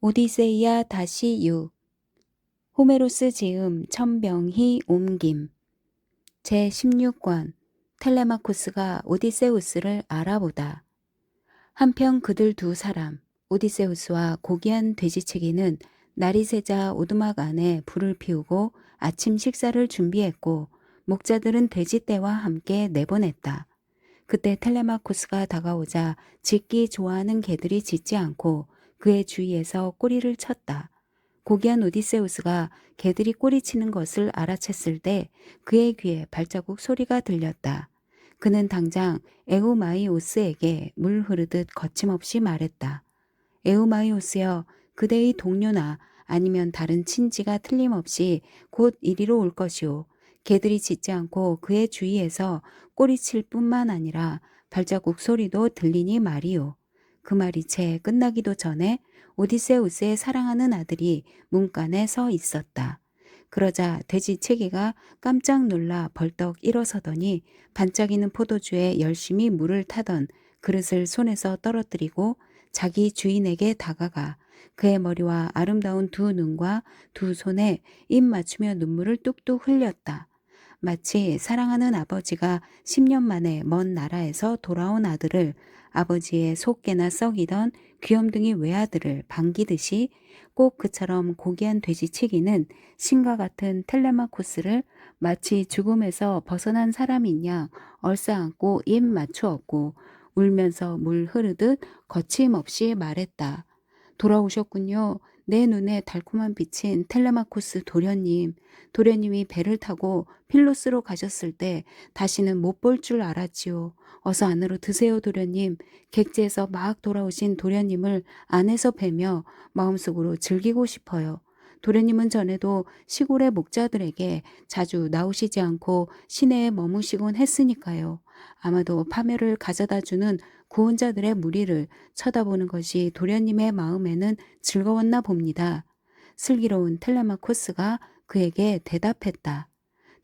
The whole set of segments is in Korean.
오디세이아 다시 유 호메로스 지음 천병희 옮김 제16권 텔레마코스가 오디세우스를 알아보다. 한편 그들 두 사람 오디세우스와 고귀한 돼지치기는 날이 새자 오두막 안에 불을 피우고 아침 식사를 준비했고 목자들은 돼지떼와 함께 내보냈다. 그때 텔레마코스가 다가오자 짖기 좋아하는 개들이 짖지 않고 그의 주위에서 꼬리를 쳤다. 고귀한 오디세우스가 개들이 꼬리치는 것을 알아챘을 때 그의 귀에 발자국 소리가 들렸다. 그는 당장 에우마이오스에게 물 흐르듯 거침없이 말했다. 에우마이오스여, 그대의 동료나 아니면 다른 친지가 틀림없이 곧 이리로 올 것이오. 개들이 짖지 않고 그의 주위에서 꼬리칠 뿐만 아니라 발자국 소리도 들리니 말이오. 그 말이 채 끝나기도 전에 오디세우스의 사랑하는 아들이 문간에 서 있었다. 그러자 돼지체기가 깜짝 놀라 벌떡 일어서더니 반짝이는 포도주에 열심히 물을 타던 그릇을 손에서 떨어뜨리고 자기 주인에게 다가가 그의 머리와 아름다운 두 눈과 두 손에 입 맞추며 눈물을 뚝뚝 흘렸다. 마치 사랑하는 아버지가 10년 만에 먼 나라에서 돌아온 아들을, 아버지의 속개나 썩이던 귀염둥이 외아들을 반기듯이 꼭 그처럼 고귀한 돼지치기는 신과 같은 텔레마코스를 마치 죽음에서 벗어난 사람인 양 얼싸안고 입 맞추었고 울면서 물 흐르듯 거침없이 말했다. 돌아오셨군요. 내 눈에 달콤한 빛인 텔레마코스 도련님. 도련님이 배를 타고 필로스로 가셨을 때 다시는 못 볼 줄 알았지요. 어서 안으로 드세요, 도련님. 객지에서 막 돌아오신 도련님을 안에서 뵈며 마음속으로 즐기고 싶어요. 도련님은 전에도 시골의 목자들에게 자주 나오시지 않고 시내에 머무시곤 했으니까요. 아마도 파멸을 가져다 주는 구원자들의 무리를 쳐다보는 것이 도련님의 마음에는 즐거웠나 봅니다. 슬기로운 텔레마코스가 그에게 대답했다.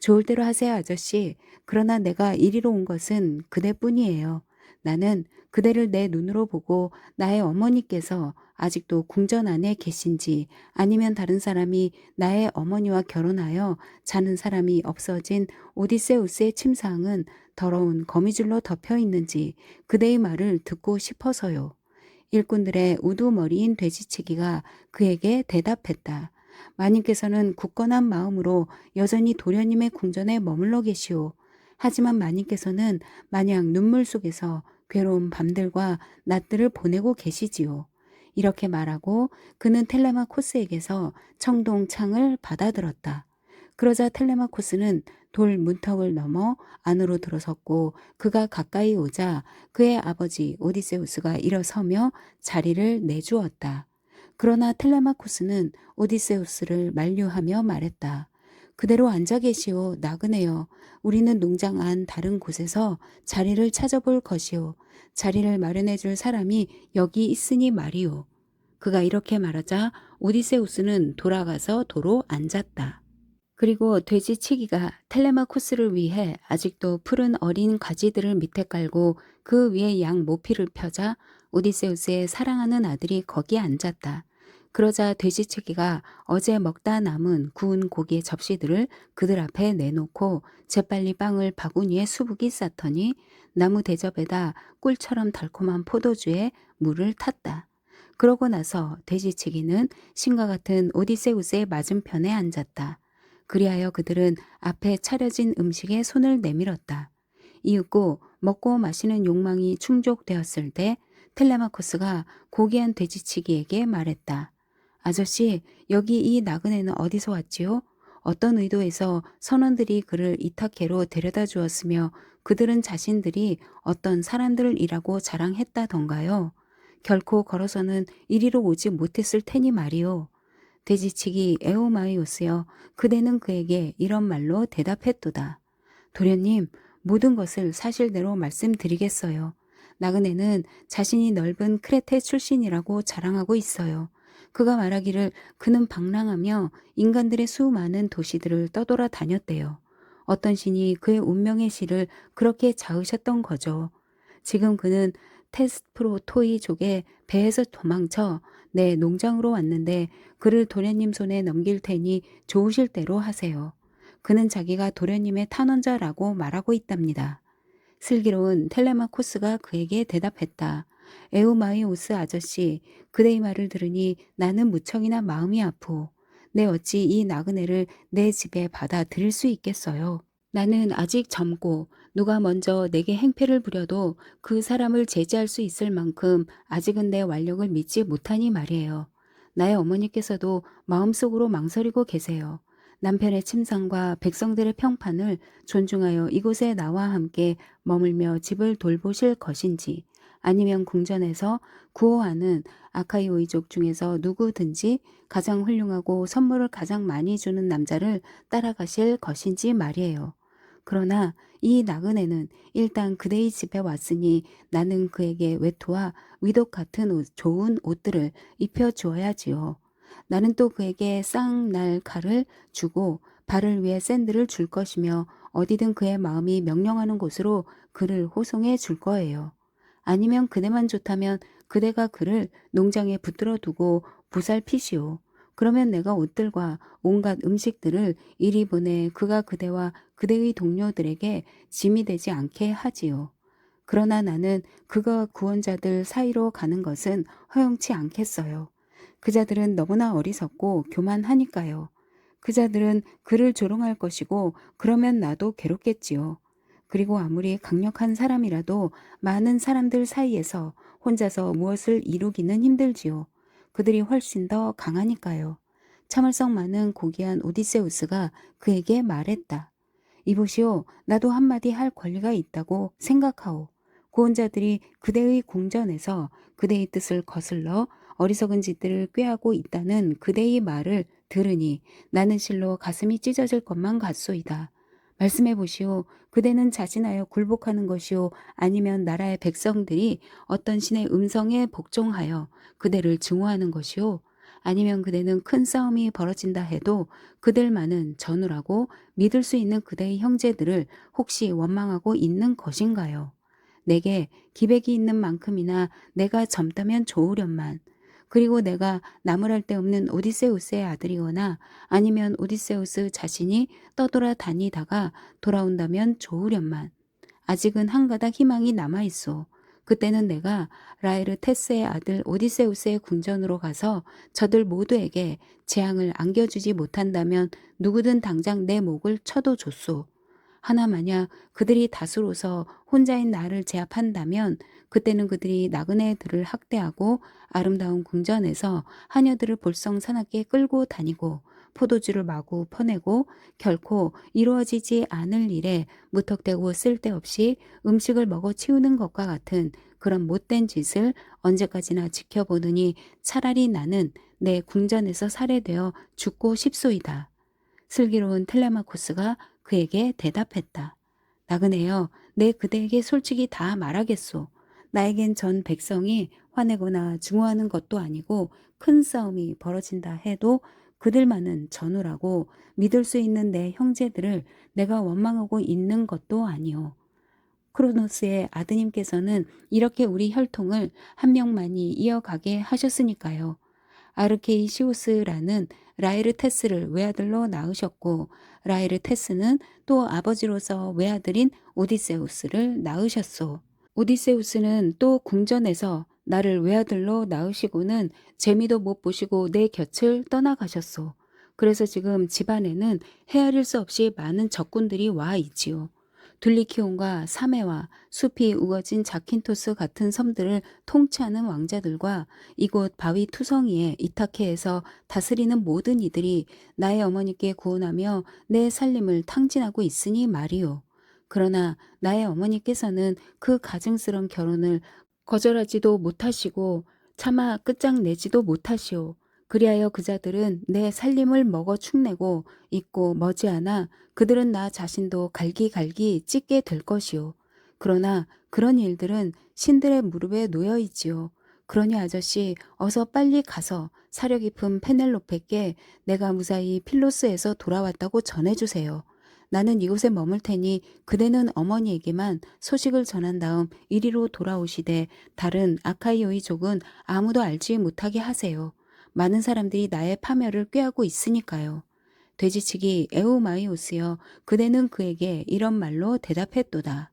좋을 대로 하세요, 아저씨. 그러나 내가 이리로 온 것은 그대뿐이에요. 나는 그대를 내 눈으로 보고 나의 어머니께서 아직도 궁전 안에 계신지 아니면 다른 사람이 나의 어머니와 결혼하여 자는 사람이 없어진 오디세우스의 침상은 더러운 거미줄로 덮여 있는지 그대의 말을 듣고 싶어서요. 일꾼들의 우두머리인 돼지치기가 그에게 대답했다. 마님께서는 굳건한 마음으로 여전히 도련님의 궁전에 머물러 계시오. 하지만 마님께서는 마냥 눈물 속에서 괴로운 밤들과 낮들을 보내고 계시지요. 이렇게 말하고 그는 텔레마코스에게서 청동창을 받아들었다. 그러자 텔레마코스는 돌 문턱을 넘어 안으로 들어섰고 그가 가까이 오자 그의 아버지 오디세우스가 일어서며 자리를 내주었다. 그러나 텔레마코스는 오디세우스를 만류하며 말했다. 그대로 앉아 계시오. 나그네여. 우리는 농장 안 다른 곳에서 자리를 찾아볼 것이오. 자리를 마련해 줄 사람이 여기 있으니 말이오. 그가 이렇게 말하자 오디세우스는 돌아가서 도로 앉았다. 그리고 돼지치기가 텔레마코스를 위해 아직도 푸른 어린 가지들을 밑에 깔고 그 위에 양 모피를 펴자 오디세우스의 사랑하는 아들이 거기에 앉았다. 그러자 돼지치기가 어제 먹다 남은 구운 고기의 접시들을 그들 앞에 내놓고 재빨리 빵을 바구니에 수북이 쌌더니 나무 대접에다 꿀처럼 달콤한 포도주에 물을 탔다. 그러고 나서 돼지치기는 신과 같은 오디세우스의 맞은편에 앉았다. 그리하여 그들은 앞에 차려진 음식에 손을 내밀었다. 이윽고 먹고 마시는 욕망이 충족되었을 때 텔레마코스가 고귀한 돼지치기에게 말했다. 아저씨, 여기 이 나그네는 어디서 왔지요? 어떤 의도에서 선원들이 그를 이타케로 데려다 주었으며 그들은 자신들이 어떤 사람들이라고 자랑했다던가요? 결코 걸어서는 이리로 오지 못했을 테니 말이오. 돼지치기 에우마이오스여, 그대는 그에게 이런 말로 대답했도다. 도련님, 모든 것을 사실대로 말씀드리겠어요. 나그네는 자신이 넓은 크레테 출신이라고 자랑하고 있어요. 그가 말하기를 그는 방랑하며 인간들의 수많은 도시들을 떠돌아 다녔대요. 어떤 신이 그의 운명의 실을 그렇게 자으셨던 거죠. 지금 그는 테스프로토이족의 배에서 도망쳐 내 농장으로 왔는데 그를 도련님 손에 넘길 테니 좋으실 대로 하세요. 그는 자기가 도련님의 탄원자라고 말하고 있답니다. 슬기로운 텔레마코스가 그에게 대답했다. 에우마이오스 아저씨, 그대의 말을 들으니 나는 무척이나 마음이 아프오. 내 어찌 이 나그네를 내 집에 받아들일 수 있겠어요. 나는 아직 젊고 누가 먼저 내게 행패를 부려도 그 사람을 제지할 수 있을 만큼 아직은 내 완력을 믿지 못하니 말이에요. 나의 어머니께서도 마음속으로 망설이고 계세요. 남편의 침상과 백성들의 평판을 존중하여 이곳에 나와 함께 머물며 집을 돌보실 것인지, 아니면 궁전에서 구호하는 아카이오이족 중에서 누구든지 가장 훌륭하고 선물을 가장 많이 주는 남자를 따라가실 것인지 말이에요. 그러나 이 나그네는 일단 그대의 집에 왔으니 나는 그에게 외투와 위독 같은 좋은 옷들을 입혀 주어야지요. 나는 또 그에게 쌍날 칼을 주고 발을 위해 샌들을 줄 것이며 어디든 그의 마음이 명령하는 곳으로 그를 호송해 줄 거예요. 아니면 그대만 좋다면 그대가 그를 농장에 붙들어 두고 보살피시오. 그러면 내가 옷들과 온갖 음식들을 이리 보내 그가 그대와 그대의 동료들에게 짐이 되지 않게 하지요. 그러나 나는 그가 구원자들 사이로 가는 것은 허용치 않겠어요. 그자들은 너무나 어리석고 교만하니까요. 그자들은 그를 조롱할 것이고 그러면 나도 괴롭겠지요. 그리고 아무리 강력한 사람이라도 많은 사람들 사이에서 혼자서 무엇을 이루기는 힘들지요. 그들이 훨씬 더 강하니까요. 참을성 많은 고귀한 오디세우스가 그에게 말했다. 이보시오, 나도 한마디 할 권리가 있다고 생각하오. 구원자들이 그대의 궁전에서 그대의 뜻을 거슬러 어리석은 짓들을 꾀하고 있다는 그대의 말을 들으니 나는 실로 가슴이 찢어질 것만 같소이다. 말씀해 보시오. 그대는 자진하여 굴복하는 것이오, 아니면 나라의 백성들이 어떤 신의 음성에 복종하여 그대를 증오하는 것이오? 아니면 그대는 큰 싸움이 벌어진다 해도 그들만은 전우라고 믿을 수 있는 그대의 형제들을 혹시 원망하고 있는 것인가요? 내게 기백이 있는 만큼이나 내가 젊다면 좋으련만. 그리고 내가 나무랄 데 없는 오디세우스의 아들이거나 아니면 오디세우스 자신이 떠돌아 다니다가 돌아온다면 좋으련만. 아직은 한 가닥 희망이 남아있어. 그때는 내가 라에르테스의 아들 오디세우스의 궁전으로 가서 저들 모두에게 재앙을 안겨주지 못한다면 누구든 당장 내 목을 쳐도 좋소. 하나 마냥 그들이 다수로서 혼자인 나를 제압한다면 그때는 그들이 나그네들을 학대하고 아름다운 궁전에서 하녀들을 볼썽사납게 끌고 다니고 포도주를 마구 퍼내고 결코 이루어지지 않을 일에 무턱대고 쓸데없이 음식을 먹어 치우는 것과 같은 그런 못된 짓을 언제까지나 지켜보느니 차라리 나는 내 궁전에서 살해되어 죽고 싶소이다. 슬기로운 텔레마코스가 그에게 대답했다. 나그네여, 내 그대에게 솔직히 다 말하겠소. 나에겐 전 백성이 화내거나 증오하는 것도 아니고 큰 싸움이 벌어진다 해도 그들만은 전우라고 믿을 수 있는 내 형제들을 내가 원망하고 있는 것도 아니오. 크로노스의 아드님께서는 이렇게 우리 혈통을 한 명만이 이어가게 하셨으니까요. 아르케이시우스라는 라에르테스를 외아들로 낳으셨고 라에르테스는 또 아버지로서 외아들인 오디세우스를 낳으셨소. 오디세우스는 또 궁전에서 나를 외아들로 낳으시고는 재미도 못 보시고 내 곁을 떠나가셨소. 그래서 지금 집안에는 헤아릴 수 없이 많은 적군들이 와 있지요. 둘리키온과 사메와 숲이 우거진 자킨토스 같은 섬들을 통치하는 왕자들과 이곳 바위 투성이에 이타케에서 다스리는 모든 이들이 나의 어머니께 구원하며 내 살림을 탕진하고 있으니 말이오. 그러나 나의 어머니께서는 그 가증스러운 결혼을 거절하지도 못하시고 차마 끝장내지도 못하시오. 그리하여 그자들은 내 살림을 먹어 축내고 있고 머지않아 그들은 나 자신도 갈기갈기 찢게 될 것이오. 그러나 그런 일들은 신들의 무릎에 놓여 있지요. 그러니 아저씨 어서 빨리 가서 사려 깊은 페넬로페께 내가 무사히 필로스에서 돌아왔다고 전해주세요. 나는 이곳에 머물 테니 그대는 어머니에게만 소식을 전한 다음 이리로 돌아오시되 다른 아카이오의 족은 아무도 알지 못하게 하세요. 많은 사람들이 나의 파멸을 꾀하고 있으니까요. 돼지치기 에우마이오스여, 그대는 그에게 이런 말로 대답했도다.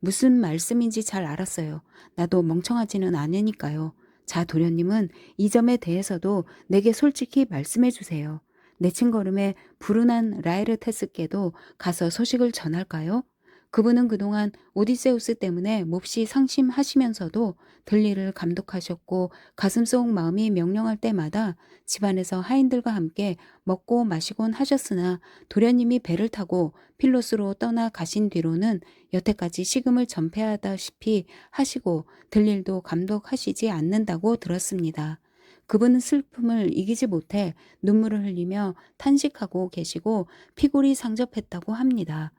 무슨 말씀인지 잘 알았어요. 나도 멍청하지는 않으니까요. 자, 도련님은 이 점에 대해서도 내게 솔직히 말씀해 주세요. 내친 걸음에 불운한 라에르테스께도 가서 소식을 전할까요? 그분은 그동안 오디세우스 때문에 몹시 상심하시면서도 들리를 감독하셨고 가슴속 마음이 명령할 때마다 집안에서 하인들과 함께 먹고 마시곤 하셨으나 도련님이 배를 타고 필로스로 떠나 가신 뒤로는 여태까지 식음을 전폐하다시피 하시고 들릴도 감독하시지 않는다고 들었습니다. 그분은 슬픔을 이기지 못해 눈물을 흘리며 탄식하고 계시고 피골이 상접했다고 합니다.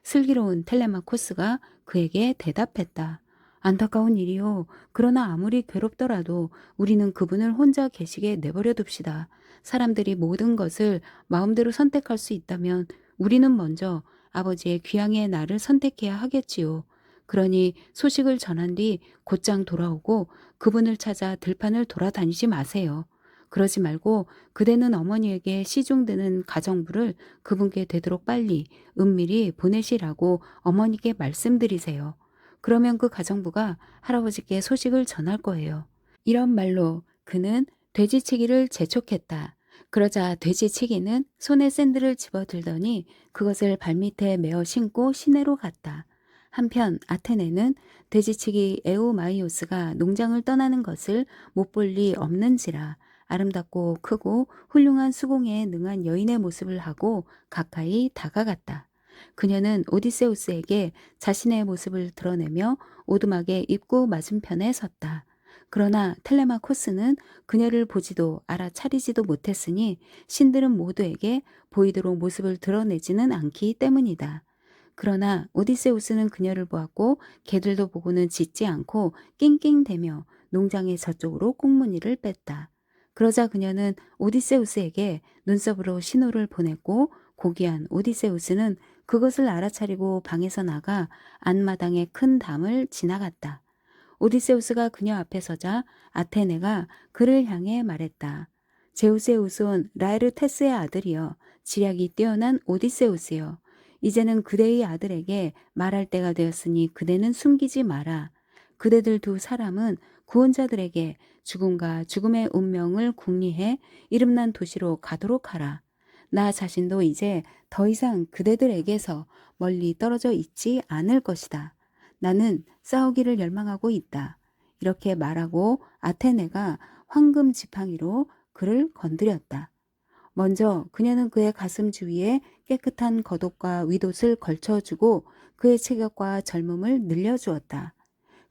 슬기로운 텔레마코스가 그에게 대답했다. 안타까운 일이요. 그러나 아무리 괴롭더라도 우리는 그분을 혼자 계시게 내버려 둡시다. 사람들이 모든 것을 마음대로 선택할 수 있다면 우리는 먼저 아버지의 귀향의 날을 선택해야 하겠지요. 그러니 소식을 전한 뒤 곧장 돌아오고 그분을 찾아 들판을 돌아다니지 마세요. 그러지 말고 그대는 어머니에게 시중드는 가정부를 그분께 되도록 빨리 은밀히 보내시라고 어머니께 말씀드리세요. 그러면 그 가정부가 할아버지께 소식을 전할 거예요. 이런 말로 그는 돼지치기를 재촉했다. 그러자 돼지치기는 손에 샌들을 집어들더니 그것을 발밑에 메어 신고 시내로 갔다. 한편 아테네는 돼지치기 에우마이오스가 농장을 떠나는 것을 못 볼 리 없는지라 아름답고 크고 훌륭한 수공에 능한 여인의 모습을 하고 가까이 다가갔다. 그녀는 오디세우스에게 자신의 모습을 드러내며 오두막의 입구 맞은편에 섰다. 그러나 텔레마코스는 그녀를 보지도 알아차리지도 못했으니 신들은 모두에게 보이도록 모습을 드러내지는 않기 때문이다. 그러나 오디세우스는 그녀를 보았고 개들도 보고는 짖지 않고 낑낑대며 농장의 저쪽으로 꽁무니를 뺐다. 그러자 그녀는 오디세우스에게 눈썹으로 신호를 보냈고 고귀한 오디세우스는 그것을 알아차리고 방에서 나가 안마당의 큰 담을 지나갔다. 오디세우스가 그녀 앞에 서자 아테네가 그를 향해 말했다. 제우스의 우스온 라에르테스의 아들이여, 지략이 뛰어난 오디세우스여. 이제는 그대의 아들에게 말할 때가 되었으니 그대는 숨기지 마라. 그대들 두 사람은 구원자들에게 죽음과 죽음의 운명을 궁리해 이름난 도시로 가도록 하라. 나 자신도 이제 더 이상 그대들에게서 멀리 떨어져 있지 않을 것이다. 나는 싸우기를 열망하고 있다. 이렇게 말하고 아테네가 황금 지팡이로 그를 건드렸다. 먼저 그녀는 그의 가슴 주위에 깨끗한 겉옷과 윗옷을 걸쳐주고 그의 체격과 젊음을 늘려주었다.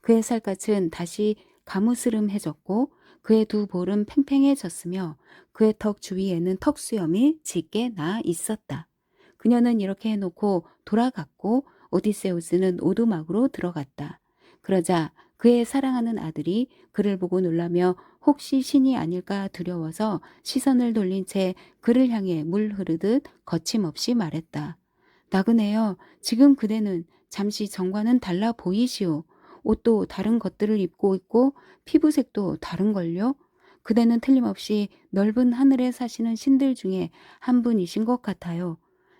그의 살갗은 다시 가무스름해졌고 그의 두 볼은 팽팽해졌으며 그의 턱 주위에는 턱수염이 짙게 나 있었다. 그녀는 이렇게 해놓고 돌아갔고 오디세우스는 오두막으로 들어갔다. 그러자 그의 사랑하는 아들이 그를 보고 놀라며 혹시 신이 아닐까 두려워서 시선을 돌린 채 그를 향해 물 흐르듯 거침없이 말했다. 나그네여, 지금 그대는 잠시 전과는 달라 보이시오. 옷도 다른 것들을 입고 있고 피부색도 다른걸요. 그대는 틀림없이 넓은 하늘에 사시는 신들 중에 한 분이신 것 같아요.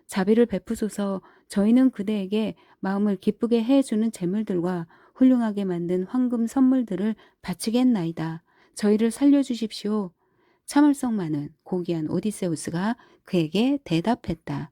자비를 베푸소서. 저희는 그대에게 마음을 기쁘게 해주는 재물들과 훌륭하게 만든 황금 선물들을 바치겠나이다. 저희를 살려주십시오. 참을성 많은 고귀한 오디세우스가 그에게 대답했다.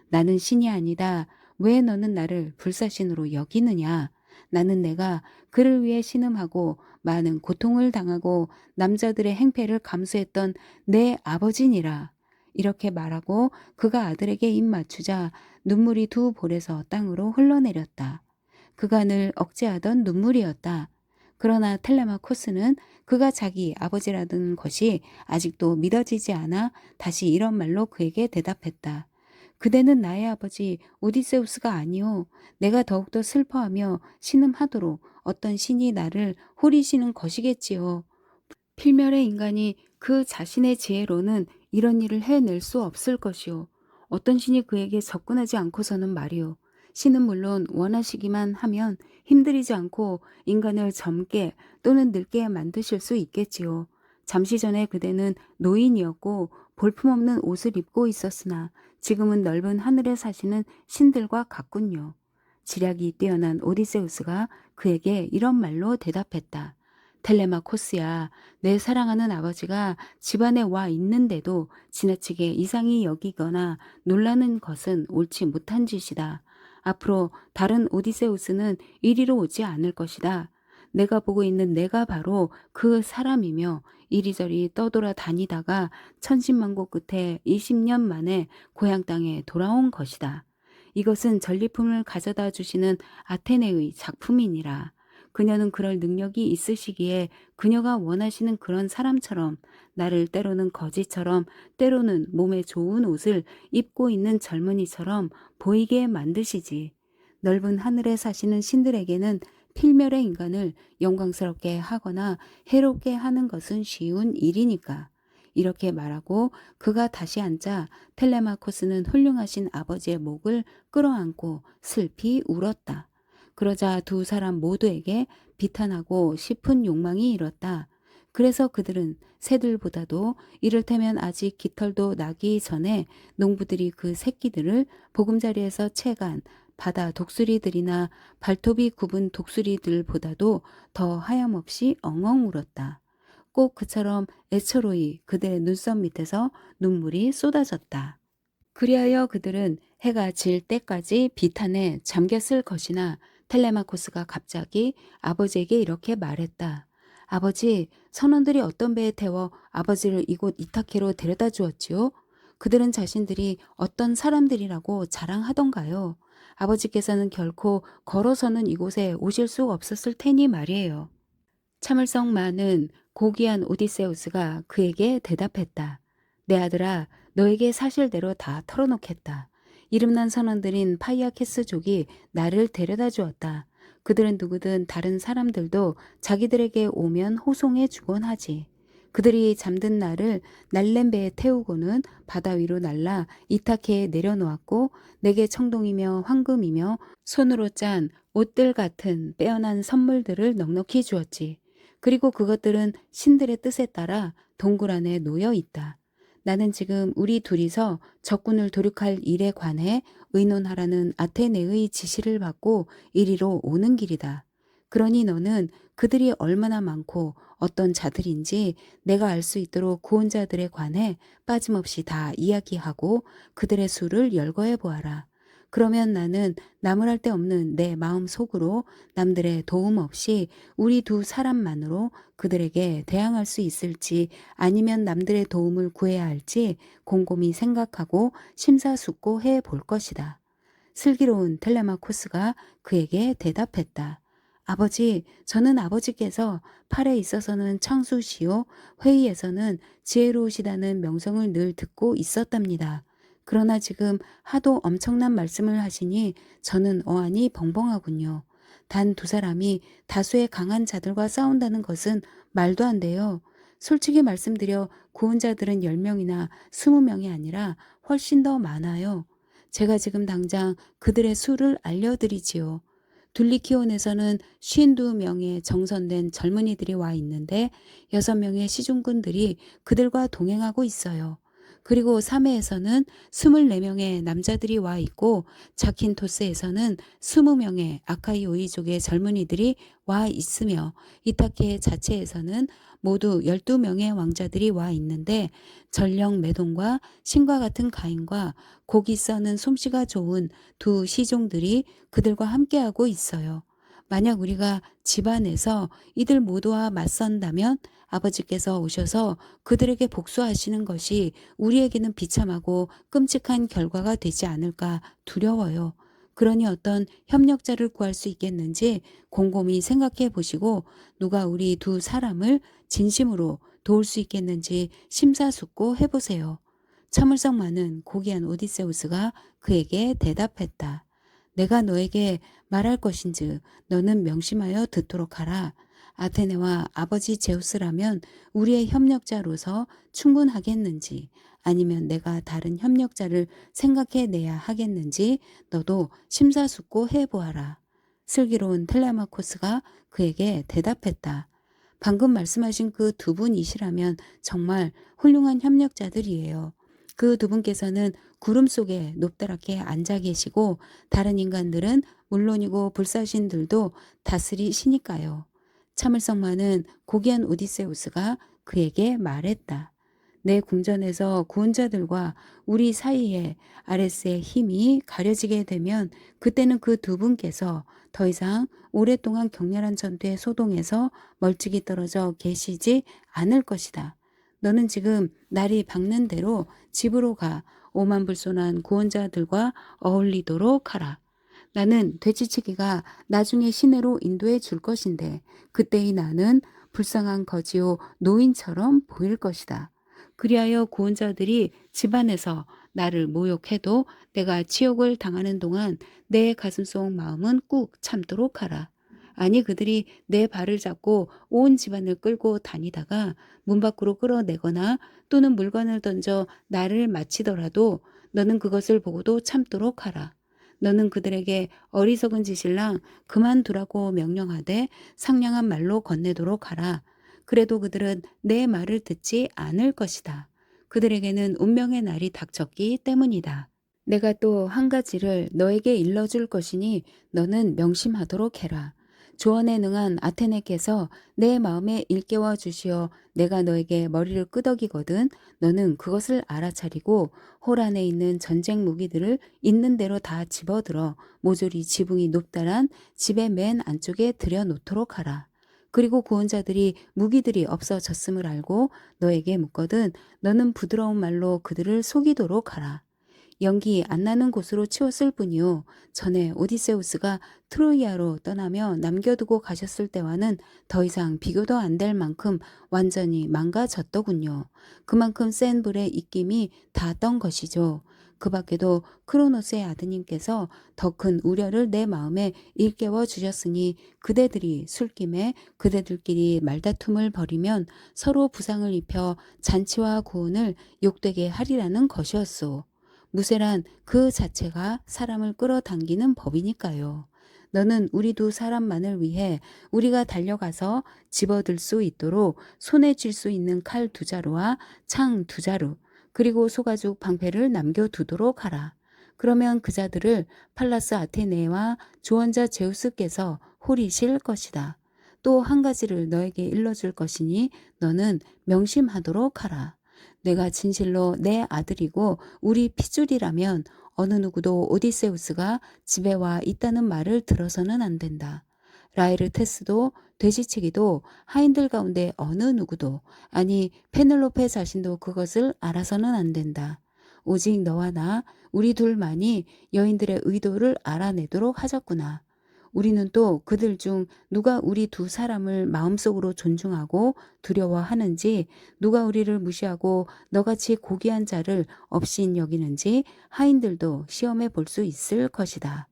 나는 신이 아니다. 왜 너는 나를 불사신으로 여기느냐? 나는 내가 그를 위해 신음하고 많은 고통을 당하고 남자들의 행패를 감수했던 내 아버지니라. 이렇게 말하고 그가 아들에게 입 맞추자 눈물이 두 볼에서 땅으로 흘러내렸다. 그가 늘 억제하던 눈물이었다. 그러나 텔레마코스는 그가 자기 아버지라는 것이 아직도 믿어지지 않아 다시 이런 말로 그에게 대답했다. 그대는 나의 아버지 오디세우스가 아니오. 내가 더욱더 슬퍼하며 신음하도록 어떤 신이 나를 호리시는 것이겠지요. 필멸의 인간이 그 자신의 지혜로는 이런 일을 해낼 수 없을 것이오. 어떤 신이 그에게 접근하지 않고서는 말이오. 신은 물론 원하시기만 하면 힘들이지 않고 인간을 젊게 또는 늙게 만드실 수 있겠지요. 잠시 전에 그대는 노인이었고 볼품없는 옷을 입고 있었으나 지금은 넓은 하늘에 사시는 신들과 같군요. 지략이 뛰어난 오디세우스가 그에게 이런 말로 대답했다. 텔레마코스야, 내 사랑하는 아버지가 집안에 와 있는데도 지나치게 이상히 여기거나 놀라는 것은 옳지 못한 짓이다. 앞으로 다른 오디세우스는 이리로 오지 않을 것이다. 내가 보고 있는 내가 바로 그 사람이며 이리저리 떠돌아 다니다가 천신만고 끝에 20년 만에 고향 땅에 돌아온 것이다. 이것은 전리품을 가져다 주시는 아테네의 작품이니라. 그녀는 그럴 능력이 있으시기에 그녀가 원하시는 그런 사람처럼 나를 때로는 거지처럼 때로는 몸에 좋은 옷을 입고 있는 젊은이처럼 보이게 만드시지. 넓은 하늘에 사시는 신들에게는 필멸의 인간을 영광스럽게 하거나 해롭게 하는 것은 쉬운 일이니까. 이렇게 말하고 그가 다시 앉자 텔레마코스는 훌륭하신 아버지의 목을 끌어안고 슬피 울었다. 그러자 두 사람 모두에게 비탄하고 싶은 욕망이 일었다. 그래서 그들은 새들보다도 이를테면 아직 깃털도 나기 전에 농부들이 그 새끼들을 보금자리에서 채간 바다 독수리들이나 발톱이 굽은 독수리들보다도 더 하염없이 엉엉 울었다. 꼭 그처럼 애처로이 그들의 눈썹 밑에서 눈물이 쏟아졌다. 그리하여 그들은 해가 질 때까지 비탄에 잠겼을 것이나 텔레마코스가 갑자기 아버지에게 이렇게 말했다. 아버지, 선원들이 어떤 배에 태워 아버지를 이곳 이타케로 데려다 주었지요? 그들은 자신들이 어떤 사람들이라고 자랑하던가요? 아버지께서는 결코 걸어서는 이곳에 오실 수 없었을 테니 말이에요. 참을성 많은 고귀한 오디세우스가 그에게 대답했다. 내 아들아, 너에게 사실대로 다 털어놓겠다. 이름난 선원들인 파이아케스족이 나를 데려다 주었다. 그들은 누구든 다른 사람들도 자기들에게 오면 호송해 주곤 하지. 그들이 잠든 나를 날랜 배에 태우고는 바다 위로 날라 이타케에 내려놓았고 내게 청동이며 황금이며 손으로 짠 옷들 같은 빼어난 선물들을 넉넉히 주었지. 그리고 그것들은 신들의 뜻에 따라 동굴 안에 놓여 있다. 나는 지금 우리 둘이서 적군을 도륙할 일에 관해 의논하라는 아테네의 지시를 받고 이리로 오는 길이다. 그러니 너는 그들이 얼마나 많고 어떤 자들인지 내가 알 수 있도록 구원자들에 관해 빠짐없이 다 이야기하고 그들의 수를 열거해 보아라. 그러면 나는 나무랄 데 없는 내 마음 속으로 남들의 도움 없이 우리 두 사람만으로 그들에게 대항할 수 있을지 아니면 남들의 도움을 구해야 할지 곰곰이 생각하고 심사숙고해 볼 것이다. 슬기로운 텔레마코스가 그에게 대답했다. 아버지, 저는 아버지께서 팔에 있어서는 창수시요 회의에서는 지혜로우시다는 명성을 늘 듣고 있었답니다. 그러나 지금 하도 엄청난 말씀을 하시니 저는 어안이 벙벙하군요. 단 두 사람이 다수의 강한 자들과 싸운다는 것은 말도 안 돼요. 솔직히 말씀드려 구원자들은 10명이나 20명이 아니라 훨씬 더 많아요. 제가 지금 당장 그들의 수를 알려드리지요. 둘리키온에서는 52명의 정선된 젊은이들이 와 있는데 6명의 시중군들이 그들과 동행하고 있어요. 그리고 사메에서는 24명의 남자들이 와 있고 자킨토스에서는 20명의 아카이오이족의 젊은이들이 와 있으며 이타케 자체에서는 모두 12명의 왕자들이 와 있는데 전령 매동과 신과 같은 가인과 고기 써는 솜씨가 좋은 두 시종들이 그들과 함께하고 있어요. 만약 우리가 집안에서 이들 모두와 맞선다면 아버지께서 오셔서 그들에게 복수하시는 것이 우리에게는 비참하고 끔찍한 결과가 되지 않을까 두려워요. 그러니 어떤 협력자를 구할 수 있겠는지 곰곰이 생각해 보시고 누가 우리 두 사람을 진심으로 도울 수 있겠는지 심사숙고 해보세요. 참을성 많은 고귀한 오디세우스가 그에게 대답했다. 내가 너에게 말할 것인즉 너는 명심하여 듣도록 하라. 아테네와 아버지 제우스라면 우리의 협력자로서 충분하겠는지, 아니면 내가 다른 협력자를 생각해내야 하겠는지 너도 심사숙고해 보아라. 슬기로운 텔레마코스가 그에게 대답했다. 방금 말씀하신 그 두 분이시라면 정말 훌륭한 협력자들이에요. 그 두 분께서는 구름 속에 높다랗게 앉아 계시고 다른 인간들은 물론이고 불사신들도 다스리시니까요. 참을성 많은 고귀한 오디세우스가 그에게 말했다. 내 궁전에서 구원자들과 우리 사이에 아레스의 힘이 가려지게 되면 그때는 그 두 분께서 더 이상 오랫동안 격렬한 전투의 소동에서 멀찍이 떨어져 계시지 않을 것이다. 너는 지금 날이 밝는 대로 집으로 가 오만불손한 구원자들과 어울리도록 하라. 나는 돼지치기가 나중에 시내로 인도해 줄 것인데 그때의 나는 불쌍한 거지요 노인처럼 보일 것이다. 그리하여 구원자들이 집안에서 나를 모욕해도 내가 치욕을 당하는 동안 내 가슴속 마음은 꾹 참도록 하라. 아니 그들이 내 발을 잡고 온 집안을 끌고 다니다가 문 밖으로 끌어내거나 또는 물건을 던져 나를 마치더라도 너는 그것을 보고도 참도록 하라. 너는 그들에게 어리석은 짓일랑 그만두라고 명령하되 상냥한 말로 건네도록 하라. 그래도 그들은 내 말을 듣지 않을 것이다. 그들에게는 운명의 날이 닥쳤기 때문이다. 내가 또 한 가지를 너에게 일러줄 것이니 너는 명심하도록 해라. 조언에 능한 아테네께서 내 마음에 일깨워 주시어 내가 너에게 머리를 끄덕이거든 너는 그것을 알아차리고 홀 안에 있는 전쟁 무기들을 있는 대로 다 집어들어 모조리 지붕이 높다란 집의 맨 안쪽에 들여놓도록 하라. 그리고 구원자들이 무기들이 없어졌음을 알고 너에게 묻거든 너는 부드러운 말로 그들을 속이도록 하라. 연기 안 나는 곳으로 치웠을 뿐이요. 전에 오디세우스가 트로이아로 떠나며 남겨두고 가셨을 때와는 더 이상 비교도 안 될 만큼 완전히 망가졌더군요. 그만큼 센 불의 입김이 닿았던 것이죠. 그 밖에도 크로노스의 아드님께서 더 큰 우려를 내 마음에 일깨워 주셨으니 그대들이 술김에 그대들끼리 말다툼을 벌이면 서로 부상을 입혀 잔치와 고운을 욕되게 하리라는 것이었소. 무쇠란 그 자체가 사람을 끌어당기는 법이니까요. 너는 우리 두 사람만을 위해 우리가 달려가서 집어들 수 있도록 손에 쥘 수 있는 칼 두 자루와 창 두 자루, 그리고 소가죽 방패를 남겨두도록 하라. 그러면 그 자들을 팔라스 아테네와 조언자 제우스께서 호리실 것이다. 또 한 가지를 너에게 일러줄 것이니 너는 명심하도록 하라. 내가 진실로 내 아들이고 우리 핏줄이라면 어느 누구도 오디세우스가 집에 와 있다는 말을 들어서는 안 된다. 라에르테스도 돼지치기도 하인들 가운데 어느 누구도 아니 페넬로페 자신도 그것을 알아서는 안 된다. 오직 너와 나 우리 둘만이 여인들의 의도를 알아내도록 하셨구나. 우리는 또 그들 중 누가 우리 두 사람을 마음속으로 존중하고 두려워하는지, 누가 우리를 무시하고 너같이 고귀한 자를 업신 여기는지 하인들도 시험해 볼 수 있을 것이다.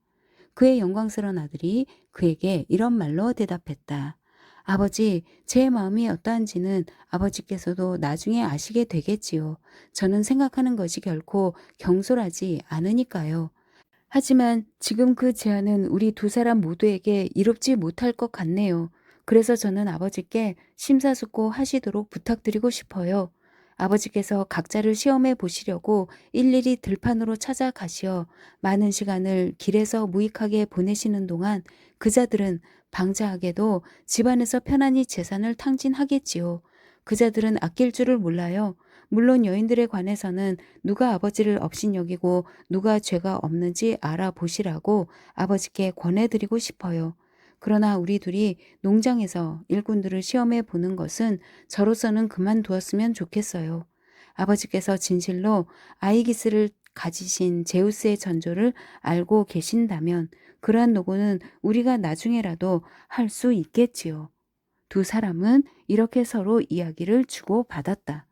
그의 영광스러운 아들이 그에게 이런 말로 대답했다. 아버지, 제 마음이 어떠한지는 아버지께서도 나중에 아시게 되겠지요. 저는 생각하는 것이 결코 경솔하지 않으니까요. 하지만 지금 그 제안은 우리 두 사람 모두에게 이롭지 못할 것 같네요. 그래서 저는 아버지께 심사숙고 하시도록 부탁드리고 싶어요. 아버지께서 각자를 시험해 보시려고 일일이 들판으로 찾아가시어 많은 시간을 길에서 무익하게 보내시는 동안 그 자들은 방자하게도 집안에서 편안히 재산을 탕진하겠지요. 그 자들은 아낄 줄을 몰라요. 물론 여인들에 관해서는 누가 아버지를 업신여기고 누가 죄가 없는지 알아보시라고 아버지께 권해드리고 싶어요. 그러나 우리 둘이 농장에서 일꾼들을 시험해 보는 것은 저로서는 그만두었으면 좋겠어요. 아버지께서 진실로 아이기스를 가지신 제우스의 전조를 알고 계신다면 그러한 노고는 우리가 나중에라도 할 수 있겠지요. 두 사람은 이렇게 서로 이야기를 주고받았다.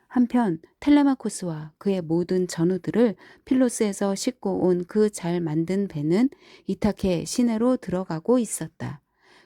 한편 텔레마코스와 그의 모든 전우들을 필로스에서 싣고 온 그 잘 만든 배는 이타케 시내로 들어가고 있었다.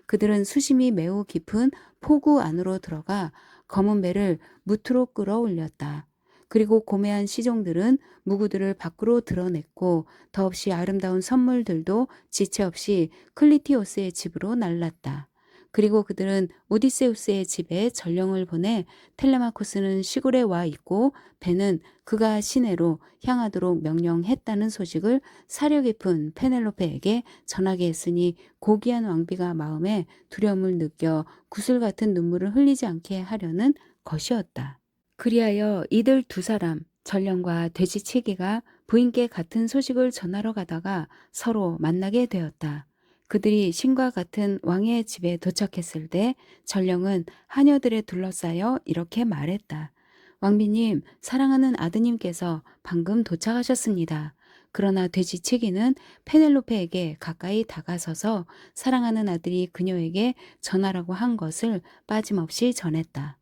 그들은 수심이 매우 깊은 포구 안으로 들어가 검은 배를 무트로 끌어올렸다. 그리고 고매한 시종들은 무구들을 밖으로 드러냈고 더없이 아름다운 선물들도 지체 없이 클리티오스의 집으로 날랐다. 그리고 그들은 오디세우스의 집에 전령을 보내 텔레마코스는 시골에 와 있고 배는 그가 시내로 향하도록 명령했다는 소식을 사려 깊은 페넬로페에게 전하게 했으니 고귀한 왕비가 마음에 두려움을 느껴 구슬 같은 눈물을 흘리지 않게 하려는 것이었다. 그리하여 이들 두 사람 전령과 돼지치기가 부인께 같은 소식을 전하러 가다가 서로 만나게 되었다. 그들이 신과 같은 왕의 집에 도착했을 때 전령은 하녀들에 둘러싸여 이렇게 말했다. 왕비님, 사랑하는 아드님께서 방금 도착하셨습니다. 그러나 돼지치기는 페넬로페에게 가까이 다가서서 사랑하는 아들이 그녀에게 전하라고 한 것을 빠짐없이 전했다.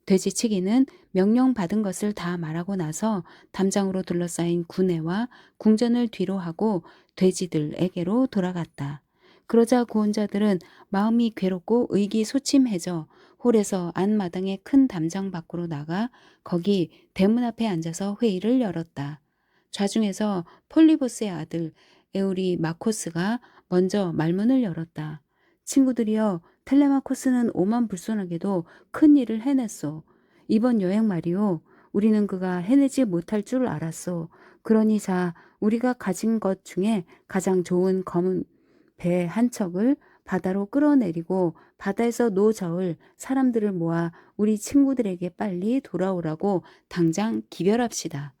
돼지치기는 명령받은 것을 다 말하고 나서 담장으로 둘러싸인 구내와 궁전을 뒤로 하고 돼지들에게로 돌아갔다. 그러자 구원자들은 마음이 괴롭고 의기소침해져 홀에서 안마당의 큰 담장 밖으로 나가 거기 대문 앞에 앉아서 회의를 열었다. 좌중에서 폴리보스의 아들 에우리 마코스가 먼저 말문을 열었다. 친구들이여, 텔레마코스는 오만불손하게도 큰 일을 해냈소. 이번 여행 말이오. 우리는 그가 해내지 못할 줄 알았소. 그러니 자, 우리가 가진 것 중에 가장 좋은 검은 배 한 척을 바다로 끌어내리고 바다에서 노저을 사람들을 모아 우리 친구들에게 빨리 돌아오라고 당장 기별합시다.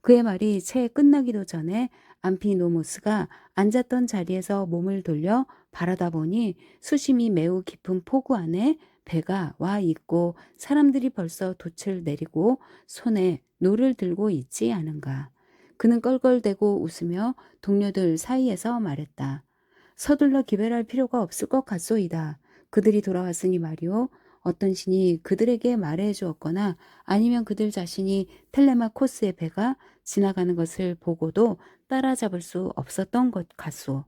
그의 말이 채 끝나기도 전에 암피노모스가 앉았던 자리에서 몸을 돌려 바라다 보니 수심이 매우 깊은 포구 안에 배가 와 있고 사람들이 벌써 돛을 내리고 손에 노를 들고 있지 않은가. 그는 껄껄대고 웃으며 동료들 사이에서 말했다. 서둘러 기별할 필요가 없을 것 같소이다. 그들이 돌아왔으니 말이오. 어떤 신이 그들에게 말해 주었거나 아니면 그들 자신이 텔레마코스의 배가 지나가는 것을 보고도 따라잡을 수 없었던 것 같소.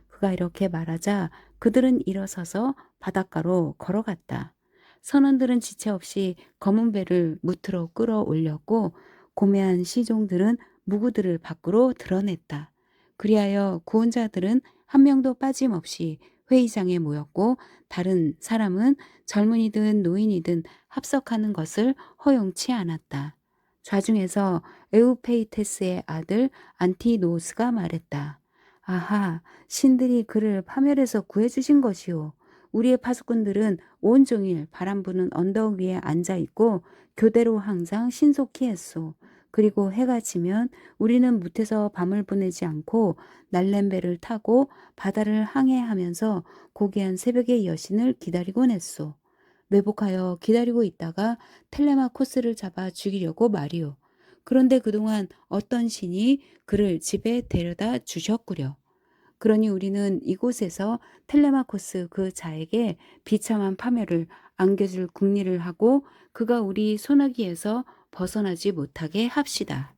그가 이렇게 말하자 그들은 일어서서 바닷가로 걸어갔다. 선원들은 지체 없이 검은 배를 무트로 끌어올렸고 고매한 시종들은 무구들을 밖으로 드러냈다. 그리하여 구원자들은 한 명도 빠짐없이 회의장에 모였고 다른 사람은 젊은이든 노인이든 합석하는 것을 허용치 않았다. 좌중에서 에우페이테스의 아들 안티노스가 말했다. 아하, 신들이 그를 파멸해서 구해주신 것이오. 우리의 파수꾼들은 온종일 바람 부는 언덕 위에 앉아있고 교대로 항상 신속히 했소. 그리고 해가 지면 우리는 무태서 밤을 보내지 않고 날렘배를 타고 바다를 항해하면서 고귀한 새벽의 여신을 기다리곤 했소. 매복하여 기다리고 있다가 텔레마코스를 잡아 죽이려고 말이오. 그런데 그동안 어떤 신이 그를 집에 데려다 주셨구려. 그러니 우리는 이곳에서 텔레마코스 그 자에게 비참한 파멸을 안겨줄 궁리를 하고 그가 우리 소나기에서 벗어나지 못하게 합시다.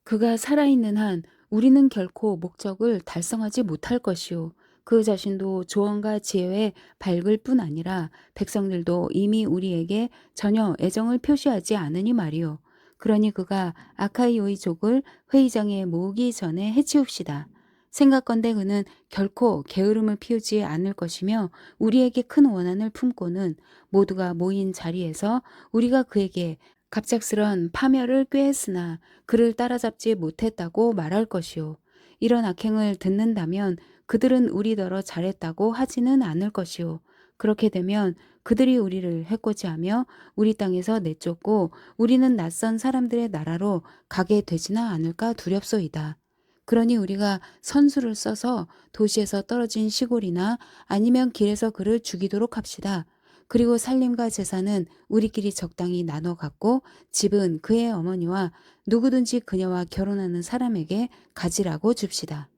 그가 살아있는 한 우리는 결코 목적을 달성하지 못할 것이오. 그 자신도 조언과 지혜에 밝을 뿐 아니라 백성들도 이미 우리에게 전혀 애정을 표시하지 않으니 말이오. 그러니 그가 아카이오의 족을 회의장에 모으기 전에 해치웁시다. 생각건대 그는 결코 게으름을 피우지 않을 것이며 우리에게 큰 원한을 품고는 모두가 모인 자리에서 우리가 그에게 갑작스런 파멸을 꾀했으나 그를 따라잡지 못했다고 말할 것이오. 이런 악행을 듣는다면 그들은 우리더러 잘했다고 하지는 않을 것이오. 그렇게 되면 그들이 우리를 해코지하며 우리 땅에서 내쫓고 우리는 낯선 사람들의 나라로 가게 되지나 않을까 두렵소이다. 그러니 우리가 선수를 써서 도시에서 떨어진 시골이나 아니면 길에서 그를 죽이도록 합시다. 그리고 살림과 재산은 우리끼리 적당히 나눠 갖고 집은 그의 어머니와 누구든지 그녀와 결혼하는 사람에게 가지라고 줍시다.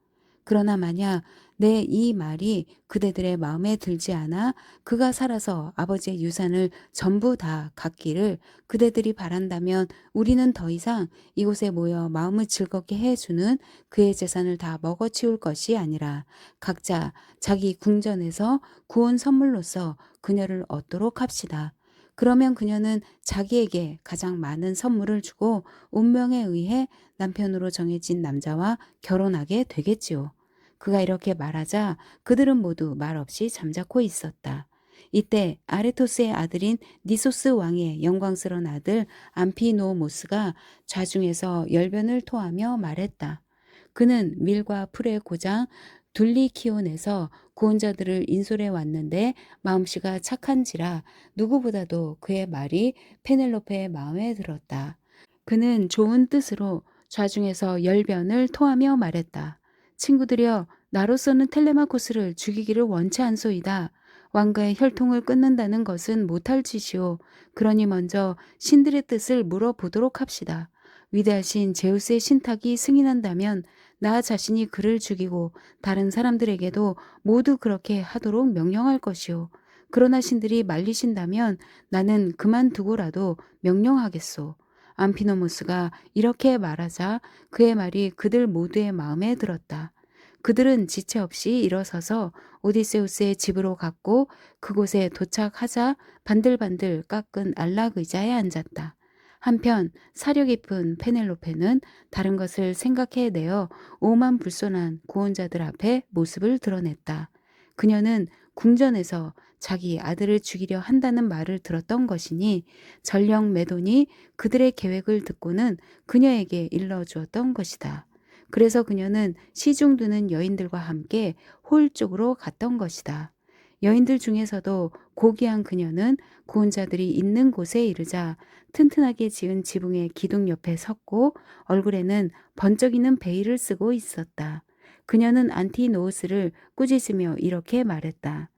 그러나 만약 내 이 말이 그대들의 마음에 들지 않아 그가 살아서 아버지의 유산을 전부 다 갖기를 그대들이 바란다면 우리는 더 이상 이곳에 모여 마음을 즐겁게 해주는 그의 재산을 다 먹어치울 것이 아니라 각자 자기 궁전에서 구원 선물로서 그녀를 얻도록 합시다. 그러면 그녀는 자기에게 가장 많은 선물을 주고 운명에 의해 남편으로 정해진 남자와 결혼하게 되겠지요. 그가 이렇게 말하자 그들은 모두 말없이 잠자코 있었다. 이때 아레토스의 아들인 니소스 왕의 영광스러운 아들 암피노모스가 좌중에서 열변을 토하며 말했다. 그는 밀과 풀의 고장 둘리키온에서 구원자들을 인솔해 왔는데 마음씨가 착한지라 누구보다도 그의 말이 페넬로페의 마음에 들었다. 그는 좋은 뜻으로 좌중에서 열변을 토하며 말했다. 친구들이여, 나로서는 텔레마코스를 죽이기를 원치 않소이다. 왕가의 혈통을 끊는다는 것은 못할 짓이오. 그러니 먼저 신들의 뜻을 물어보도록 합시다. 위대하신 제우스의 신탁이 승인한다면 나 자신이 그를 죽이고 다른 사람들에게도 모두 그렇게 하도록 명령할 것이오. 그러나 신들이 말리신다면 나는 그만두고라도 명령하겠소. 암피노무스가 이렇게 말하자 그의 말이 그들 모두의 마음에 들었다. 그들은 지체 없이 일어서서 오디세우스의 집으로 갔고 그곳에 도착하자 반들반들 깎은 안락 의자에 앉았다. 한편 사려 깊은 페넬로페는 다른 것을 생각해내어 오만불손한 고혼자들 앞에 모습을 드러냈다. 그녀는 궁전에서 자기 아들을 죽이려 한다는 말을 들었던 것이니 전령 메돈이 그들의 계획을 듣고는 그녀에게 일러주었던 것이다. 그래서 그녀는 시중 드는 여인들과 함께 홀 쪽으로 갔던 것이다. 여인들 중에서도 고귀한 그녀는 고혼자들이 있는 곳에 이르자 튼튼하게 지은 지붕의 기둥 옆에 섰고 얼굴에는 번쩍이는 베일을 쓰고 있었다. 그녀는 안티노우스를 꾸짖으며 이렇게 말했다.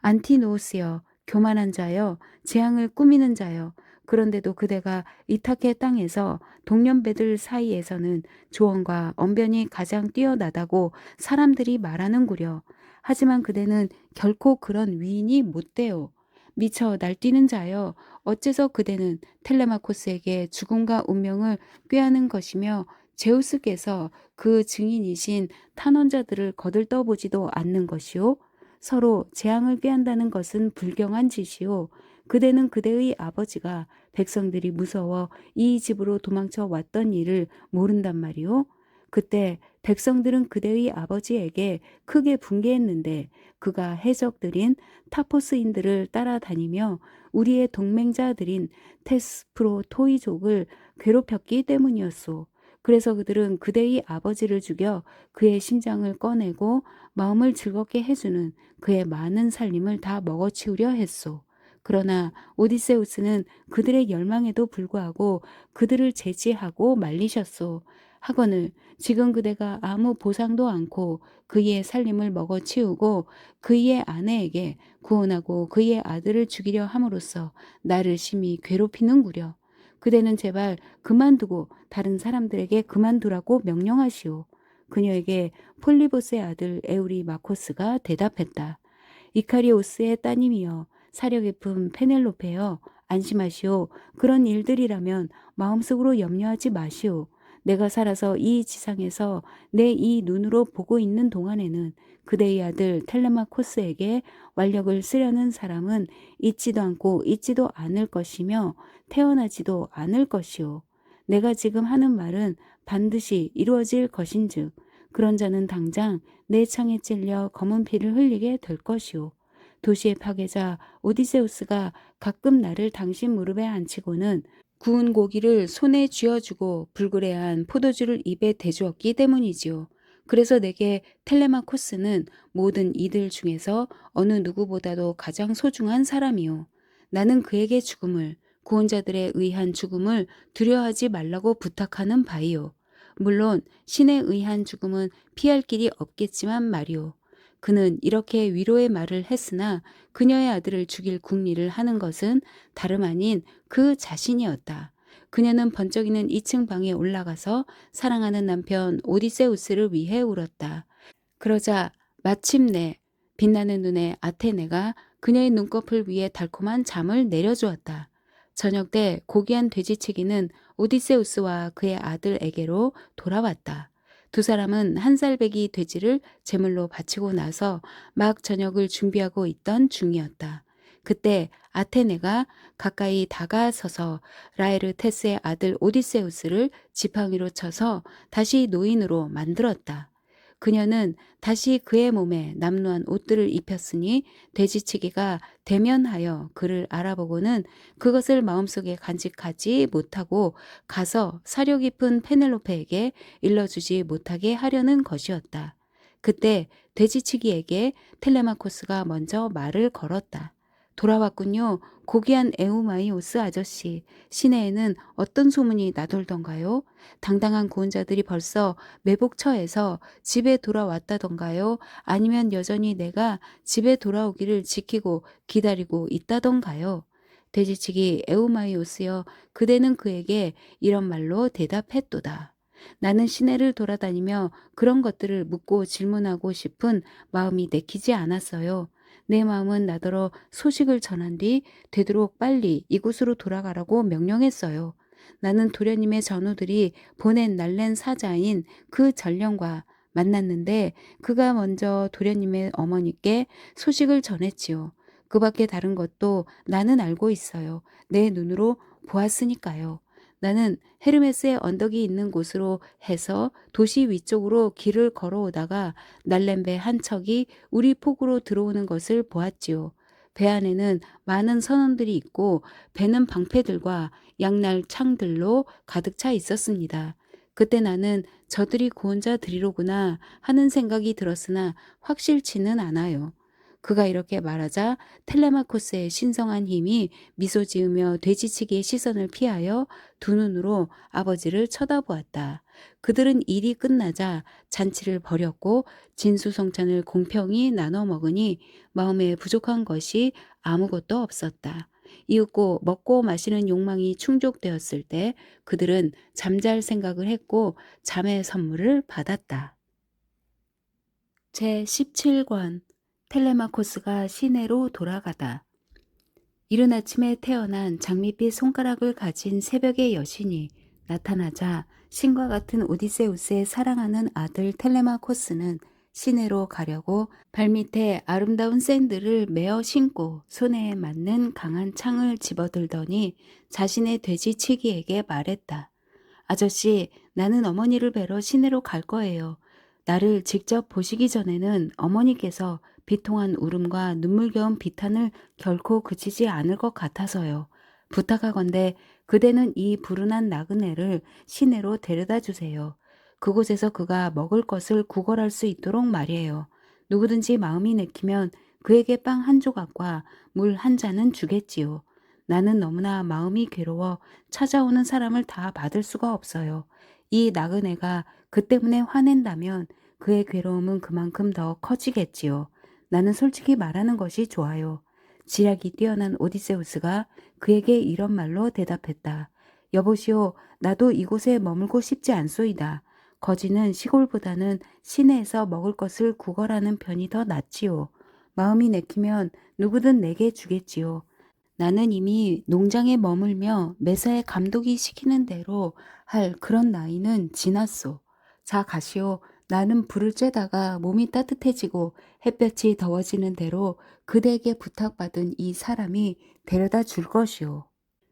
안티노우스여, 교만한 자여, 재앙을 꾸미는 자여, 그런데도 그대가 이타케 땅에서 동년배들 사이에서는 조언과 언변이 가장 뛰어나다고 사람들이 말하는구려. 하지만 그대는 결코 그런 위인이 못되오. 미쳐 날뛰는 자여, 어째서 그대는 텔레마코스에게 죽음과 운명을 꾀하는 것이며 제우스께서 그 증인이신 탄원자들을 거들떠보지도 않는 것이오? 서로 재앙을 꾀한다는 것은 불경한 짓이오. 그대는 그대의 아버지가 백성들이 무서워 이 집으로 도망쳐 왔던 일을 모른단 말이오. 그때 백성들은 그대의 아버지에게 크게 분개했는데 그가 해적들인 타포스인들을 따라다니며 우리의 동맹자들인 테스프로토이족을 괴롭혔기 때문이었소. 그래서 그들은 그대의 아버지를 죽여 그의 심장을 꺼내고 마음을 즐겁게 해주는 그의 많은 살림을 다 먹어치우려 했소. 그러나 오디세우스는 그들의 열망에도 불구하고 그들을 제지하고 말리셨소. 하거늘 지금 그대가 아무 보상도 않고 그의 살림을 먹어치우고 그의 아내에게 구원하고 그의 아들을 죽이려 함으로써 나를 심히 괴롭히는구려. 그대는 제발 그만두고 다른 사람들에게 그만두라고 명령하시오. 그녀에게 폴리보스의 아들 에우리 마코스가 대답했다. 이카리오스의 따님이여, 사려 깊은 페넬로페여, 안심하시오. 그런 일들이라면 마음속으로 염려하지 마시오. 내가 살아서 이 지상에서 내 이 눈으로 보고 있는 동안에는 그대의 아들 텔레마코스에게 완력을 쓰려는 사람은 있지도 않고 있지도 않을 것이며 태어나지도 않을 것이오. 내가 지금 하는 말은 반드시 이루어질 것인즉 그런 자는 당장 내 창에 찔려 검은 피를 흘리게 될 것이오. 도시의 파괴자 오디세우스가 가끔 나를 당신 무릎에 앉히고는 구운 고기를 손에 쥐어주고 불그레한 포도주를 입에 대주었기 때문이지요. 그래서 내게 텔레마코스는 모든 이들 중에서 어느 누구보다도 가장 소중한 사람이요. 나는 그에게 죽음을, 구원자들에 의한 죽음을 두려워하지 말라고 부탁하는 바이요. 물론 신에 의한 죽음은 피할 길이 없겠지만 말이오. 그는 이렇게 위로의 말을 했으나 그녀의 아들을 죽일 궁리를 하는 것은 다름 아닌 그 자신이었다. 그녀는 번쩍이는 2층 방에 올라가서 사랑하는 남편 오디세우스를 위해 울었다. 그러자 마침내 빛나는 눈의 아테네가 그녀의 눈꺼풀 위에 달콤한 잠을 내려주었다. 저녁 때 고귀한 돼지치기는 오디세우스와 그의 아들에게로 돌아왔다. 두 사람은 한 살배기 돼지를 제물로 바치고 나서 막 저녁을 준비하고 있던 중이었다. 그때 아테네가 가까이 다가서서 라에르테스의 아들 오디세우스를 지팡이로 쳐서 다시 노인으로 만들었다. 그녀는 다시 그의 몸에 남루한 옷들을 입혔으니 돼지치기가 대면하여 그를 알아보고는 그것을 마음속에 간직하지 못하고 가서 사려 깊은 페넬로페에게 일러주지 못하게 하려는 것이었다. 그때 돼지치기에게 텔레마코스가 먼저 말을 걸었다. 돌아왔군요. 고귀한 에우마이오스 아저씨. 시내에는 어떤 소문이 나돌던가요? 당당한 구원자들이 벌써 매복처에서 집에 돌아왔다던가요? 아니면 여전히 내가 집에 돌아오기를 지키고 기다리고 있다던가요? 돼지치기 에우마이오스여, 그대는 그에게 이런 말로 대답했도다. 나는 시내를 돌아다니며 그런 것들을 묻고 질문하고 싶은 마음이 내키지 않았어요. 내 마음은 나더러 소식을 전한 뒤 되도록 빨리 이곳으로 돌아가라고 명령했어요. 나는 도련님의 전우들이 보낸 날랜 사자인 그 전령과 만났는데 그가 먼저 도련님의 어머니께 소식을 전했지요. 그 밖에 다른 것도 나는 알고 있어요. 내 눈으로 보았으니까요. 나는 헤르메스의 언덕이 있는 곳으로 해서 도시 위쪽으로 길을 걸어오다가 날랜배 한 척이 우리 폭으로 들어오는 것을 보았지요. 배 안에는 많은 선원들이 있고 배는 방패들과 양날 창들로 가득 차 있었습니다. 그때 나는 저들이 구원자들이로구나 하는 생각이 들었으나 확실치는 않아요. 그가 이렇게 말하자 텔레마코스의 신성한 힘이 미소 지으며 돼지치기의 시선을 피하여 두 눈으로 아버지를 쳐다보았다. 그들은 일이 끝나자 잔치를 벌였고 진수성찬을 공평히 나눠 먹으니 마음에 부족한 것이 아무것도 없었다. 이윽고 먹고 마시는 욕망이 충족되었을 때 그들은 잠잘 생각을 했고 잠의 선물을 받았다. 제17권 텔레마코스가 시내로 돌아가다. 이른 아침에 태어난 장밋빛 손가락을 가진 새벽의 여신이 나타나자 신과 같은 오디세우스의 사랑하는 아들 텔레마코스는 시내로 가려고 발밑에 아름다운 샌들을 메어 신고 손에 맞는 강한 창을 집어들더니 자신의 돼지치기에게 말했다. 아저씨, 나는 어머니를 뵈러 시내로 갈 거예요. 나를 직접 보시기 전에는 어머니께서 비통한 울음과 눈물겨운 비탄을 결코 그치지 않을 것 같아서요. 부탁하건대 그대는 이 불운한 나그네를 시내로 데려다 주세요. 그곳에서 그가 먹을 것을 구걸할 수 있도록 말이에요. 누구든지 마음이 내키면 그에게 빵 한 조각과 물 한 잔은 주겠지요. 나는 너무나 마음이 괴로워 찾아오는 사람을 다 받을 수가 없어요. 이 나그네가 그 때문에 화낸다면 그의 괴로움은 그만큼 더 커지겠지요. 나는 솔직히 말하는 것이 좋아요. 지략이 뛰어난 오디세우스가 그에게 이런 말로 대답했다. 여보시오, 나도 이곳에 머물고 싶지 않소이다. 거지는 시골보다는 시내에서 먹을 것을 구걸하는 편이 더 낫지요. 마음이 내키면 누구든 내게 주겠지요. 나는 이미 농장에 머물며 매사에 감독이 시키는 대로 할 그런 나이는 지났소. 자, 가시오. 나는 불을 쬐다가 몸이 따뜻해지고 햇볕이 더워지는 대로 그대에게 부탁받은 이 사람이 데려다 줄 것이오.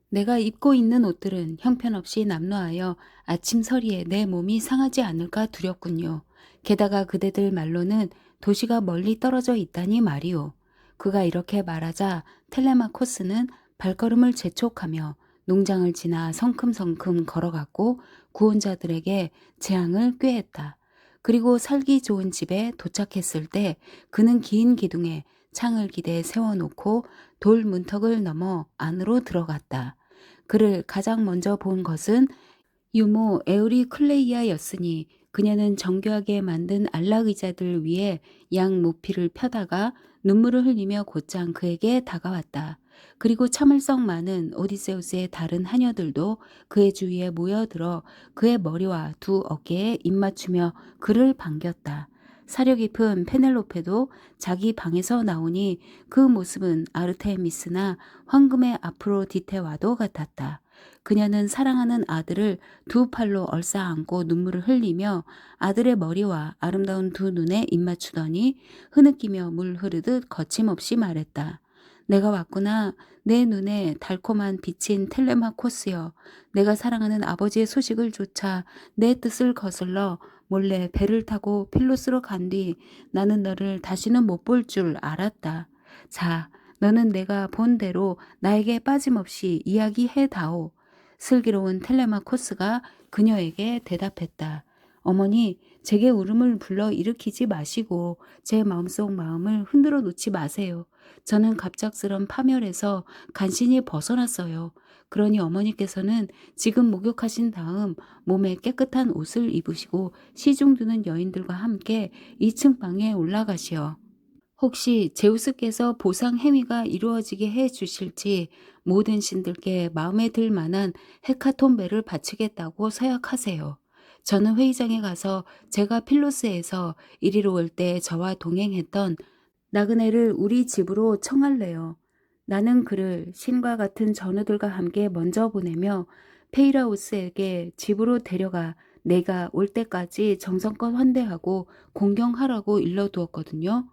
내가 입고 있는 옷들은 형편없이 남루하여 아침 서리에 내 몸이 상하지 않을까 두렵군요. 게다가 그대들 말로는 도시가 멀리 떨어져 있다니 말이오. 그가 이렇게 말하자 텔레마코스는 발걸음을 재촉하며 농장을 지나 성큼성큼 걸어갔고 구원자들에게 재앙을 꾀했다. 그리고 살기 좋은 집에 도착했을 때 그는 긴 기둥에 창을 기대 세워놓고 돌 문턱을 넘어 안으로 들어갔다. 그를 가장 먼저 본 것은 유모 에우리클레이아였으니 그녀는 정교하게 만든 안락 의자들 위에 양 모피를 펴다가 눈물을 흘리며 곧장 그에게 다가왔다. 그리고 참을성 많은 오디세우스의 다른 하녀들도 그의 주위에 모여들어 그의 머리와 두 어깨에 입맞추며 그를 반겼다. 사려 깊은 페넬로페도 자기 방에서 나오니 그 모습은 아르테미스나 황금의 아프로디테와도 같았다. 그녀는 사랑하는 아들을 두 팔로 얼싸안고 눈물을 흘리며 아들의 머리와 아름다운 두 눈에 입맞추더니 흐느끼며 물 흐르듯 거침없이 말했다. 내가 왔구나. 내 눈에 달콤한 빛인 텔레마코스여. 내가 사랑하는 아버지의 소식을 쫓아 내 뜻을 거슬러 몰래 배를 타고 필로스로 간 뒤 나는 너를 다시는 못 볼 줄 알았다. 자, 너는 내가 본 대로 나에게 빠짐없이 이야기해다오. 슬기로운 텔레마코스가 그녀에게 대답했다. 어머니, 제게 울음을 불러 일으키지 마시고 제 마음속 마음을 흔들어 놓지 마세요. 저는 갑작스런 파멸에서 간신히 벗어났어요. 그러니 어머니께서는 지금 목욕하신 다음 몸에 깨끗한 옷을 입으시고 시중 드는 여인들과 함께 2층 방에 올라가시오. 혹시 제우스께서 보상 행위가 이루어지게 해 주실지 모든 신들께 마음에 들 만한 헤카톤베를 바치겠다고 서약하세요. 저는 회의장에 가서 제가 필로스에서 이리로 올 때 저와 동행했던 나그네를 우리 집으로 청할래요. 나는 그를 신과 같은 전우들과 함께 먼저 보내며 페이라우스에게 집으로 데려가 내가 올 때까지 정성껏 환대하고 공경하라고 일러두었거든요.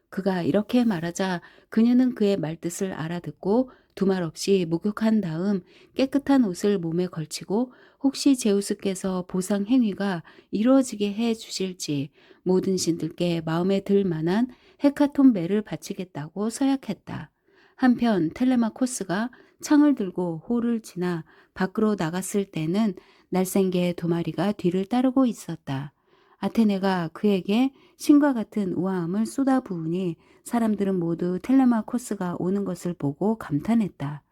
그가 이렇게 말하자 그녀는 그의 말뜻을 알아듣고 두말 없이 목욕한 다음 깨끗한 옷을 몸에 걸치고 혹시 제우스께서 보상 행위가 이루어지게 해 주실지 모든 신들께 마음에 들 만한 헤카톤베를 바치겠다고 서약했다. 한편 텔레마코스가 창을 들고 홀을 지나 밖으로 나갔을 때는 날쌘개 두 마리가 뒤를 따르고 있었다. 아테네가 그에게 신과 같은 우아함을 쏟아부으니 사람들은 모두 텔레마코스가 오는 것을 보고 감탄했다.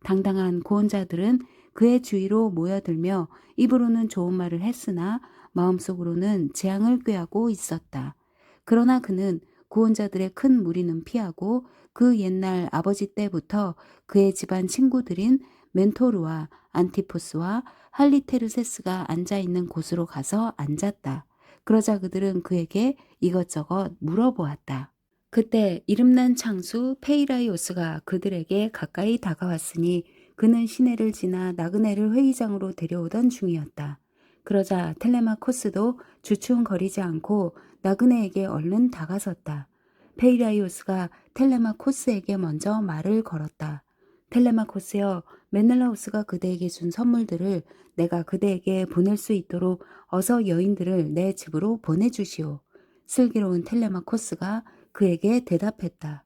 당당한 고혼자들은 그의 주위로 모여들며 입으로는 좋은 말을 했으나 마음속으로는 재앙을 꾀하고 있었다. 그러나 그는 고혼자들의 큰 무리는 피하고 그 옛날 아버지 때부터 그의 집안 친구들인 멘토르와 안티포스와 할리테르세스가 앉아있는 곳으로 가서 앉았다. 그러자 그들은 그에게 이것저것 물어보았다. 그때 이름난 창수 페이라이오스가 그들에게 가까이 다가왔으니 그는 시내를 지나 나그네를 회의장으로 데려오던 중이었다. 그러자 텔레마코스도 주춤거리지 않고 나그네에게 얼른 다가섰다. 페이라이오스가 텔레마코스에게 먼저 말을 걸었다. 텔레마코스여, 메넬라우스가 그대에게 준 선물들을 내가 그대에게 보낼 수 있도록 어서 여인들을 내 집으로 보내주시오. 슬기로운 텔레마코스가 그에게 대답했다.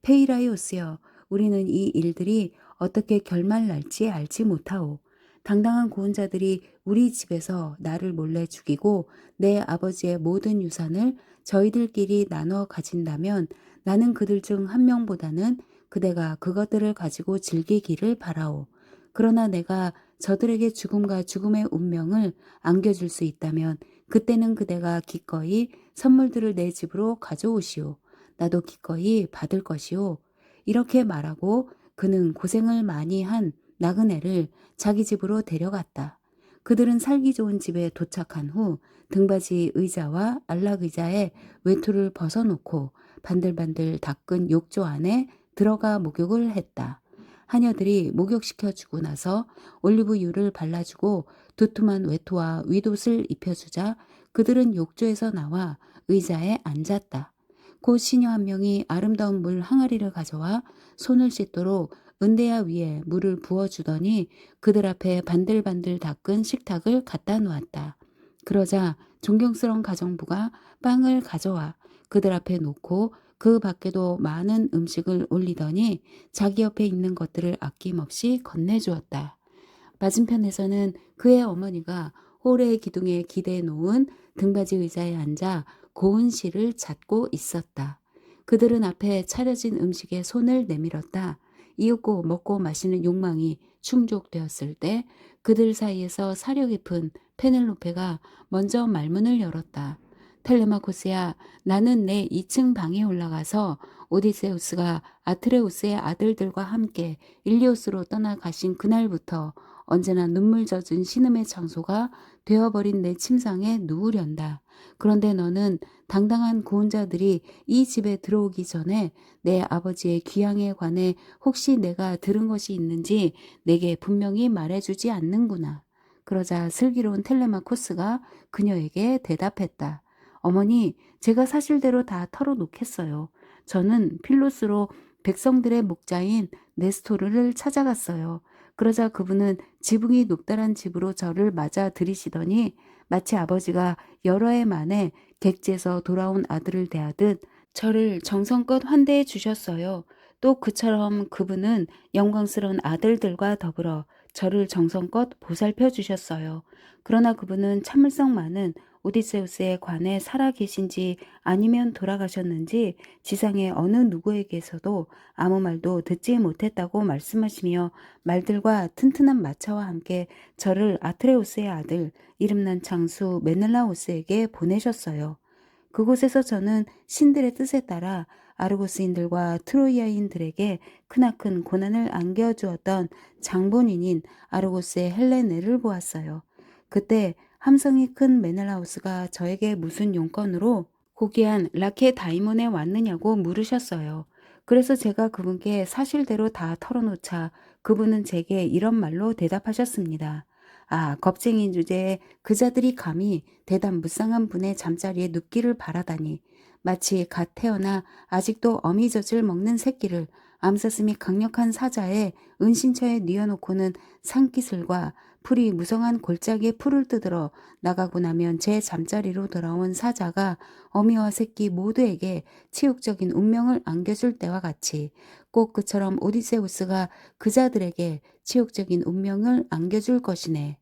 페이라이오스여, 우리는 이 일들이 어떻게 결말 날지 알지 못하오. 당당한 고혼자들이 우리 집에서 나를 몰래 죽이고 내 아버지의 모든 유산을 저희들끼리 나눠 가진다면 나는 그들 중 한 명보다는 그대가 그것들을 가지고 즐기기를 바라오. 그러나 내가 저들에게 죽음과 죽음의 운명을 안겨줄 수 있다면 그때는 그대가 기꺼이 선물들을 내 집으로 가져오시오. 나도 기꺼이 받을 것이오. 이렇게 말하고 그는 고생을 많이 한 나그네를 자기 집으로 데려갔다. 그들은 살기 좋은 집에 도착한 후 등받이 의자와 안락 의자에 외투를 벗어놓고 반들반들 닦은 욕조 안에 들어가 목욕을 했다. 하녀들이 목욕시켜주고 나서 올리브유를 발라주고 두툼한 외투와 윗옷을 입혀주자 그들은 욕조에서 나와 의자에 앉았다. 곧 시녀 한 명이 아름다운 물 항아리를 가져와 손을 씻도록 은대야 위에 물을 부어주더니 그들 앞에 반들반들 닦은 식탁을 갖다 놓았다. 그러자 존경스러운 가정부가 빵을 가져와 그들 앞에 놓고 그 밖에도 많은 음식을 올리더니 자기 옆에 있는 것들을 아낌없이 건네주었다. 맞은편에서는 그의 어머니가 홀의 기둥에 기대해 놓은 등받이 의자에 앉아 고운 시를 찾고 있었다. 그들은 앞에 차려진 음식에 손을 내밀었다. 이윽고 먹고 마시는 욕망이 충족되었을 때 그들 사이에서 사려 깊은 페넬로페가 먼저 말문을 열었다. 텔레마코스야, 나는 내 2층 방에 올라가서 오디세우스가 아트레우스의 아들들과 함께 일리오스로 떠나가신 그날부터 언제나 눈물 젖은 신음의 장소가 되어버린 내 침상에 누우련다. 그런데 너는 당당한 고혼자들이 이 집에 들어오기 전에 내 아버지의 귀향에 관해 혹시 내가 들은 것이 있는지 내게 분명히 말해주지 않는구나. 그러자 슬기로운 텔레마코스가 그녀에게 대답했다. 어머니, 제가 사실대로 다 털어놓겠어요. 저는 필로스로 백성들의 목자인 네스토르를 찾아갔어요. 그러자 그분은 지붕이 높다란 집으로 저를 맞아 들이시더니 마치 아버지가 여러 해 만에 객지에서 돌아온 아들을 대하듯 저를 정성껏 환대해 주셨어요. 또 그처럼 그분은 영광스러운 아들들과 더불어 저를 정성껏 보살펴 주셨어요. 그러나 그분은 참을성 많은 오디세우스에 관해 살아 계신지 아니면 돌아가셨는지 지상의 어느 누구에게서도 아무 말도 듣지 못했다고 말씀하시며 말들과 튼튼한 마차와 함께 저를 아트레우스의 아들 이름난 장수 메넬라오스에게 보내셨어요. 그곳에서 저는 신들의 뜻에 따라 아르고스인들과 트로이아인들에게 크나큰 고난을 안겨주었던 장본인인 아르고스의 헬레네를 보았어요. 그때 함성이 큰 메넬라우스가 저에게 무슨 용건으로 고귀한 라케다이몬에 왔느냐고 물으셨어요. 그래서 제가 그분께 사실대로 다 털어놓자 그분은 제게 이런 말로 대답하셨습니다. 아, 겁쟁인 주제에 그자들이 감히 대담 무쌍한 분의 잠자리에 눕기를 바라다니 마치 갓 태어나 아직도 어미젖을 먹는 새끼를 암사슴이 강력한 사자의 은신처에 뉘어놓고는 산기슬과 풀이 무성한 골짜기에 풀을 뜯으러 나가고 나면 제 잠자리로 돌아온 사자가 어미와 새끼 모두에게 치욕적인 운명을 안겨줄 때와 같이 꼭 그처럼 오디세우스가 그자들에게 치욕적인 운명을 안겨줄 것이네.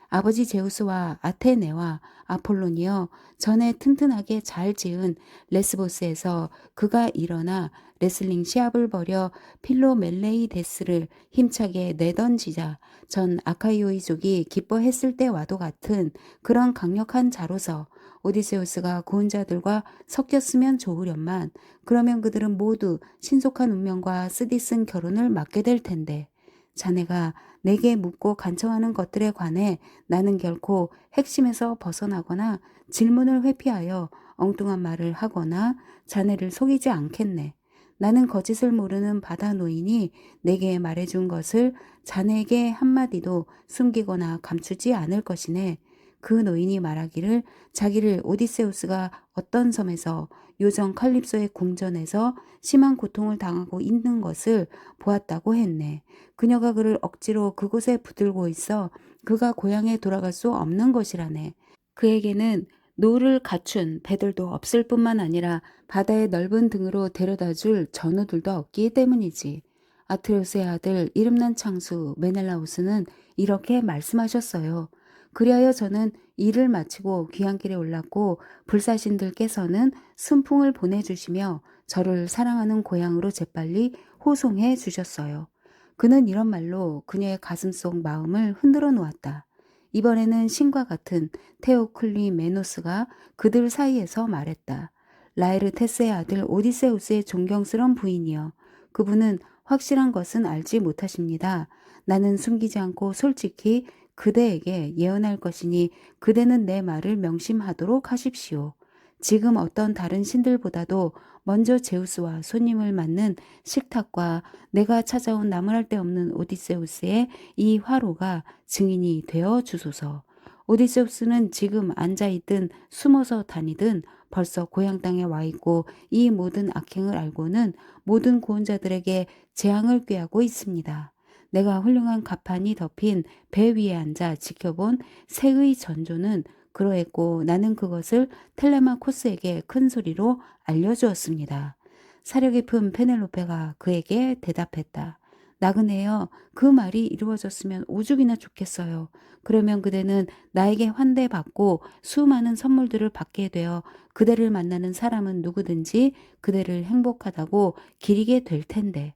아버지 제우스와 아테네와 아폴로니어 전에 튼튼하게 잘 지은 레스보스에서 그가 일어나 레슬링 시합을 벌여 필로멜레이데스를 힘차게 내던지자 전 아카이오이족이 기뻐했을 때와도 같은 그런 강력한 자로서 오디세우스가 고혼자들과 섞였으면 좋으련만 그러면 그들은 모두 신속한 운명과 쓰디쓴 결혼을 맞게 될 텐데 자네가 내게 묻고 간청하는 것들에 관해 나는 결코 핵심에서 벗어나거나 질문을 회피하여 엉뚱한 말을 하거나 자네를 속이지 않겠네. 나는 거짓을 모르는 바다 노인이 내게 말해준 것을 자네에게 한마디도 숨기거나 감추지 않을 것이네. 그 노인이 말하기를 자기를 오디세우스가 어떤 섬에서 요정 칼립소의 궁전에서 심한 고통을 당하고 있는 것을 보았다고 했네. 그녀가 그를 억지로 그곳에 붙들고 있어 그가 고향에 돌아갈 수 없는 것이라네. 그에게는 노를 갖춘 배들도 없을 뿐만 아니라 바다의 넓은 등으로 데려다 줄 전우들도 없기 때문이지. 아트레우스의 아들 이름난 창수 메넬라우스는 이렇게 말씀하셨어요. 그리하여 저는 일을 마치고 귀향길에 올랐고 불사신들께서는 순풍을 보내주시며 저를 사랑하는 고향으로 재빨리 호송해 주셨어요. 그는 이런 말로 그녀의 가슴속 마음을 흔들어 놓았다. 이번에는 신과 같은 테오클리메노스가 그들 사이에서 말했다. 라에르테스의 아들 오디세우스의 존경스러운 부인이여. 그분은 확실한 것은 알지 못하십니다. 나는 숨기지 않고 솔직히 그대에게 예언할 것이니 그대는 내 말을 명심하도록 하십시오. 지금 어떤 다른 신들보다도 먼저 제우스와 손님을 맞는 식탁과 내가 찾아온 나무랄 데 없는 오디세우스의 이 화로가 증인이 되어 주소서. 오디세우스는 지금 앉아있든 숨어서 다니든 벌써 고향 땅에 와 있고 이 모든 악행을 알고는 모든 고혼자들에게 재앙을 꾀하고 있습니다. 내가 훌륭한 가판이 덮인 배 위에 앉아 지켜본 새의 전조는 그러했고 나는 그것을 텔레마코스에게 큰 소리로 알려주었습니다. 사려 깊은 페넬로페가 그에게 대답했다. 나그네여, 그 말이 이루어졌으면 오죽이나 좋겠어요. 그러면 그대는 나에게 환대받고 수많은 선물들을 받게 되어 그대를 만나는 사람은 누구든지 그대를 행복하다고 기리게 될 텐데.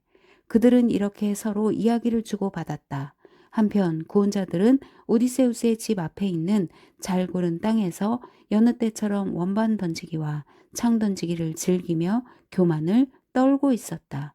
그들은 이렇게 서로 이야기를 주고받았다. 한편 고혼자들은 오디세우스의 집 앞에 있는 잘 고른 땅에서 여느 때처럼 원반 던지기와 창 던지기를 즐기며 교만을 떨고 있었다.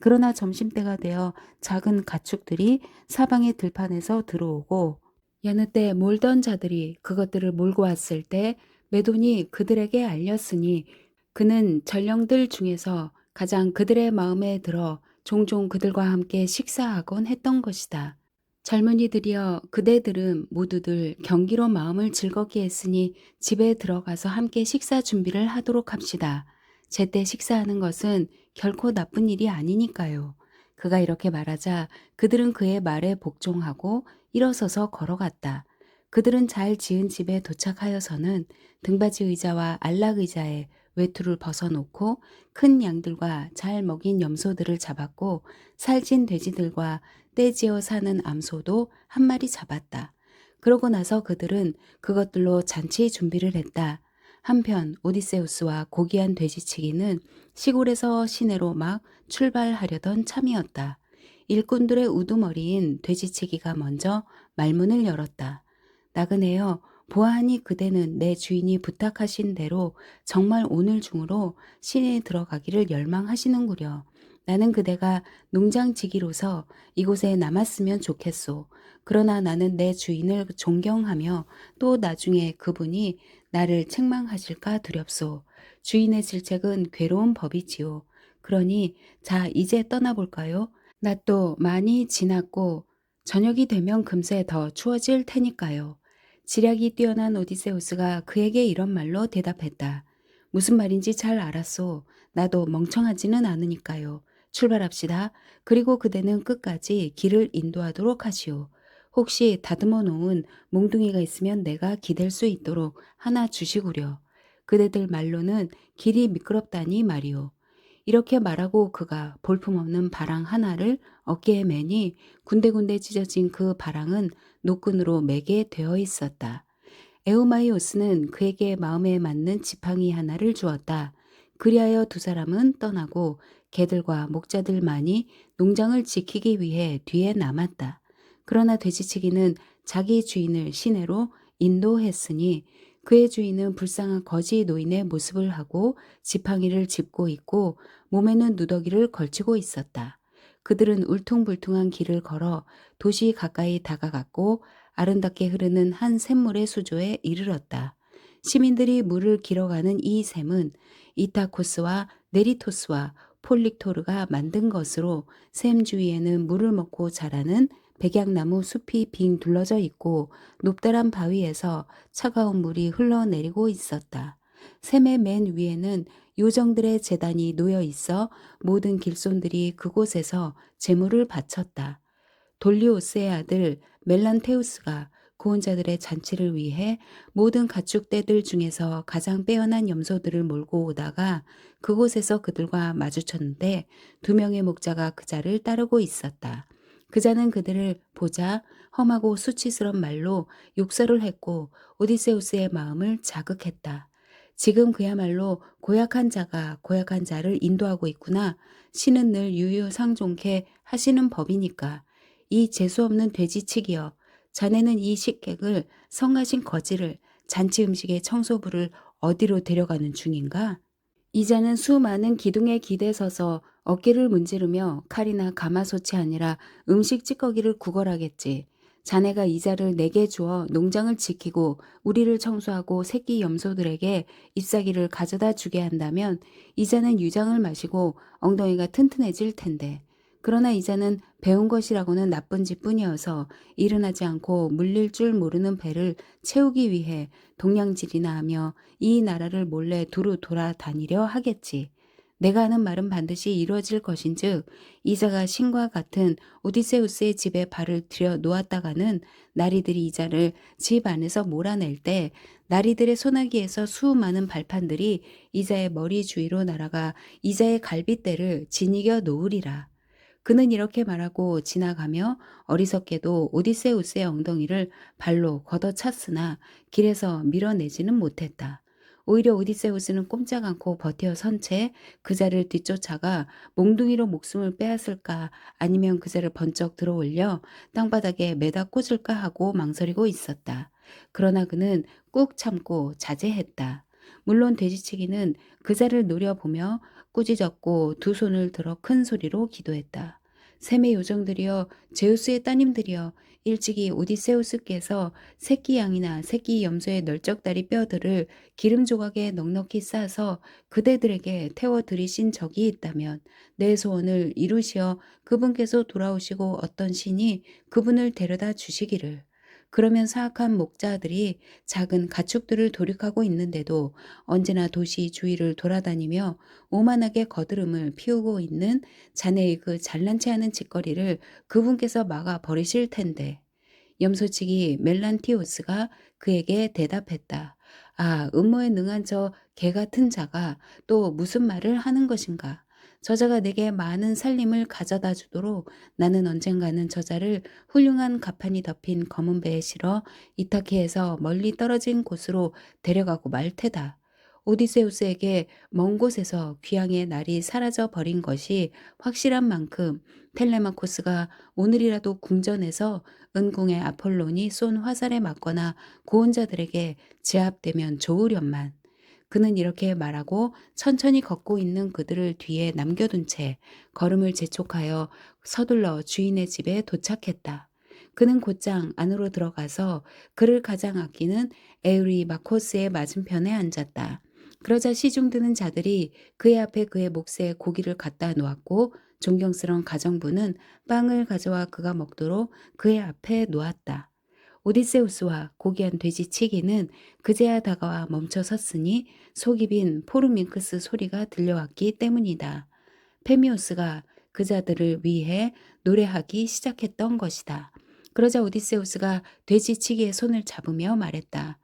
그러나 점심때가 되어 작은 가축들이 사방의 들판에서 들어오고 여느 때 몰던 자들이 그것들을 몰고 왔을 때 메돈이 그들에게 알렸으니 그는 전령들 중에서 가장 그들의 마음에 들어 종종 그들과 함께 식사하곤 했던 것이다. 젊은이들이여 그대들은 모두들 경기로 마음을 즐겁게 했으니 집에 들어가서 함께 식사 준비를 하도록 합시다. 제때 식사하는 것은 결코 나쁜 일이 아니니까요. 그가 이렇게 말하자 그들은 그의 말에 복종하고 일어서서 걸어갔다. 그들은 잘 지은 집에 도착하여서는 등받이 의자와 안락 의자에 외투를 벗어놓고 큰 양들과 잘 먹인 염소들을 잡았고 살찐 돼지들과 떼지어 사는 암소도 한 마리 잡았다. 그러고 나서 그들은 그것들로 잔치 준비를 했다. 한편 오디세우스와 고귀한 돼지치기는 시골에서 시내로 막 출발하려던 참이었다. 일꾼들의 우두머리인 돼지치기가 먼저 말문을 열었다. 나그네여, 보아하니 그대는 내 주인이 부탁하신 대로 정말 오늘 중으로 시내에 들어가기를 열망하시는구려. 나는 그대가 농장지기로서 이곳에 남았으면 좋겠소. 그러나 나는 내 주인을 존경하며 또 나중에 그분이 나를 책망하실까 두렵소. 주인의 질책은 괴로운 법이지요. 그러니 자 이제 떠나볼까요? 낮도 많이 지났고 저녁이 되면 금세 더 추워질 테니까요. 지략이 뛰어난 오디세우스가 그에게 이런 말로 대답했다. 무슨 말인지 잘 알았소. 나도 멍청하지는 않으니까요. 출발합시다. 그리고 그대는 끝까지 길을 인도하도록 하시오. 혹시 다듬어 놓은 몽둥이가 있으면 내가 기댈 수 있도록 하나 주시구려. 그대들 말로는 길이 미끄럽다니 말이오. 이렇게 말하고 그가 볼품없는 바랑 하나를 어깨에 매니 군데군데 찢어진 그 바랑은 노끈으로 매게 되어 있었다. 에우마이오스는 그에게 마음에 맞는 지팡이 하나를 주었다. 그리하여 두 사람은 떠나고 개들과 목자들만이 농장을 지키기 위해 뒤에 남았다. 그러나 돼지치기는 자기 주인을 시내로 인도했으니 그의 주인은 불쌍한 거지 노인의 모습을 하고 지팡이를 짚고 있고 몸에는 누더기를 걸치고 있었다. 그들은 울퉁불퉁한 길을 걸어 도시 가까이 다가갔고 아름답게 흐르는 한 샘물의 수조에 이르렀다. 시민들이 물을 길어가는 이 샘은 이타코스와 네리토스와 폴릭토르가 만든 것으로 샘 주위에는 물을 먹고 자라는 백약나무 숲이 빙 둘러져 있고 높다란 바위에서 차가운 물이 흘러내리고 있었다. 샘의 맨 위에는 요정들의 제단이 놓여 있어 모든 길손들이 그곳에서 제물을 바쳤다. 돌리오스의 아들 멜란테우스가 고혼자들의 잔치를 위해 모든 가축떼들 중에서 가장 빼어난 염소들을 몰고 오다가 그곳에서 그들과 마주쳤는데 두 명의 목자가 그 자를 따르고 있었다. 그 자는 그들을 보자 험하고 수치스런 말로 욕설을 했고 오디세우스의 마음을 자극했다. 지금 그야말로 고약한 자가 고약한 자를 인도하고 있구나. 신은 늘 유유상종케 하시는 법이니까. 이 재수없는 돼지치기여, 자네는 이 식객을 성가신 거지를 잔치 음식의 청소부를 어디로 데려가는 중인가? 이자는 수많은 기둥에 기대서서 어깨를 문지르며 칼이나 가마솥이 아니라 음식 찌꺼기를 구걸하겠지. 자네가 이자를 내게 주어 농장을 지키고 우리를 청소하고 새끼 염소들에게 잎사귀를 가져다 주게 한다면 이자는 유장을 마시고 엉덩이가 튼튼해질 텐데. 그러나 이자는 배운 것이라고는 나쁜 짓뿐이어서 일어나지 않고 물릴 줄 모르는 배를 채우기 위해 동냥질이나 하며 이 나라를 몰래 두루 돌아다니려 하겠지. 내가 하는 말은 반드시 이루어질 것인즉 이자가 신과 같은 오디세우스의 집에 발을 들여 놓았다가는 나리들이 이자를 집 안에서 몰아낼 때 나리들의 소나기에서 수많은 발판들이 이자의 머리 주위로 날아가 이자의 갈빗대를 지니겨 놓으리라. 그는 이렇게 말하고 지나가며 어리석게도 오디세우스의 엉덩이를 발로 걷어찼으나 길에서 밀어내지는 못했다. 오히려 오디세우스는 꼼짝 않고 버텨 선 채 그자를 뒤쫓아가 몽둥이로 목숨을 빼앗을까 아니면 그자를 번쩍 들어올려 땅바닥에 매다 꽂을까 하고 망설이고 있었다. 그러나 그는 꾹 참고 자제했다. 물론 돼지치기는 그자를 노려보며 꾸짖었고 두 손을 들어 큰 소리로 기도했다. 셈의 요정들이여 제우스의 따님들이여 일찍이 오디세우스께서 새끼 양이나 새끼 염소의 널쩍다리 뼈들을 기름 조각에 넉넉히 싸서 그대들에게 태워 드리신 적이 있다면 내 소원을 이루시어 그분께서 돌아오시고 어떤 신이 그분을 데려다 주시기를. 그러면 사악한 목자들이 작은 가축들을 도륙하고 있는데도 언제나 도시 주위를 돌아다니며 오만하게 거드름을 피우고 있는 자네의 그 잘난 체 하는 짓거리를 그분께서 막아 버리실 텐데. 염소치기 멜란티오스가 그에게 대답했다. 아, 음모에 능한 저 개 같은 자가 또 무슨 말을 하는 것인가? 저자가 내게 많은 살림을 가져다 주도록 나는 언젠가는 저자를 훌륭한 가판이 덮인 검은 배에 실어 이타키에서 멀리 떨어진 곳으로 데려가고 말 테다. 오디세우스에게 먼 곳에서 귀향의 날이 사라져 버린 것이 확실한 만큼 텔레마코스가 오늘이라도 궁전에서 은궁의 아폴론이 쏜 화살에 맞거나 고혼자들에게 제압되면 좋으련만. 그는 이렇게 말하고 천천히 걷고 있는 그들을 뒤에 남겨둔 채 걸음을 재촉하여 서둘러 주인의 집에 도착했다. 그는 곧장 안으로 들어가서 그를 가장 아끼는 에우리 마코스의 맞은편에 앉았다. 그러자 시중 드는 자들이 그의 앞에 그의 몫에 고기를 갖다 놓았고 존경스러운 가정부는 빵을 가져와 그가 먹도록 그의 앞에 놓았다. 오디세우스와 고귀한 돼지치기는 그제야 다가와 멈춰 섰으니 속이 빈 포르밍크스 소리가 들려왔기 때문이다. 페미오스가 그자들을 위해 노래하기 시작했던 것이다. 그러자 오디세우스가 돼지치기의 손을 잡으며 말했다.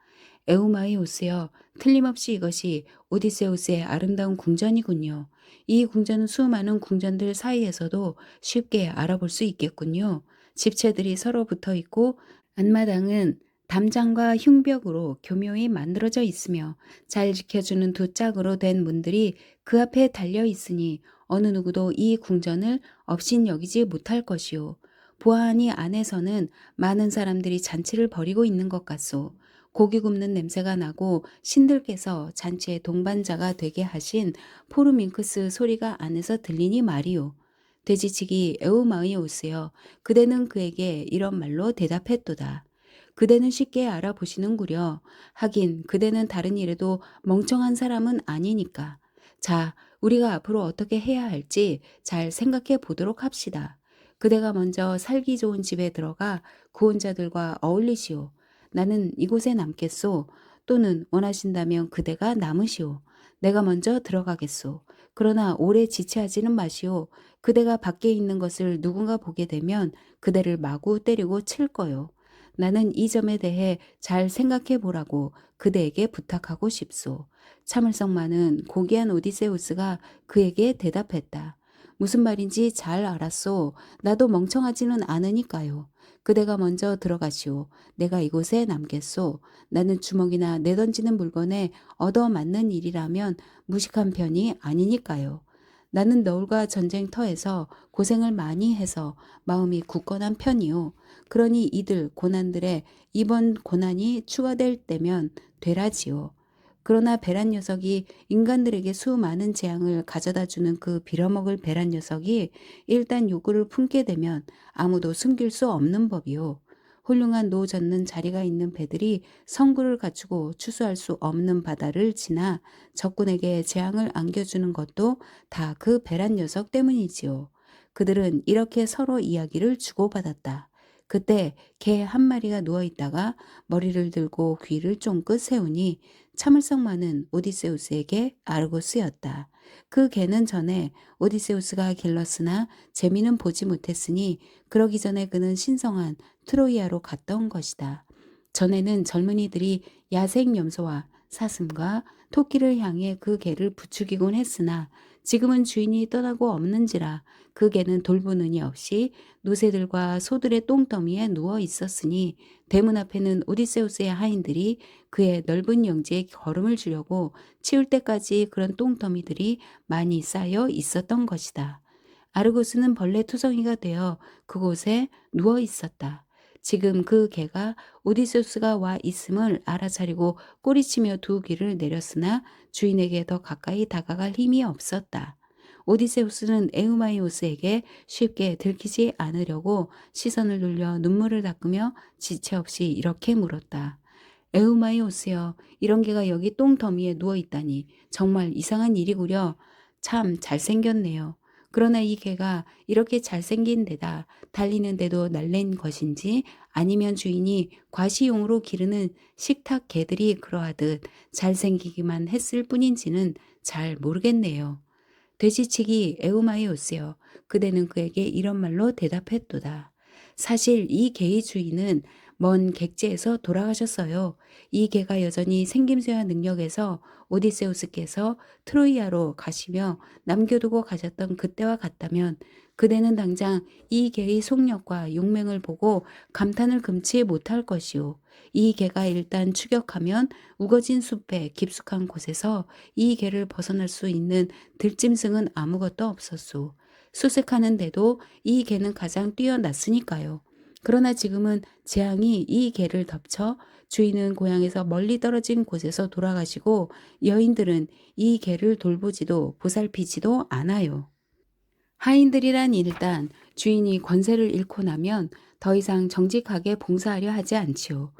에우마이오스여, 틀림없이 이것이 오디세우스의 아름다운 궁전이군요. 이 궁전은 수많은 궁전들 사이에서도 쉽게 알아볼 수 있겠군요. 집채들이 서로 붙어 있고 앞마당은 담장과 흉벽으로 교묘히 만들어져 있으며 잘 지켜주는 두 짝으로 된 문들이 그 앞에 달려 있으니 어느 누구도 이 궁전을 업신여기지 못할 것이요. 보아하니 안에서는 많은 사람들이 잔치를 벌이고 있는 것 같소. 고기 굽는 냄새가 나고 신들께서 잔치의 동반자가 되게 하신 포르밍크스 소리가 안에서 들리니 말이오. 돼지치기 에우마이오스여, 그대는 그에게 이런 말로 대답했도다. 그대는 쉽게 알아보시는구려. 하긴 그대는 다른 일에도 멍청한 사람은 아니니까. 자, 우리가 앞으로 어떻게 해야 할지 잘 생각해 보도록 합시다. 그대가 먼저 살기 좋은 집에 들어가 구원자들과 어울리시오. 나는 이곳에 남겠소. 또는 원하신다면 그대가 남으시오. 내가 먼저 들어가겠소. 그러나 오래 지체하지는 마시오. 그대가 밖에 있는 것을 누군가 보게 되면 그대를 마구 때리고 칠 거요. 나는 이 점에 대해 잘 생각해 보라고 그대에게 부탁하고 싶소. 참을성 많은 고귀한 오디세우스가 그에게 대답했다. 무슨 말인지 잘 알았소. 나도 멍청하지는 않으니까요. 그대가 먼저 들어가시오. 내가 이곳에 남겠소. 나는 주먹이나 내던지는 물건에 얻어맞는 일이라면 무식한 편이 아니니까요. 나는 너울과 전쟁터에서 고생을 많이 해서 마음이 굳건한 편이요. 그러니 이들 고난들의 이번 고난이 추가될 때면 되라지요. 그러나 베란 녀석이 인간들에게 수많은 재앙을 가져다 주는 그 빌어먹을 베란 녀석이 일단 요구를 품게 되면 아무도 숨길 수 없는 법이요. 훌륭한 노 젓는 자리가 있는 배들이 성구를 갖추고 추수할 수 없는 바다를 지나 적군에게 재앙을 안겨주는 것도 다 그 베란 녀석 때문이지요. 그들은 이렇게 서로 이야기를 주고받았다. 그때 개 한 마리가 누워있다가 머리를 들고 귀를 쫑긋 세우니 참을성 많은 오디세우스에게 아르고스였다. 그 개는 전에 오디세우스가 길렀으나 재미는 보지 못했으니 그러기 전에 그는 신성한 트로이아로 갔던 것이다. 전에는 젊은이들이 야생 염소와 사슴과 토끼를 향해 그 개를 부추기곤 했으나 지금은 주인이 떠나고 없는지라 그 개는 돌보느니 없이 노새들과 소들의 똥더미에 누워 있었으니 대문 앞에는 오디세우스의 하인들이 그의 넓은 영지에 걸음을 주려고 치울 때까지 그런 똥더미들이 많이 쌓여 있었던 것이다. 아르고스는 벌레 투성이가 되어 그곳에 누워 있었다. 지금 그 개가 오디세우스가 와 있음을 알아차리고 꼬리치며 두 귀를 내렸으나 주인에게 더 가까이 다가갈 힘이 없었다. 오디세우스는 에우마이오스에게 쉽게 들키지 않으려고 시선을 돌려 눈물을 닦으며 지체 없이 이렇게 물었다. 에우마이오스여, 이런 개가 여기 똥더미에 누워 있다니 정말 이상한 일이구려. 참 잘생겼네요. 그러나 이 개가 이렇게 잘생긴 데다 달리는데도 날랜 것인지 아니면 주인이 과시용으로 기르는 식탁 개들이 그러하듯 잘생기기만 했을 뿐인지는 잘 모르겠네요. 돼지치기 에우마이오스여, 그대는 그에게 이런 말로 대답했도다. 사실 이 개의 주인은 먼 객지에서 돌아가셨어요. 이 개가 여전히 생김새와 능력에서 오디세우스께서 트로이아로 가시며 남겨두고 가셨던 그때와 같다면 그대는 당장 이 개의 속력과 용맹을 보고 감탄을 금치 못할 것이오. 이 개가 일단 추격하면 우거진 숲의 깊숙한 곳에서 이 개를 벗어날 수 있는 들짐승은 아무것도 없었소. 수색하는데도 이 개는 가장 뛰어났으니까요. 그러나 지금은 재앙이 이 개를 덮쳐 주인은 고향에서 멀리 떨어진 곳에서 돌아가시고 여인들은 이 개를 돌보지도 보살피지도 않아요. 하인들이란 일단 주인이 권세를 잃고 나면 더 이상 정직하게 봉사하려 하지 않지요.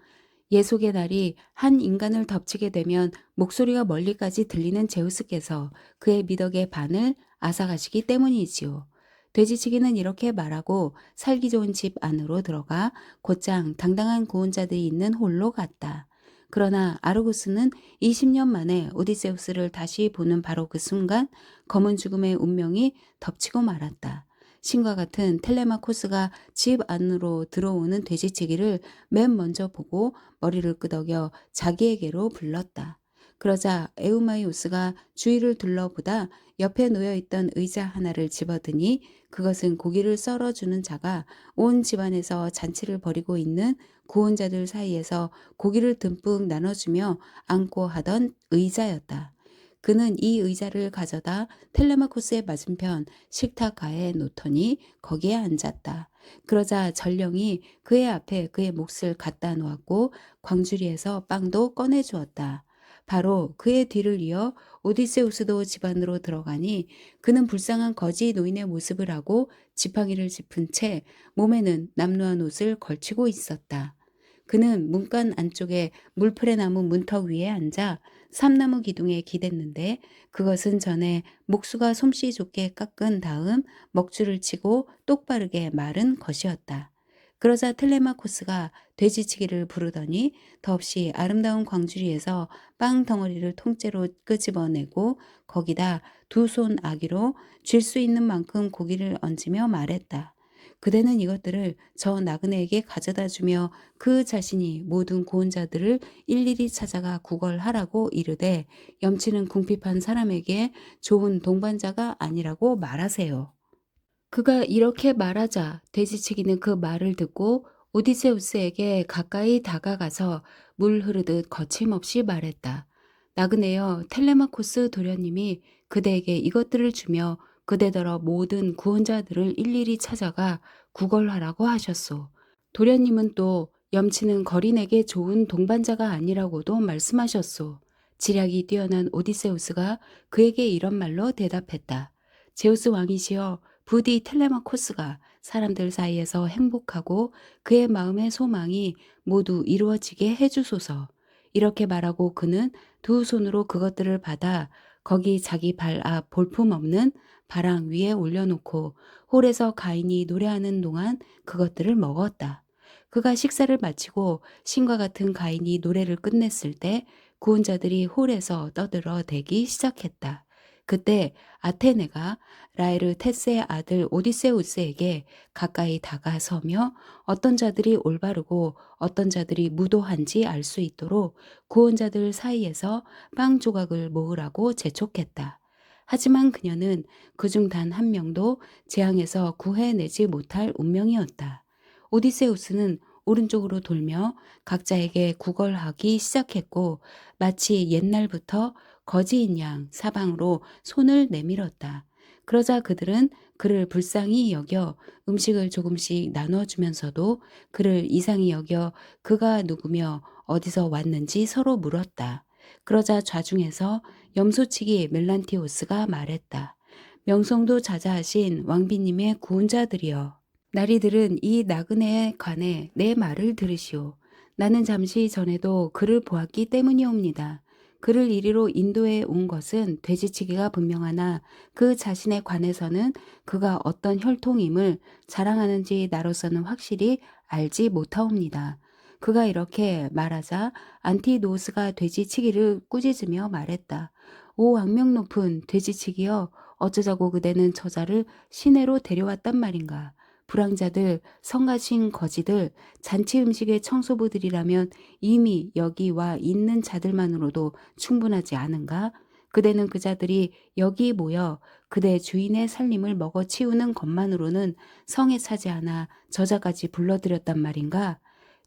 예속의 날이 한 인간을 덮치게 되면 목소리가 멀리까지 들리는 제우스께서 그의 미덕의 반을 앗아가시기 때문이지요. 돼지치기는 이렇게 말하고 살기 좋은 집 안으로 들어가 곧장 당당한 구원자들이 있는 홀로 갔다. 그러나 아르고스는 20년 만에 오디세우스를 다시 보는 바로 그 순간 검은 죽음의 운명이 덮치고 말았다. 신과 같은 텔레마코스가 집 안으로 들어오는 돼지치기를 맨 먼저 보고 머리를 끄덕여 자기에게로 불렀다. 그러자 에우마이오스가 주위를 둘러보다 옆에 놓여있던 의자 하나를 집어드니 그것은 고기를 썰어주는 자가 온 집안에서 잔치를 벌이고 있는 구원자들 사이에서 고기를 듬뿍 나눠주며 앉고 하던 의자였다. 그는 이 의자를 가져다 텔레마코스의 맞은편 식탁가에 놓더니 거기에 앉았다. 그러자 전령이 그의 앞에 그의 몫을 갖다 놓았고 광주리에서 빵도 꺼내주었다. 바로 그의 뒤를 이어 오디세우스도 집안으로 들어가니 그는 불쌍한 거지 노인의 모습을 하고 지팡이를 짚은 채 몸에는 남루한 옷을 걸치고 있었다. 그는 문간 안쪽에 물풀의 나무 문턱 위에 앉아 삼나무 기둥에 기댔는데 그것은 전에 목수가 솜씨 좋게 깎은 다음 먹줄을 치고 똑바르게 마른 것이었다. 그러자 텔레마코스가 돼지치기를 부르더니 더없이 아름다운 광주리에서 빵 덩어리를 통째로 끄집어내고 거기다 두 손 아기로 쥘 수 있는 만큼 고기를 얹으며 말했다. 그대는 이것들을 저 나그네에게 가져다 주며 그 자신이 모든 구원자들을 일일이 찾아가 구걸하라고 이르되 염치는 궁핍한 사람에게 좋은 동반자가 아니라고 말하세요. 그가 이렇게 말하자 돼지치기는 그 말을 듣고 오디세우스에게 가까이 다가가서 물 흐르듯 거침없이 말했다. 나그네여, 텔레마코스 도련님이 그대에게 이것들을 주며 그대더러 모든 구원자들을 일일이 찾아가 구걸하라고 하셨소. 도련님은 또 염치는 거린에게 좋은 동반자가 아니라고도 말씀하셨소. 지략이 뛰어난 오디세우스가 그에게 이런 말로 대답했다. 제우스 왕이시여, 부디 텔레마코스가 사람들 사이에서 행복하고 그의 마음의 소망이 모두 이루어지게 해주소서. 이렇게 말하고 그는 두 손으로 그것들을 받아 거기 자기 발 앞 볼품없는 바랑 위에 올려놓고 홀에서 가인이 노래하는 동안 그것들을 먹었다. 그가 식사를 마치고 신과 같은 가인이 노래를 끝냈을 때 구원자들이 홀에서 떠들어대기 시작했다. 그때 아테네가 라에르 테스의 아들 오디세우스에게 가까이 다가서며 어떤 자들이 올바르고 어떤 자들이 무도한지 알 수 있도록 구원자들 사이에서 빵 조각을 모으라고 재촉했다. 하지만 그녀는 그중 단 한 명도 재앙에서 구해내지 못할 운명이었다. 오디세우스는 오른쪽으로 돌며 각자에게 구걸하기 시작했고 마치 옛날부터 거지인 양 사방으로 손을 내밀었다. 그러자 그들은 그를 불쌍히 여겨 음식을 조금씩 나눠주면서도 그를 이상히 여겨 그가 누구며 어디서 왔는지 서로 물었다. 그러자 좌중에서 염소치기 멜란티오스가 말했다. 명성도 자자하신 왕비님의 구원자들이여. 나리들은 이 나그네에 관해 내 말을 들으시오. 나는 잠시 전에도 그를 보았기 때문이옵니다. 그를 이리로 인도해 온 것은 돼지치기가 분명하나 그 자신에 관해서는 그가 어떤 혈통임을 자랑하는지 나로서는 확실히 알지 못하옵니다. 그가 이렇게 말하자 안티노스가 돼지치기를 꾸짖으며 말했다. 오 악명 높은 돼지치기여, 어쩌자고 그대는 저자를 시내로 데려왔단 말인가. 불황자들, 성가신 거지들, 잔치 음식의 청소부들이라면 이미 여기 와 있는 자들만으로도 충분하지 않은가? 그대는 그 자들이 여기 모여 그대 주인의 살림을 먹어 치우는 것만으로는 성에 차지 않아 저자까지 불러들였단 말인가?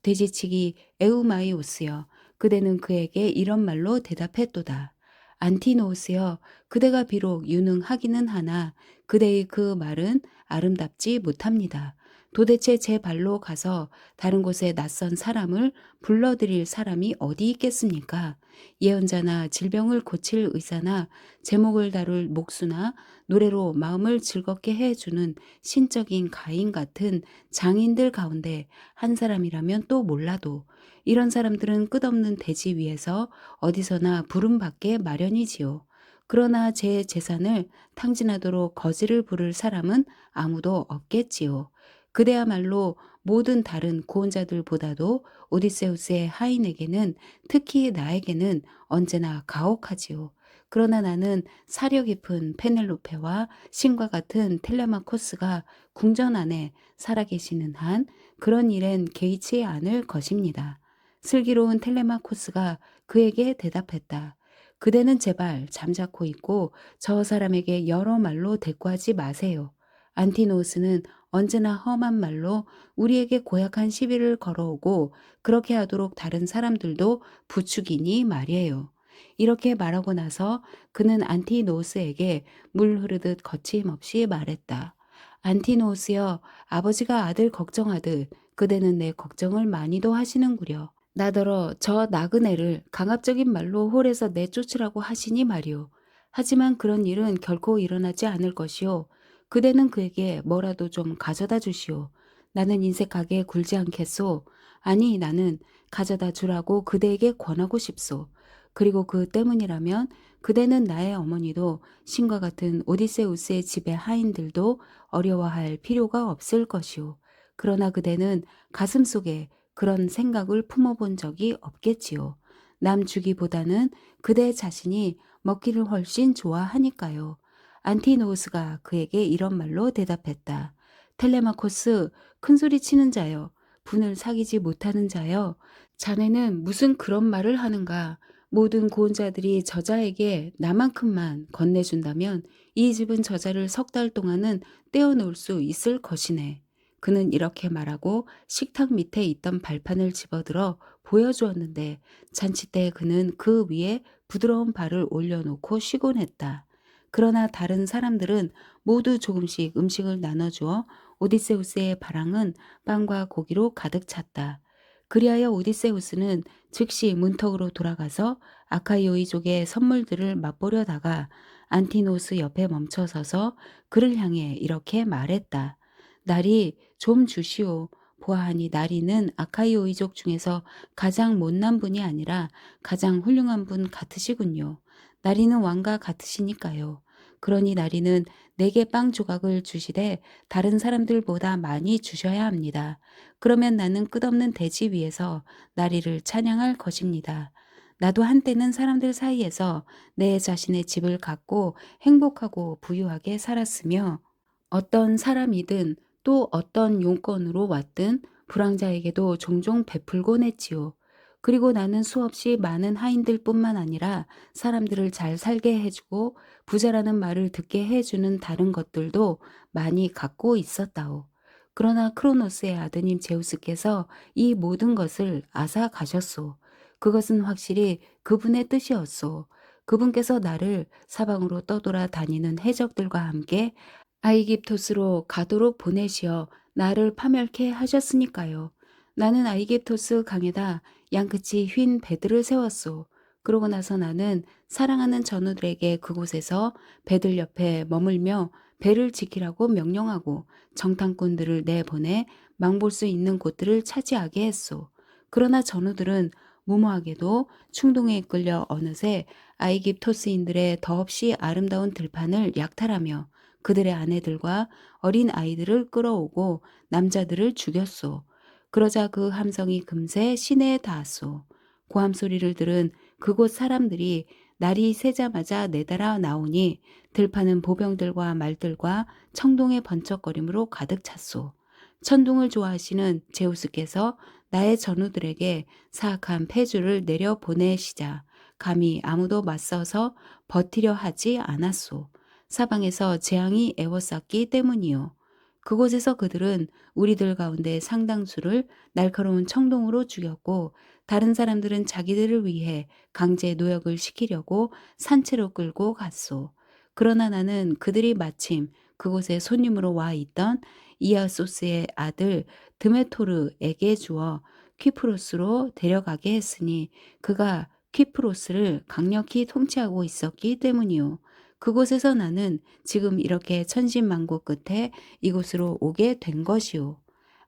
돼지치기 에우마이오스여, 그대는 그에게 이런 말로 대답했도다. 안티노우스여, 그대가 비록 유능하기는 하나 그대의 그 말은 아름답지 못합니다. 도대체 제 발로 가서 다른 곳에 낯선 사람을 불러들일 사람이 어디 있겠습니까? 예언자나 질병을 고칠 의사나 제목을 다룰 목수나 노래로 마음을 즐겁게 해주는 신적인 가인 같은 장인들 가운데 한 사람이라면 또 몰라도 이런 사람들은 끝없는 대지 위에서 어디서나 부름받게 마련이지요. 그러나 제 재산을 탕진하도록 거지를 부를 사람은 아무도 없겠지요. 그대야말로 모든 다른 구원자들보다도 오디세우스의 하인에게는, 특히 나에게는 언제나 가혹하지요. 그러나 나는 사려 깊은 페넬로페와 신과 같은 텔레마코스가 궁전 안에 살아계시는 한 그런 일엔 개의치 않을 것입니다. 슬기로운 텔레마코스가 그에게 대답했다. 그대는 제발 잠자코 있고 저 사람에게 여러 말로 대꾸하지 마세요. 안티노우스는 언제나 험한 말로 우리에게 고약한 시비를 걸어오고 그렇게 하도록 다른 사람들도 부추기니 말이에요. 이렇게 말하고 나서 그는 안티노우스에게 물 흐르듯 거침없이 말했다. 안티노우스여, 아버지가 아들 걱정하듯 그대는 내 걱정을 많이도 하시는구려. 나더러 저 나그네를 강압적인 말로 홀에서 내쫓으라고 하시니 말이오. 하지만 그런 일은 결코 일어나지 않을 것이오. 그대는 그에게 뭐라도 좀 가져다 주시오. 나는 인색하게 굴지 않겠소. 아니, 나는 가져다 주라고 그대에게 권하고 싶소. 그리고 그 때문이라면 그대는 나의 어머니도 신과 같은 오디세우스의 집의 하인들도 어려워할 필요가 없을 것이오. 그러나 그대는 가슴속에 그런 생각을 품어본 적이 없겠지요. 남 주기보다는 그대 자신이 먹기를 훨씬 좋아하니까요. 안티노우스가 그에게 이런 말로 대답했다. 텔레마코스, 큰소리 치는 자여, 분을 사귀지 못하는 자여, 자네는 무슨 그런 말을 하는가? 모든 고혼자들이 저자에게 나만큼만 건네준다면 이 집은 저자를 석 달 동안은 떼어놓을 수 있을 것이네. 그는 이렇게 말하고 식탁 밑에 있던 발판을 집어들어 보여주었는데 잔치 때 그는 그 위에 부드러운 발을 올려놓고 쉬곤 했다. 그러나 다른 사람들은 모두 조금씩 음식을 나눠주어 오디세우스의 바랑은 빵과 고기로 가득 찼다. 그리하여 오디세우스는 즉시 문턱으로 돌아가서 아카이오이족의 선물들을 맛보려다가 안티노스 옆에 멈춰서서 그를 향해 이렇게 말했다. 나리, 좀 주시오. 보아하니 나리는 아카이오이족 중에서 가장 못난 분이 아니라 가장 훌륭한 분 같으시군요. 나리는 왕과 같으시니까요. 그러니 나리는 내게 빵 조각을 주시되 다른 사람들보다 많이 주셔야 합니다. 그러면 나는 끝없는 대지 위에서 나리를 찬양할 것입니다. 나도 한때는 사람들 사이에서 내 자신의 집을 갖고 행복하고 부유하게 살았으며 어떤 사람이든 또 어떤 용건으로 왔든 불황자에게도 종종 베풀곤 했지요. 그리고 나는 수없이 많은 하인들뿐만 아니라 사람들을 잘 살게 해주고 부자라는 말을 듣게 해주는 다른 것들도 많이 갖고 있었다오. 그러나 크로노스의 아드님 제우스께서 이 모든 것을 앗아 가셨소. 그것은 확실히 그분의 뜻이었소. 그분께서 나를 사방으로 떠돌아 다니는 해적들과 함께 아이깁토스로 가도록 보내시어 나를 파멸케 하셨으니까요. 나는 아이깁토스 강에다 양끝이 휜 배들을 세웠소. 그러고 나서 나는 사랑하는 전우들에게 그곳에서 배들 옆에 머물며 배를 지키라고 명령하고 정탐꾼들을 내보내 망볼 수 있는 곳들을 차지하게 했소. 그러나 전우들은 무모하게도 충동에 이끌려 어느새 아이깁토스인들의 더없이 아름다운 들판을 약탈하며 그들의 아내들과 어린 아이들을 끌어오고 남자들을 죽였소. 그러자 그 함성이 금세 시내에 닿았소. 고함 소리를 들은 그곳 사람들이 날이 새자마자 내달아 나오니 들판은 보병들과 말들과 청동의 번쩍거림으로 가득 찼소. 천둥을 좋아하시는 제우스께서 나의 전우들에게 사악한 폐주를 내려 보내시자 감히 아무도 맞서서 버티려 하지 않았소. 사방에서 재앙이 애워쌌기 때문이요. 그곳에서 그들은 우리들 가운데 상당수를 날카로운 청동으로 죽였고 다른 사람들은 자기들을 위해 강제 노역을 시키려고 산채로 끌고 갔소. 그러나 나는 그들이 마침 그곳에 손님으로 와 있던 이아소스의 아들 드메토르에게 주어 퀴프로스로 데려가게 했으니 그가 퀴프로스를 강력히 통치하고 있었기 때문이요. 그곳에서 나는 지금 이렇게 천신만고 끝에 이곳으로 오게 된 것이오.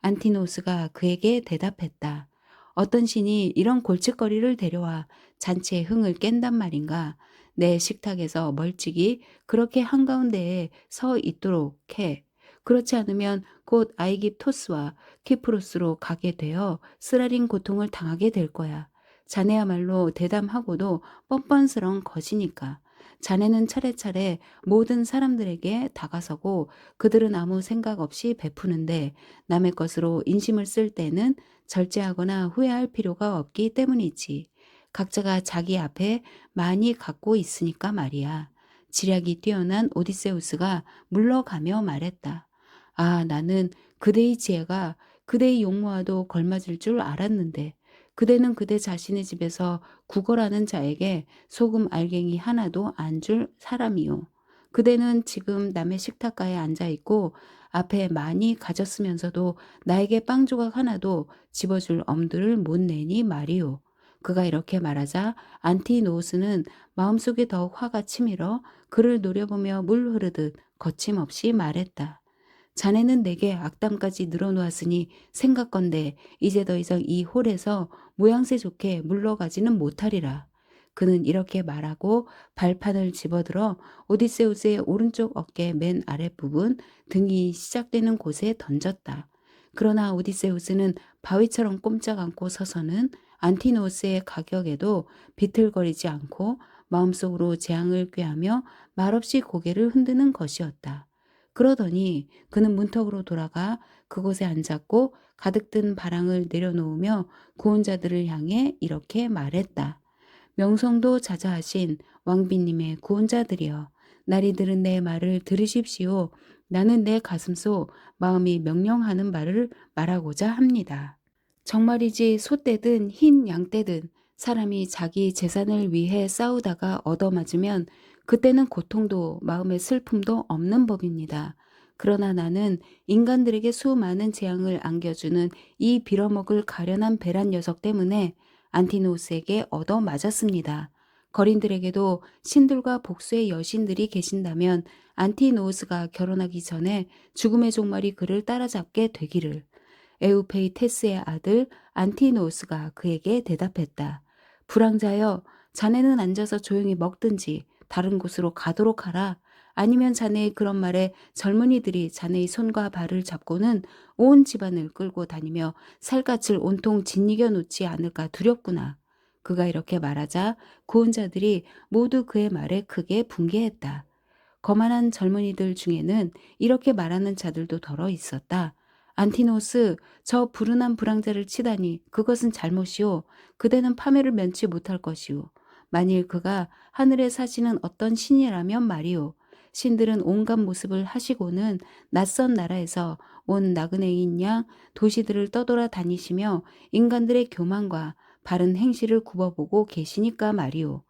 안티노스가 그에게 대답했다. 어떤 신이 이런 골칫거리를 데려와 잔치의 흥을 깬단 말인가? 내 식탁에서 멀찍이 그렇게 한가운데에 서 있도록 해. 그렇지 않으면 곧 아이깁토스와 키프로스로 가게 되어 쓰라린 고통을 당하게 될 거야. 자네야말로 대담하고도 뻔뻔스러운 것이니까. 자네는 차례차례 모든 사람들에게 다가서고 그들은 아무 생각 없이 베푸는데 남의 것으로 인심을 쓸 때는 절제하거나 후회할 필요가 없기 때문이지. 각자가 자기 앞에 많이 갖고 있으니까 말이야. 지략이 뛰어난 오디세우스가 물러가며 말했다. 아, 나는 그대의 지혜가 그대의 용모와도 걸맞을 줄 알았는데 그대는 그대 자신의 집에서 구걸하는 자에게 소금 알갱이 하나도 안 줄 사람이요. 그대는 지금 남의 식탁가에 앉아 있고 앞에 많이 가졌으면서도 나에게 빵 조각 하나도 집어줄 엄두를 못 내니 말이요. 그가 이렇게 말하자 안티노우스는 마음속에 더욱 화가 치밀어 그를 노려보며 물 흐르듯 거침없이 말했다. 자네는 내게 악담까지 늘어놓았으니 생각건대 이제 더 이상 이 홀에서 모양새 좋게 물러가지는 못하리라. 그는 이렇게 말하고 발판을 집어들어 오디세우스의 오른쪽 어깨 맨 아랫부분 등이 시작되는 곳에 던졌다. 그러나 오디세우스는 바위처럼 꼼짝 않고 서서는 안티노스의 가격에도 비틀거리지 않고 마음속으로 재앙을 꾀하며 말없이 고개를 흔드는 것이었다. 그러더니 그는 문턱으로 돌아가 그곳에 앉았고 가득 든 바랑을 내려놓으며 구원자들을 향해 이렇게 말했다. 명성도 자자하신 왕비님의 구원자들이여, 날이 들은 내 말을 들으십시오. 나는 내 가슴속 마음이 명령하는 말을 말하고자 합니다. 정말이지 소떼든 흰 양떼든 사람이 자기 재산을 위해 싸우다가 얻어맞으면 그때는 고통도 마음의 슬픔도 없는 법입니다. 그러나 나는 인간들에게 수많은 재앙을 안겨주는 이 빌어먹을 가련한 베란 녀석 때문에 안티노우스에게 얻어맞았습니다. 거린들에게도 신들과 복수의 여신들이 계신다면 안티노우스가 결혼하기 전에 죽음의 종말이 그를 따라잡게 되기를. 에우페이테스의 아들 안티노우스가 그에게 대답했다. 불황자여, 자네는 앉아서 조용히 먹든지 다른 곳으로 가도록 하라. 아니면 자네의 그런 말에 젊은이들이 자네의 손과 발을 잡고는 온 집안을 끌고 다니며 살갗을 온통 짓이겨 놓지 않을까 두렵구나. 그가 이렇게 말하자 구원자들이 모두 그의 말에 크게 분개했다. 거만한 젊은이들 중에는 이렇게 말하는 자들도 덜어 있었다. 안티노스, 저 불운한 불황자를 치다니 그것은 잘못이오. 그대는 파멸을 면치 못할 것이오. 만일 그가 하늘에 사시는 어떤 신이라면 말이오. 신들은 온갖 모습을 하시고는 낯선 나라에서 온 나그네인 양 도시들을 떠돌아 다니시며 인간들의 교만과 바른 행실을 굽어보고 계시니까 말이오.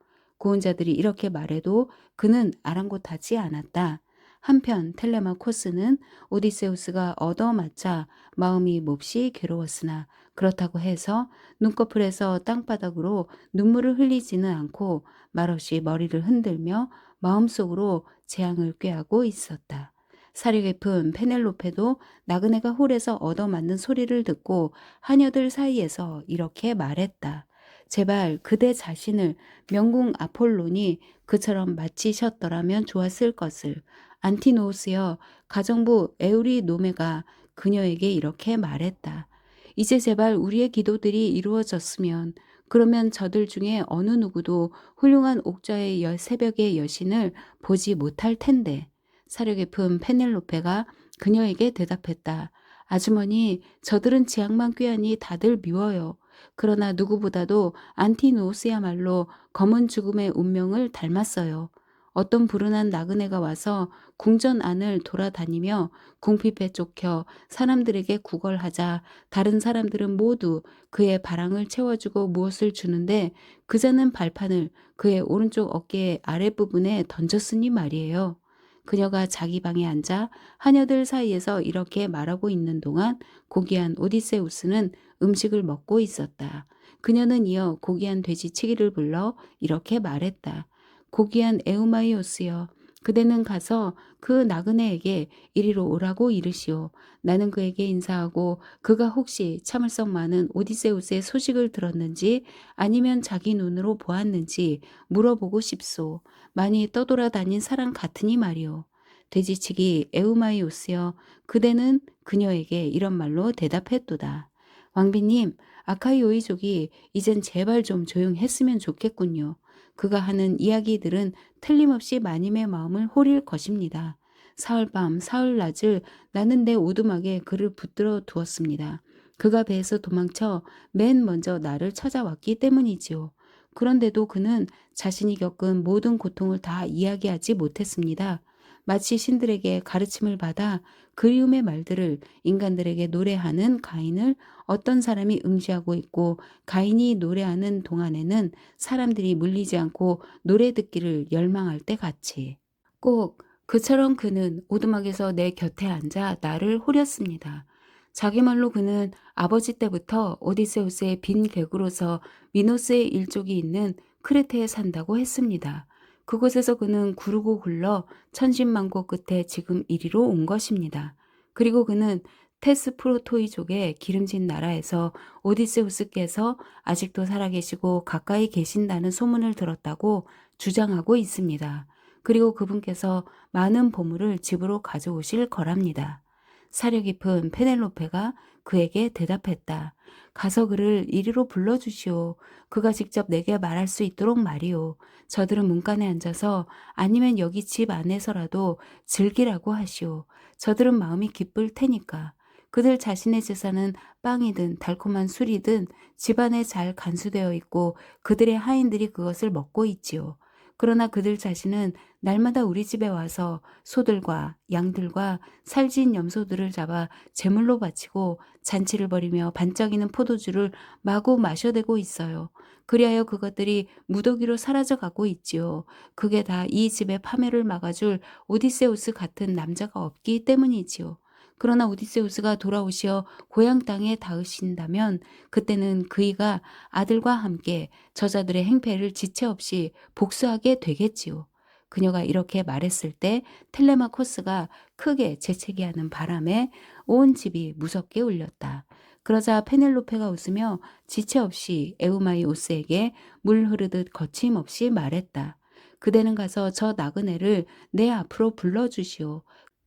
고혼자들이 이렇게 말해도 그는 아랑곳하지 않았다. 한편 텔레마코스는 오디세우스가 얻어맞자 마음이 몹시 괴로웠으나 그렇다고 해서 눈꺼풀에서 땅바닥으로 눈물을 흘리지는 않고 말없이 머리를 흔들며 마음속으로 재앙을 꾀하고 있었다. 사려 깊은 페넬로페도 나그네가 홀에서 얻어맞는 소리를 듣고 하녀들 사이에서 이렇게 말했다. 제발 그대 자신을 명궁 아폴론이 그처럼 마치셨더라면 좋았을 것을. 안티노우스여, 가정부 에우리노메가 그녀에게 이렇게 말했다. 이제 제발 우리의 기도들이 이루어졌으면, 그러면 저들 중에 어느 누구도 훌륭한 옥자의 새벽의 여신을 보지 못할 텐데. 사려 깊은 페넬로페가 그녀에게 대답했다. 아주머니, 저들은 지향만 꾀하니 다들 미워요. 그러나 누구보다도 안티노우스야말로 검은 죽음의 운명을 닮았어요. 어떤 불운한 나그네가 와서 궁전 안을 돌아다니며 궁핍에 쫓겨 사람들에게 구걸하자 다른 사람들은 모두 그의 바랑을 채워주고 무엇을 주는데 그자는 발판을 그의 오른쪽 어깨 아랫부분에 던졌으니 말이에요. 그녀가 자기 방에 앉아 하녀들 사이에서 이렇게 말하고 있는 동안 고귀한 오디세우스는 음식을 먹고 있었다. 그녀는 이어 고귀한 돼지치기를 불러 이렇게 말했다. 고귀한 에우마이오스여, 그대는 가서 그 나그네에게 이리로 오라고 이르시오. 나는 그에게 인사하고 그가 혹시 참을성 많은 오디세우스의 소식을 들었는지 아니면 자기 눈으로 보았는지 물어보고 싶소. 많이 떠돌아다닌 사람 같으니 말이오. 돼지치기 에우마이오스여, 그대는 그녀에게 이런 말로 대답했도다. 왕비님, 아카이오이족이 이젠 제발 좀 조용했으면 좋겠군요. 그가 하는 이야기들은 틀림없이 마님의 마음을 홀릴 것입니다. 사흘밤 사흘낮을 나는 내 오두막에 그를 붙들어 두었습니다. 그가 배에서 도망쳐 맨 먼저 나를 찾아왔기 때문이지요. 그런데도 그는 자신이 겪은 모든 고통을 다 이야기하지 못했습니다. 마치 신들에게 가르침을 받아 그리움의 말들을 인간들에게 노래하는 가인을 어떤 사람이 응시하고 있고 가인이 노래하는 동안에는 사람들이 물리지 않고 노래 듣기를 열망할 때 같이. 꼭 그처럼 그는 오두막에서 내 곁에 앉아 나를 호렸습니다. 자기 말로 그는 아버지 때부터 오디세우스의 빈 객으로서 미노스의 일족이 있는 크레테에 산다고 했습니다. 그곳에서 그는 구르고 굴러 천신만고 끝에 지금 이리로 온 것입니다. 그리고 그는 테스프로토이족의 기름진 나라에서 오디세우스께서 아직도 살아계시고 가까이 계신다는 소문을 들었다고 주장하고 있습니다. 그리고 그분께서 많은 보물을 집으로 가져오실 거랍니다. 사려 깊은 페넬로페가 그에게 대답했다. 가서 그를 이리로 불러주시오. 그가 직접 내게 말할 수 있도록 말이오. 저들은 문간에 앉아서 아니면 여기 집 안에서라도 즐기라고 하시오. 저들은 마음이 기쁠 테니까. 그들 자신의 재산은 빵이든 달콤한 술이든 집안에 잘 간수되어 있고 그들의 하인들이 그것을 먹고 있지요. 그러나 그들 자신은 날마다 우리 집에 와서 소들과 양들과 살진 염소들을 잡아 제물로 바치고 잔치를 벌이며 반짝이는 포도주를 마구 마셔대고 있어요. 그리하여 그것들이 무더기로 사라져가고 있지요. 그게 다 이 집의 파멸을 막아줄 오디세우스 같은 남자가 없기 때문이지요. 그러나 오디세우스가 돌아오시어 고향 땅에 닿으신다면 그때는 그이가 아들과 함께 저자들의 행패를 지체 없이 복수하게 되겠지요. 그녀가 이렇게 말했을 때 텔레마코스가 크게 재채기하는 바람에 온 집이 무섭게 울렸다. 그러자 페넬로페가 웃으며 지체 없이 에우마이오스에게 물 흐르듯 거침없이 말했다. 그대는 가서 저 나그네를 내 앞으로 불러주시오.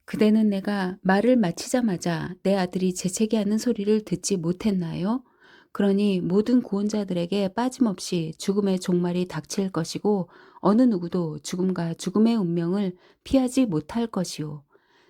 그대는 내가 말을 마치자마자 내 아들이 재채기하는 소리를 듣지 못했나요? 그러니 모든 구원자들에게 빠짐없이 죽음의 종말이 닥칠 것이고 어느 누구도 죽음과 죽음의 운명을 피하지 못할 것이오.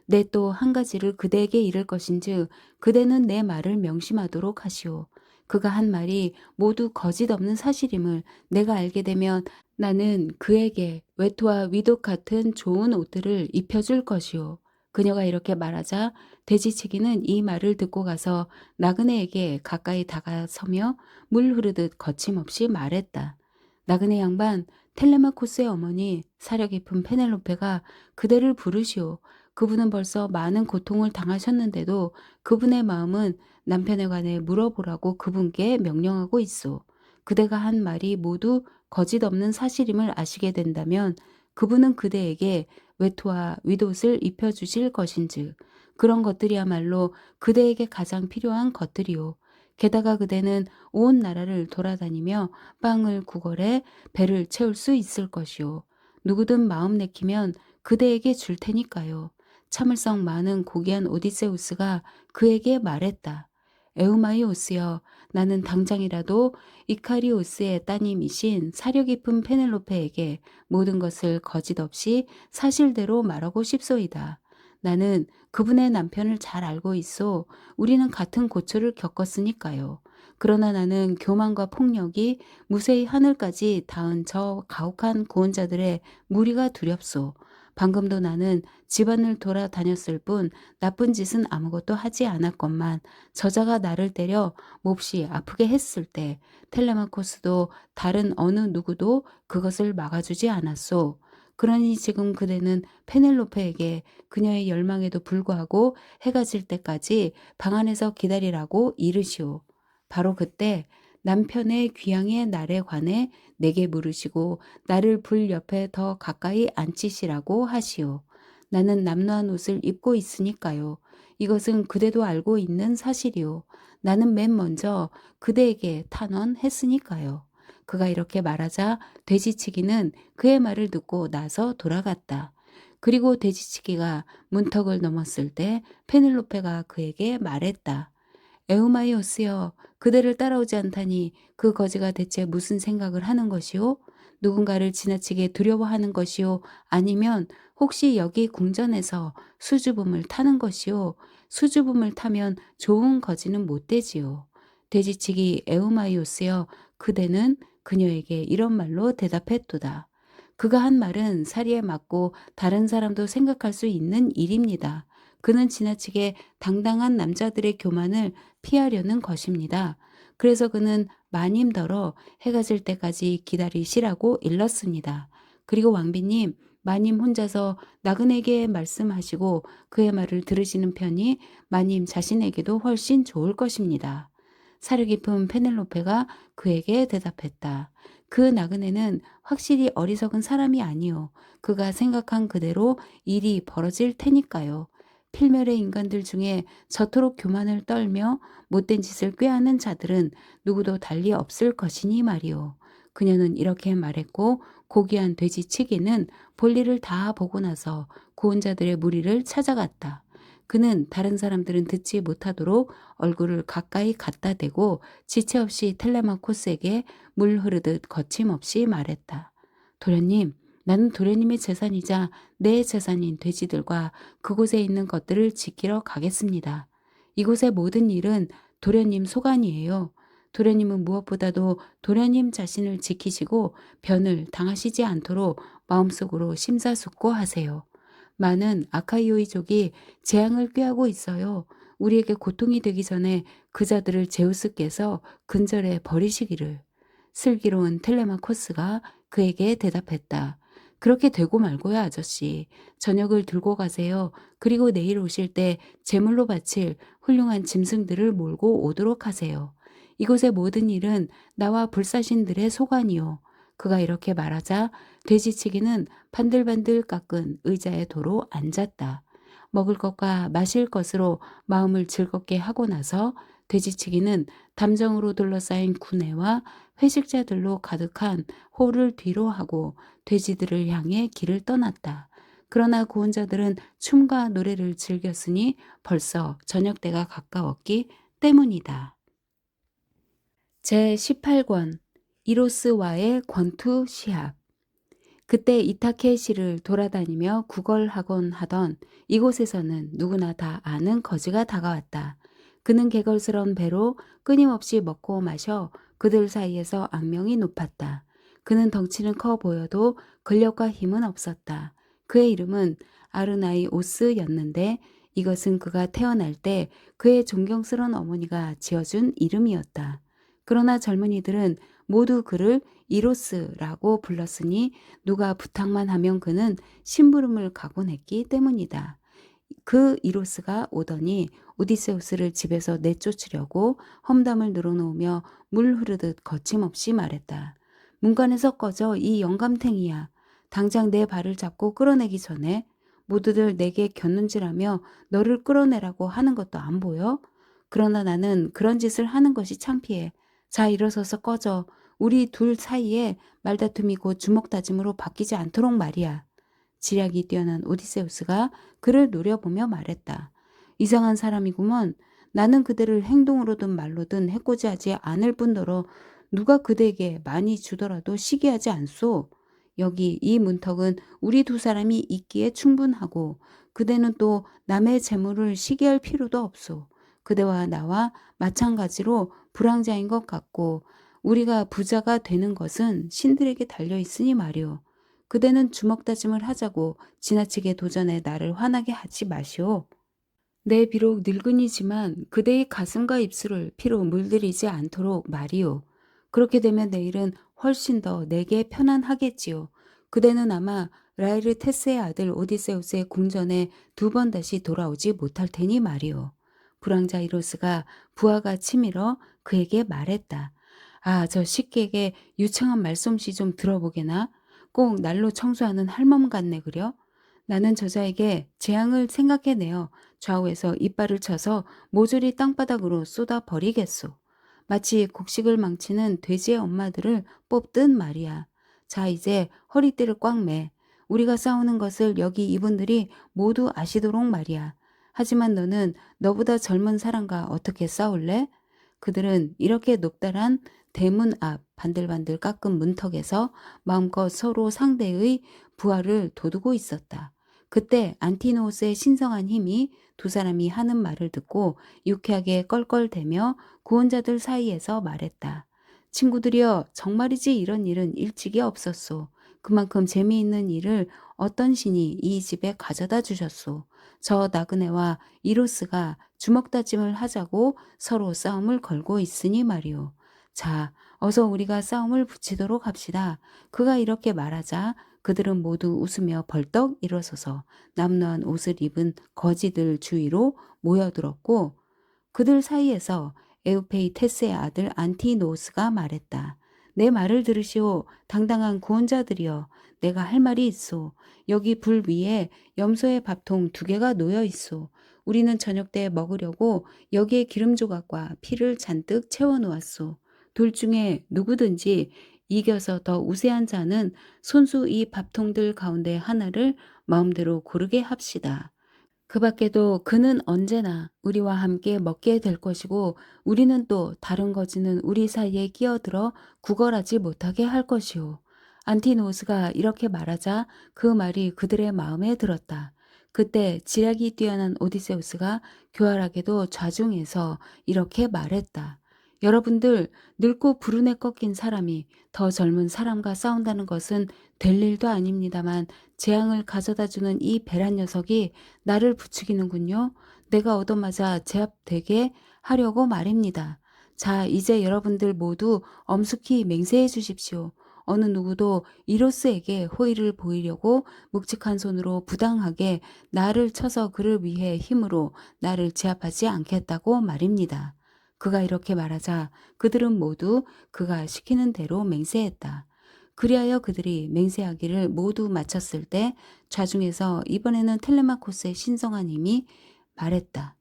내 또 한 가지를 그대에게 이를 것인즉 그대는 내 말을 명심하도록 하시오. 그가 한 말이 모두 거짓 없는 사실임을 내가 알게 되면 나는 그에게 외투와 위독 같은 좋은 옷들을 입혀줄 것이오. 그녀가 이렇게 말하자 돼지치기는 이 말을 듣고 가서 나그네에게 가까이 다가서며 물 흐르듯 거침없이 말했다. 나그네 양반, 텔레마코스의 어머니 사려 깊은 페넬로페가 그대를 부르시오. 그분은 벌써 많은 고통을 당하셨는데도 그분의 마음은 남편에 관해 물어보라고 그분께 명령하고 있소. 그대가 한 말이 모두 거짓 없는 사실임을 아시게 된다면 그분은 그대에게 외투와 윗옷을 입혀주실 것인즉 그런 것들이야말로 그대에게 가장 필요한 것들이오. 게다가 그대는 온 나라를 돌아다니며 빵을 구걸해 배를 채울 수 있을 것이오. 누구든 마음 내키면 그대에게 줄 테니까요. 참을성 많은 고귀한 오디세우스가 그에게 말했다. 에우마이오스여, 나는 당장이라도 이카리오스의 따님이신 사려 깊은 페넬로페에게 모든 것을 거짓 없이 사실대로 말하고 싶소이다. 나는 그분의 남편을 잘 알고 있어. 우리는 같은 고초를 겪었으니까요. 그러나 나는 교만과 폭력이 무쇠히 하늘까지 닿은 저 가혹한 고혼자들의 무리가 두렵소. 방금도 나는 집안을 돌아다녔을 뿐 나쁜 짓은 아무것도 하지 않았건만 저자가 나를 때려 몹시 아프게 했을 때 텔레마코스도 다른 어느 누구도 그것을 막아주지 않았소. 그러니 지금 그대는 페넬로페에게 그녀의 열망에도 불구하고 해가 질 때까지 방 안에서 기다리라고 이르시오. 바로 그때 남편의 귀향의 날에 관해 내게 물으시고 나를 불 옆에 더 가까이 앉히시라고 하시오. 나는 남루한 옷을 입고 있으니까요. 이것은 그대도 알고 있는 사실이오. 나는 맨 먼저 그대에게 탄원했으니까요. 그가 이렇게 말하자 돼지치기는 그의 말을 듣고 나서 돌아갔다. 그리고 돼지치기가 문턱을 넘었을 때 페넬로페가 그에게 말했다. 에우마이오스여, 그대를 따라오지 않다니 그 거지가 대체 무슨 생각을 하는 것이오? 누군가를 지나치게 두려워하는 것이오? 아니면 혹시 여기 궁전에서 수줍음을 타는 것이오? 수줍음을 타면 좋은 거지는 못 되지요. 돼지치기 에우마이오스여, 그대는 그녀에게 이런 말로 대답했도다. 그가 한 말은 사리에 맞고 다른 사람도 생각할 수 있는 일입니다. 그는 지나치게 당당한 남자들의 교만을 피하려는 것입니다. 그래서 그는 마님더러 해가 질 때까지 기다리시라고 일렀습니다. 그리고 왕비님, 마님 혼자서 나그네에게 말씀하시고 그의 말을 들으시는 편이 마님 자신에게도 훨씬 좋을 것입니다. 사려 깊은 페넬로페가 그에게 대답했다. 그 나그네는 확실히 어리석은 사람이 아니요. 그가 생각한 그대로 일이 벌어질 테니까요. 필멸의 인간들 중에 저토록 교만을 떨며 못된 짓을 꾀하는 자들은 누구도 달리 없을 것이니 말이오. 그녀는 이렇게 말했고 고귀한 돼지치기는 볼일을 다 보고 나서 고혼자들의 무리를 찾아갔다. 그는 다른 사람들은 듣지 못하도록 얼굴을 가까이 갖다 대고 지체 없이 텔레마코스에게 물 흐르듯 거침없이 말했다. 도련님, 나는 도련님의 재산이자 내 재산인 돼지들과 그곳에 있는 것들을 지키러 가겠습니다. 이곳의 모든 일은 도련님 소관이에요. 도련님은 무엇보다도 도련님 자신을 지키시고 변을 당하시지 않도록 마음속으로 심사숙고하세요. 많은 아카이오이족이 재앙을 꾀하고 있어요. 우리에게 고통이 되기 전에 그 자들을 제우스께서 근절해 버리시기를. 슬기로운 텔레마코스가 그에게 대답했다. 그렇게 되고 말고요, 아저씨. 저녁을 들고 가세요. 그리고 내일 오실 때 제물로 바칠 훌륭한 짐승들을 몰고 오도록 하세요. 이곳의 모든 일은 나와 불사신들의 소관이요. 그가 이렇게 말하자 돼지치기는 반들반들 깎은 의자에 도로 앉았다. 먹을 것과 마실 것으로 마음을 즐겁게 하고 나서 돼지치기는 담정으로 둘러싸인 구내와 회식자들로 가득한 홀을 뒤로 하고 돼지들을 향해 길을 떠났다. 그러나 고혼자들은 춤과 노래를 즐겼으니 벌써 저녁 때가 가까웠기 때문이다. 제18권 이로스와의 권투 시합. 그때 이타케시를 돌아다니며 구걸하곤 하던 이곳에서는 누구나 다 아는 거지가 다가왔다. 그는 개걸스런 배로 끊임없이 먹고 마셔 그들 사이에서 악명이 높았다. 그는 덩치는 커 보여도 근력과 힘은 없었다. 그의 이름은 아르나이오스였는데 이것은 그가 태어날 때 그의 존경스러운 어머니가 지어준 이름이었다. 그러나 젊은이들은 모두 그를 이로스라고 불렀으니 누가 부탁만 하면 그는 심부름을 가곤 했기 때문이다. 그 이로스가 오더니 오디세우스를 집에서 내쫓으려고 험담을 늘어놓으며 물 흐르듯 거침없이 말했다. 문간에서 꺼져 이 영감탱이야. 당장 내 발을 잡고 끌어내기 전에 모두들 내게 곁눈질하며 너를 끌어내라고 하는 것도 안 보여? 그러나 나는 그런 짓을 하는 것이 창피해. 자, 일어서서 꺼져. 우리 둘 사이에 말다툼이 곧 주먹다짐으로 바뀌지 않도록 말이야. 지략이 뛰어난 오디세우스가 그를 노려보며 말했다. 이상한 사람이구먼. 나는 그대를 행동으로든 말로든 해코지하지 않을 뿐더러 누가 그대에게 많이 주더라도 시기하지 않소. 여기 이 문턱은 우리 두 사람이 있기에 충분하고 그대는 또 남의 재물을 시기할 필요도 없소. 그대와 나와 마찬가지로 불황자인 것 같고 우리가 부자가 되는 것은 신들에게 달려있으니 말이오. 그대는 주먹다짐을 하자고 지나치게 도전해 나를 화나게 하지 마시오. 내 비록 늙은이지만 그대의 가슴과 입술을 피로 물들이지 않도록 말이오. 그렇게 되면 내일은 훨씬 더 내게 편안하겠지요. 그대는 아마 라이르테스의 아들 오디세우스의 궁전에 두 번 다시 돌아오지 못할 테니 말이오. 불황자 이로스가 부하가 치밀어 그에게 말했다. 아, 저 식객의 유창한 말솜씨 좀 들어보게나? 꼭 날로 청소하는 할멈 같네 그려? 나는 저자에게 재앙을 생각해내어 좌우에서 이빨을 쳐서 모조리 땅바닥으로 쏟아 버리겠소. 마치 곡식을 망치는 돼지의 엄마들을 뽑듯 말이야. 자, 이제 허리띠를 꽉 매. 우리가 싸우는 것을 여기 이분들이 모두 아시도록 말이야. 하지만 너는 너보다 젊은 사람과 어떻게 싸울래? 그들은 이렇게 높다란 대문 앞 반들반들 깎은 문턱에서 마음껏 서로 상대의 부하를 도두고 있었다. 그때 안티노우스의 신성한 힘이 두 사람이 하는 말을 듣고 유쾌하게 껄껄대며 구원자들 사이에서 말했다. 친구들이여, 정말이지 이런 일은 일찍이 없었소. 그만큼 재미있는 일을 어떤 신이 이 집에 가져다 주셨소. 저 나그네와 이로스가 주먹다짐을 하자고 서로 싸움을 걸고 있으니 말이오. 자, 어서 우리가 싸움을 붙이도록 합시다. 그가 이렇게 말하자 그들은 모두 웃으며 벌떡 일어서서 남루한 옷을 입은 거지들 주위로 모여들었고 그들 사이에서 에우페이테스의 아들 안티노스가 말했다. 내 말을 들으시오. 당당한 구원자들이여. 내가 할 말이 있소. 여기 불 위에 염소의 밥통 2개가 놓여 있소. 우리는 저녁 때 먹으려고 여기에 기름 조각과 피를 잔뜩 채워 놓았소. 둘 중에 누구든지 이겨서 더 우세한 자는 손수 이 밥통들 가운데 하나를 마음대로 고르게 합시다. 그 밖에도 그는 언제나 우리와 함께 먹게 될 것이고 우리는 또 다른 거지는 우리 사이에 끼어들어 구걸하지 못하게 할 것이오. 안티노우스가 이렇게 말하자 그 말이 그들의 마음에 들었다. 그때 지략이 뛰어난 오디세우스가 교활하게도 좌중에서 이렇게 말했다. 여러분들, 늙고 부르네 꺾인 사람이 더 젊은 사람과 싸운다는 것은 될 일도 아닙니다만 재앙을 가져다주는 이 베란 녀석이 나를 부추기는군요. 내가 얻어맞아 제압되게 하려고 말입니다. 자, 이제 여러분들 모두 엄숙히 맹세해 주십시오. 어느 누구도 이로스에게 호의를 보이려고 묵직한 손으로 부당하게 나를 쳐서 그를 위해 힘으로 나를 제압하지 않겠다고 말입니다. 그가 이렇게 말하자 그들은 모두 그가 시키는 대로 맹세했다. 그리하여 그들이 맹세하기를 모두 마쳤을 때 좌중에서 이번에는 텔레마코스의 신성한 힘이 말했다.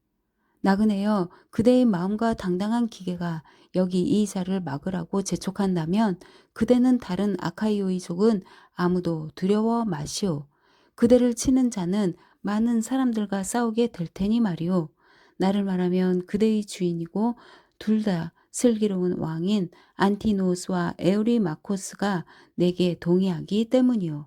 나그네여, 그대의 마음과 당당한 기계가 여기 이 자를 막으라고 재촉한다면 그대는 다른 아카이오이족은 아무도 두려워 마시오. 그대를 치는 자는 많은 사람들과 싸우게 될 테니 말이오. 나를 말하면 그대의 주인이고 둘 다 슬기로운 왕인 안티노스와 에우리마코스가 내게 동의하기 때문이오.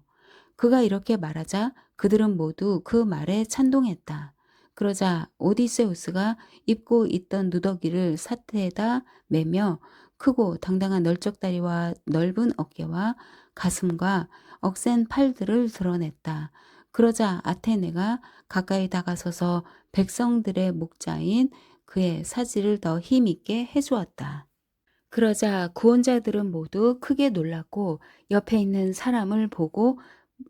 그가 이렇게 말하자 그들은 모두 그 말에 찬동했다. 그러자 오디세우스가 입고 있던 누더기를 사태에다 매며 크고 당당한 널쩍다리와 넓은 어깨와 가슴과 억센 팔들을 드러냈다. 그러자 아테네가 가까이 다가서서 백성들의 목자인 그의 사지를 더 힘있게 해주었다. 그러자 구원자들은 모두 크게 놀랐고 옆에 있는 사람을 보고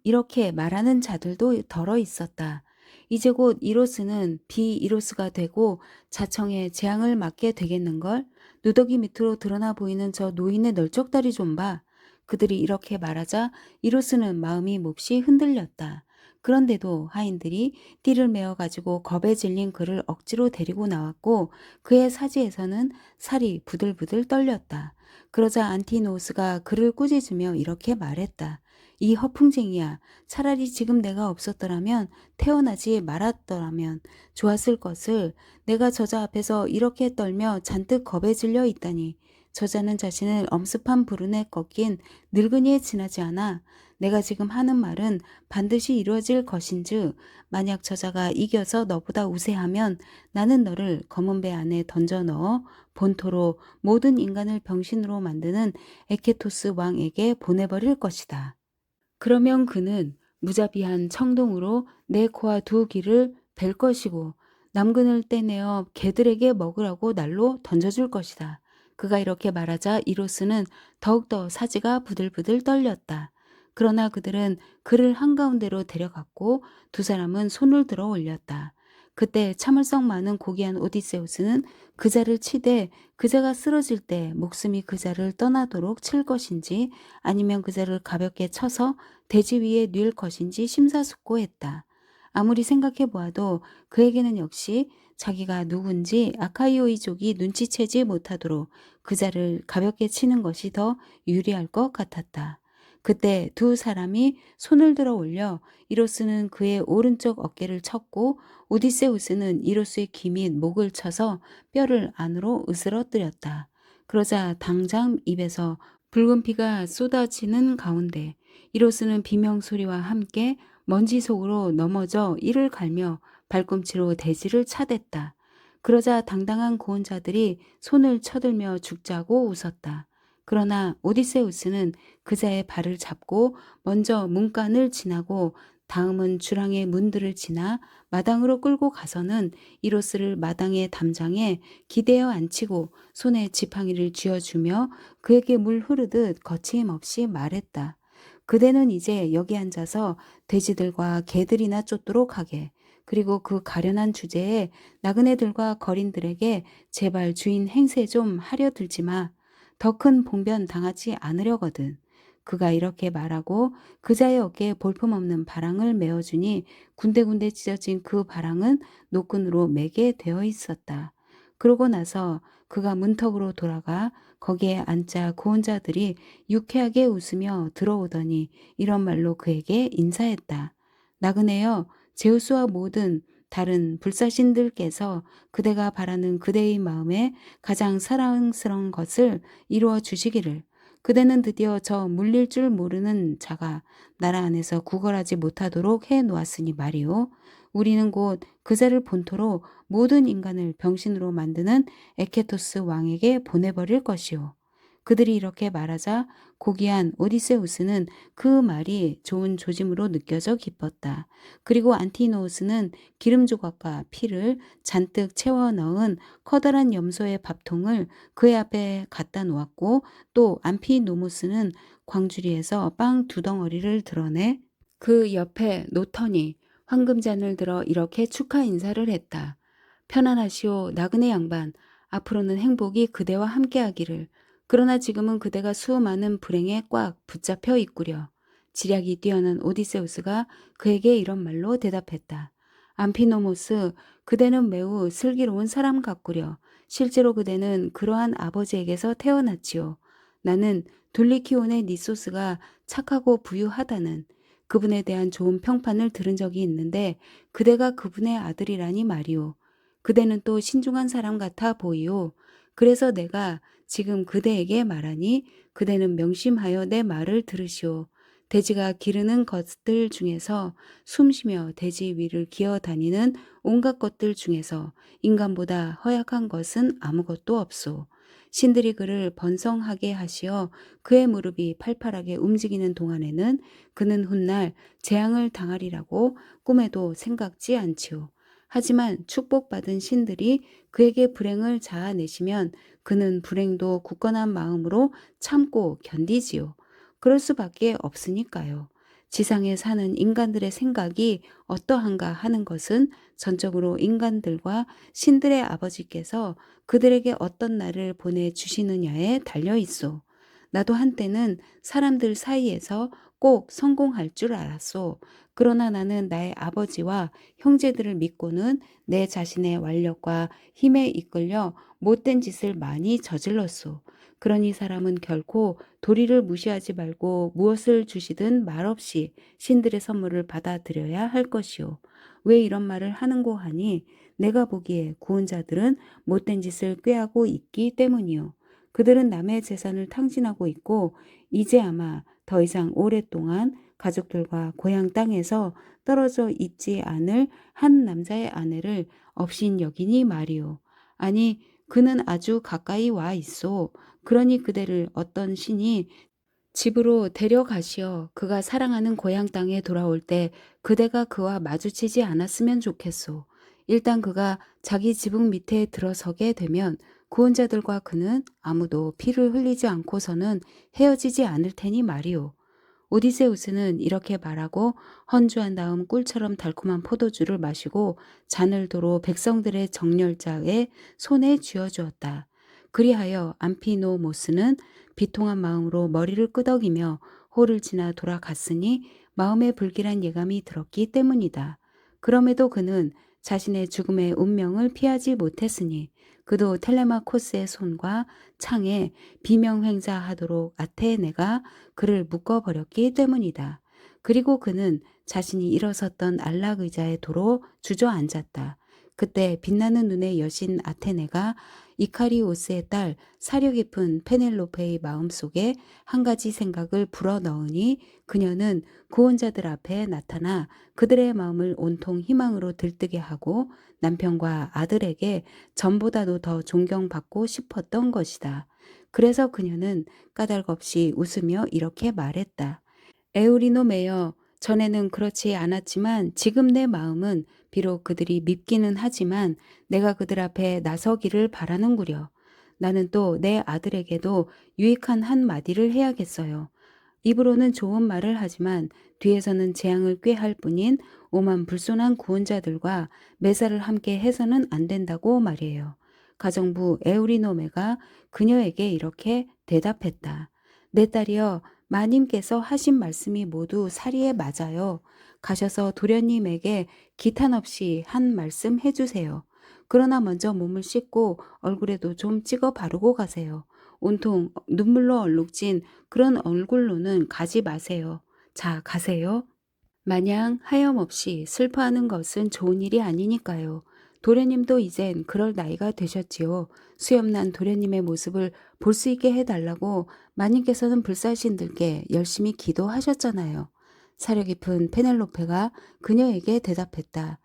이렇게 말하는 자들도 덜어 있었다. 이제 곧 이로스는 비이로스가 되고 자청의 재앙을 맞게 되겠는걸? 누더기 밑으로 드러나 보이는 저 노인의 널쩍다리 좀 봐. 그들이 이렇게 말하자 이로스는 마음이 몹시 흔들렸다. 그런데도 하인들이 띠를 메어 가지고 겁에 질린 그를 억지로 데리고 나왔고 그의 사지에서는 살이 부들부들 떨렸다. 그러자 안티노우스가 그를 꾸짖으며 이렇게 말했다. 이 허풍쟁이야. 차라리 지금 내가 없었더라면, 태어나지 말았더라면 좋았을 것을. 내가 저자 앞에서 이렇게 떨며 잔뜩 겁에 질려 있다니. 저자는 자신을 엄습한 불운에 꺾인 늙은이에 지나지 않아. 내가 지금 하는 말은 반드시 이루어질 것인즉 만약 저자가 이겨서 너보다 우세하면 나는 너를 검은 배 안에 던져 넣어 본토로 모든 인간을 병신으로 만드는 에케토스 왕에게 보내버릴 것이다. 그러면 그는 무자비한 청동으로 내 코와 두 귀를 벨 것이고 남근을 떼내어 개들에게 먹으라고 날로 던져줄 것이다. 그가 이렇게 말하자 이로스는 더욱더 사지가 부들부들 떨렸다. 그러나 그들은 그를 한가운데로 데려갔고 두 사람은 손을 들어 올렸다. 그때 참을성 많은 고귀한 오디세우스는 그자를 치되 그자가 쓰러질 때 목숨이 그자를 떠나도록 칠 것인지 아니면 그자를 가볍게 쳐서 대지 위에 뉘을 것인지 심사숙고했다. 아무리 생각해 보아도 그에게는 역시 자기가 누군지 아카이오이족이 눈치채지 못하도록 그자를 가볍게 치는 것이 더 유리할 것 같았다. 그때 두 사람이 손을 들어 올려 이로스는 그의 오른쪽 어깨를 쳤고 오디세우스는 이로스의 귀 및 목을 쳐서 뼈를 안으로 으스러뜨렸다. 그러자 당장 입에서 붉은 피가 쏟아지는 가운데 이로스는 비명소리와 함께 먼지 속으로 넘어져 이를 갈며 발꿈치로 대지를 차댔다. 그러자 당당한 구원자들이 손을 쳐들며 죽자고 웃었다. 그러나 오디세우스는 그자의 발을 잡고 먼저 문간을 지나고 다음은 주랑의 문들을 지나 마당으로 끌고 가서는 이로스를 마당의 담장에 기대어 앉히고 손에 지팡이를 쥐어주며 그에게 물 흐르듯 거침없이 말했다. 그대는 이제 여기 앉아서 돼지들과 개들이나 쫓도록 하게. 그리고 그 가련한 주제에 나그네들과 거린들에게 제발 주인 행세 좀 하려 들지 마. 더 큰 봉변 당하지 않으려거든. 그가 이렇게 말하고 그자의 어깨에 볼품없는 바랑을 메어주니 군데군데 찢어진 그 바랑은 노끈으로 매게 되어 있었다. 그러고 나서 그가 문턱으로 돌아가 거기에 앉자 구원자들이 유쾌하게 웃으며 들어오더니 이런 말로 그에게 인사했다. 나그네여, 제우스와 모든 다른 불사신들께서 그대가 바라는 그대의 마음에 가장 사랑스러운 것을 이루어 주시기를. 그대는 드디어 저 물릴 줄 모르는 자가 나라 안에서 구걸하지 못하도록 해 놓았으니 말이오. 우리는 곧 그자를 본토로 모든 인간을 병신으로 만드는 에케토스 왕에게 보내버릴 것이오. 그들이 이렇게 말하자 고귀한 오디세우스는 그 말이 좋은 조짐으로 느껴져 기뻤다. 그리고 안티노우스는 기름 조각과 피를 잔뜩 채워 넣은 커다란 염소의 밥통을 그의 앞에 갖다 놓았고 또 안피노무스는 광주리에서 빵 두 덩어리를 드러내 그 옆에 놓더니 황금잔을 들어 이렇게 축하 인사를 했다. 편안하시오 나그네 양반. 앞으로는 행복이 그대와 함께하기를. 그러나 지금은 그대가 수많은 불행에 꽉 붙잡혀 있구려. 지략이 뛰어난 오디세우스가 그에게 이런 말로 대답했다. 암피노모스, 그대는 매우 슬기로운 사람 같구려. 실제로 그대는 그러한 아버지에게서 태어났지요. 나는 둘리키온의 니소스가 착하고 부유하다는 그분에 대한 좋은 평판을 들은 적이 있는데 그대가 그분의 아들이라니 말이오. 그대는 또 신중한 사람 같아 보이오. 그래서 내가 지금 그대에게 말하니 그대는 명심하여 내 말을 들으시오. 돼지가 기르는 것들 중에서 숨쉬며 돼지 위를 기어 다니는 온갖 것들 중에서 인간보다 허약한 것은 아무것도 없소. 신들이 그를 번성하게 하시어 그의 무릎이 팔팔하게 움직이는 동안에는 그는 훗날 재앙을 당하리라고 꿈에도 생각지 않지요. 하지만 축복받은 신들이 그에게 불행을 자아내시면 그는 불행도 굳건한 마음으로 참고 견디지요. 그럴 수밖에 없으니까요. 지상에 사는 인간들의 생각이 어떠한가 하는 것은 전적으로 인간들과 신들의 아버지께서 그들에게 어떤 날을 보내주시느냐에 달려 있어. 나도 한때는 사람들 사이에서 꼭 성공할 줄 알았소. 그러나 나는 나의 아버지와 형제들을 믿고는 내 자신의 완력과 힘에 이끌려 못된 짓을 많이 저질렀소. 그러니 사람은 결코 도리를 무시하지 말고 무엇을 주시든 말없이 신들의 선물을 받아들여야 할 것이오. 왜 이런 말을 하는고 하니 내가 보기에 구원자들은 못된 짓을 꾀하고 있기 때문이오. 그들은 남의 재산을 탕진하고 있고 이제 아마 더 이상 오랫동안 가족들과 고향 땅에서 떨어져 있지 않을 한 남자의 아내를 업신여기니 말이오. 아니 그는 아주 가까이 와 있어. 그러니 그대를 어떤 신이 집으로 데려가시어 그가 사랑하는 고향 땅에 돌아올 때 그대가 그와 마주치지 않았으면 좋겠소. 일단 그가 자기 지붕 밑에 들어서게 되면 구원자들과 그는 아무도 피를 흘리지 않고서는 헤어지지 않을 테니 말이오. 오디세우스는 이렇게 말하고 헌주한 다음 꿀처럼 달콤한 포도주를 마시고 잔을 도로 백성들의 정렬자의 손에 쥐어주었다. 그리하여 암피노모스는 비통한 마음으로 머리를 끄덕이며 홀을 지나 돌아갔으니 마음에 불길한 예감이 들었기 때문이다. 그럼에도 그는 자신의 죽음의 운명을 피하지 못했으니 그도 텔레마코스의 손과 창에 비명횡자하도록 아테네가 그를 묶어버렸기 때문이다. 그리고 그는 자신이 일어섰던 안락 의자에 도로 주저앉았다. 그때 빛나는 눈의 여신 아테네가 이카리오스의 딸 사려 깊은 페넬로페의 마음속에 한 가지 생각을 불어넣으니 그녀는 구원자들 앞에 나타나 그들의 마음을 온통 희망으로 들뜨게 하고 남편과 아들에게 전보다도 더 존경받고 싶었던 것이다. 그래서 그녀는 까닭없이 웃으며 이렇게 말했다. 에우리노 메여, 전에는 그렇지 않았지만 지금 내 마음은 비록 그들이 밉기는 하지만 내가 그들 앞에 나서기를 바라는구려. 나는 또 내 아들에게도 유익한 한 마디를 해야겠어요. 입으로는 좋은 말을 하지만 뒤에서는 재앙을 꾀할 뿐인 오만 불손한 구원자들과 매사를 함께 해서는 안 된다고 말이에요. 가정부 에우리노메가 그녀에게 이렇게 대답했다. 내 딸이여, 마님께서 하신 말씀이 모두 사리에 맞아요. 가셔서 도련님에게 기탄 없이 한 말씀 해주세요. 그러나 먼저 몸을 씻고 얼굴에도 좀 찍어 바르고 가세요. 온통 눈물로 얼룩진 그런 얼굴로는 가지 마세요. 자, 가세요. 마냥 하염없이 슬퍼하는 것은 좋은 일이 아니니까요. 도련님도 이젠 그럴 나이가 되셨지요. 수염난 도련님의 모습을 볼 수 있게 해달라고 마님께서는 불사신들께 열심히 기도하셨잖아요. 사려 깊은 페넬로페가 그녀에게 대답했다.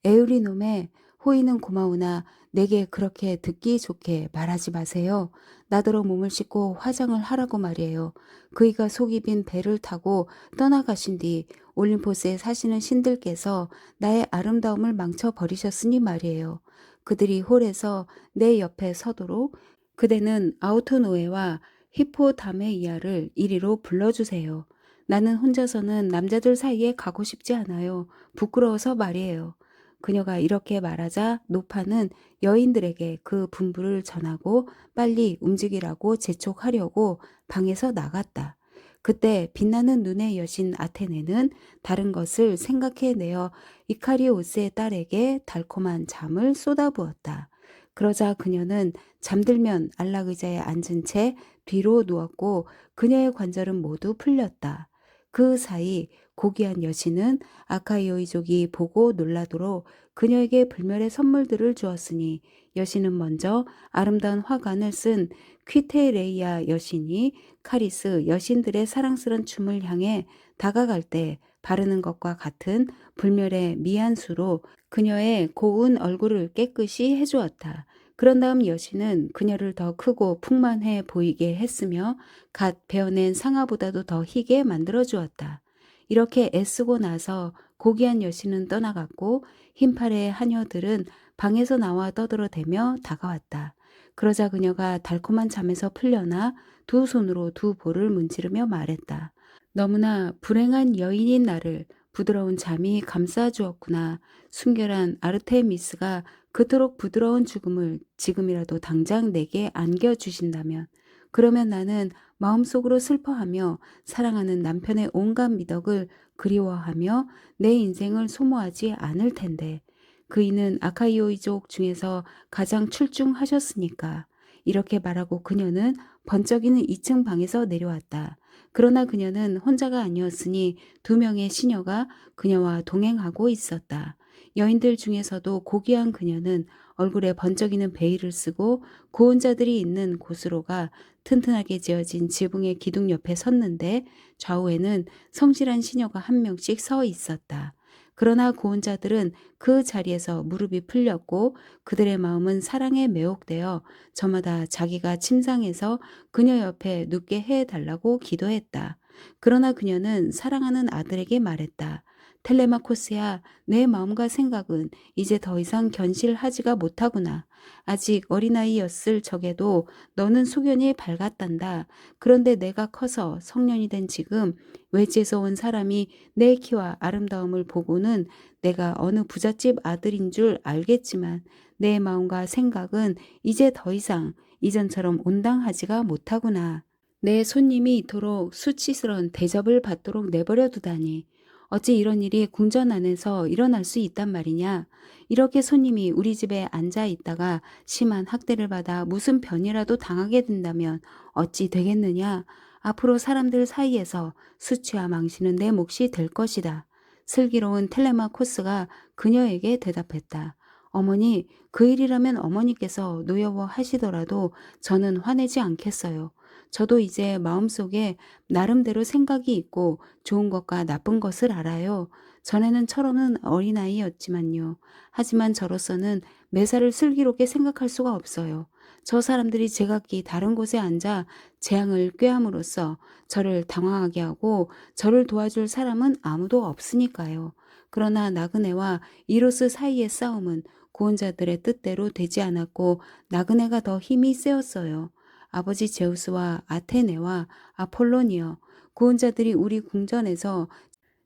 에우리놈의 호의는 고마우나 내게 그렇게 듣기 좋게 말하지 마세요. 나더러 몸을 씻고 화장을 하라고 말이에요. 그이가 속이 빈 배를 타고 떠나가신 뒤 올림포스에 사시는 신들께서 나의 아름다움을 망쳐버리셨으니 말이에요. 그들이 홀에서 내 옆에 서도록 그대는 아우토노에와 히포다메이아를 이리로 불러주세요. 나는 혼자서는 남자들 사이에 가고 싶지 않아요. 부끄러워서 말이에요. 그녀가 이렇게 말하자 노파는 여인들에게 그 분부를 전하고 빨리 움직이라고 재촉하려고 방에서 나갔다. 그때 빛나는 눈의 여신 아테네는 다른 것을 생각해내어 이카리오스의 딸에게 달콤한 잠을 쏟아부었다. 그러자 그녀는 잠들면 안락의자에 앉은 채 뒤로 누웠고 그녀의 관절은 모두 풀렸다. 그 사이 고귀한 여신은 아카이오이족이 보고 놀라도록 그녀에게 불멸의 선물들을 주었으니 여신은 먼저 아름다운 화관을 쓴 퀴테레이아 여신이 카리스 여신들의 사랑스런 춤을 향해 다가갈 때 바르는 것과 같은 불멸의 미안수로 그녀의 고운 얼굴을 깨끗이 해주었다. 그런 다음 여신은 그녀를 더 크고 풍만해 보이게 했으며 갓 베어낸 상아보다도 더 희게 만들어 주었다. 이렇게 애쓰고 나서 고귀한 여신은 떠나갔고 흰팔의 하녀들은 방에서 나와 떠들어대며 다가왔다. 그러자 그녀가 달콤한 잠에서 풀려나 두 손으로 두 볼을 문지르며 말했다. 너무나 불행한 여인인 나를 부드러운 잠이 감싸주었구나. 순결한 아르테미스가 그토록 부드러운 죽음을 지금이라도 당장 내게 안겨주신다면, 그러면 나는 마음속으로 슬퍼하며 사랑하는 남편의 온갖 미덕을 그리워하며 내 인생을 소모하지 않을 텐데, 그이는 아카이오이족 중에서 가장 출중하셨으니까. 이렇게 말하고 그녀는 번쩍이는 2층 방에서 내려왔다. 그러나 그녀는 혼자가 아니었으니 두 명의 시녀가 그녀와 동행하고 있었다. 여인들 중에서도 고귀한 그녀는 얼굴에 번쩍이는 베일을 쓰고 고혼자들이 있는 곳으로 가 튼튼하게 지어진 지붕의 기둥 옆에 섰는데, 좌우에는 성실한 시녀가 한 명씩 서 있었다. 그러나 고혼자들은 그 자리에서 무릎이 풀렸고 그들의 마음은 사랑에 매혹되어 저마다 자기가 침상에서 그녀 옆에 눕게 해달라고 기도했다. 그러나 그녀는 사랑하는 아들에게 말했다. 텔레마코스야, 내 마음과 생각은 이제 더 이상 견실하지가 못하구나. 아직 어린아이였을 적에도 너는 소견이 밝았단다. 그런데 내가 커서 성년이 된 지금 외지에서 온 사람이 내 키와 아름다움을 보고는 내가 어느 부잣집 아들인 줄 알겠지만 내 마음과 생각은 이제 더 이상 이전처럼 온당하지가 못하구나. 내 손님이 이토록 수치스러운 대접을 받도록 내버려 두다니. 어찌 이런 일이 궁전 안에서 일어날 수 있단 말이냐. 이렇게 손님이 우리 집에 앉아 있다가 심한 학대를 받아 무슨 변이라도 당하게 된다면 어찌 되겠느냐. 앞으로 사람들 사이에서 수치와 망신은 내 몫이 될 것이다. 슬기로운 텔레마코스가 그녀에게 대답했다. 어머니, 그 일이라면 어머니께서 노여워하시더라도 저는 화내지 않겠어요. 저도 이제 마음속에 나름대로 생각이 있고 좋은 것과 나쁜 것을 알아요. 전에는 철없는 어린아이였지만요. 하지만 저로서는 매사를 슬기롭게 생각할 수가 없어요. 저 사람들이 제각기 다른 곳에 앉아 재앙을 꾀함으로써 저를 당황하게 하고 저를 도와줄 사람은 아무도 없으니까요. 그러나 나그네와 이로스 사이의 싸움은 구원자들의 뜻대로 되지 않았고 나그네가 더 힘이 세었어요. 아버지 제우스와 아테네와 아폴로니어, 구원자들이 우리 궁전에서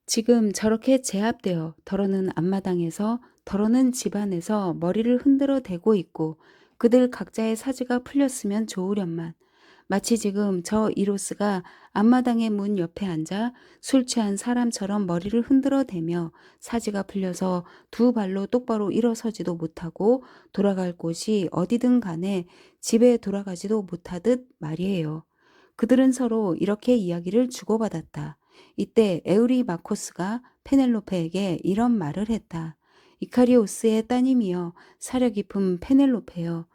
지금 저렇게 제압되어 더러는 앞마당에서 더러는 집안에서 머리를 흔들어 대고 있고 그들 각자의 사지가 풀렸으면 좋으련만. 마치 지금 저 이로스가 앞마당의 문 옆에 앉아 술 취한 사람처럼 머리를 흔들어 대며 사지가 풀려서 두 발로 똑바로 일어서지도 못하고 돌아갈 곳이 어디든 간에 집에 돌아가지도 못하듯 말이에요. 그들은 서로 이렇게 이야기를 주고받았다. 이때 에우리마코스가 페넬로페에게 이런 말을 했다. 이카리오스의 따님이여, 사려 깊은 페넬로페여.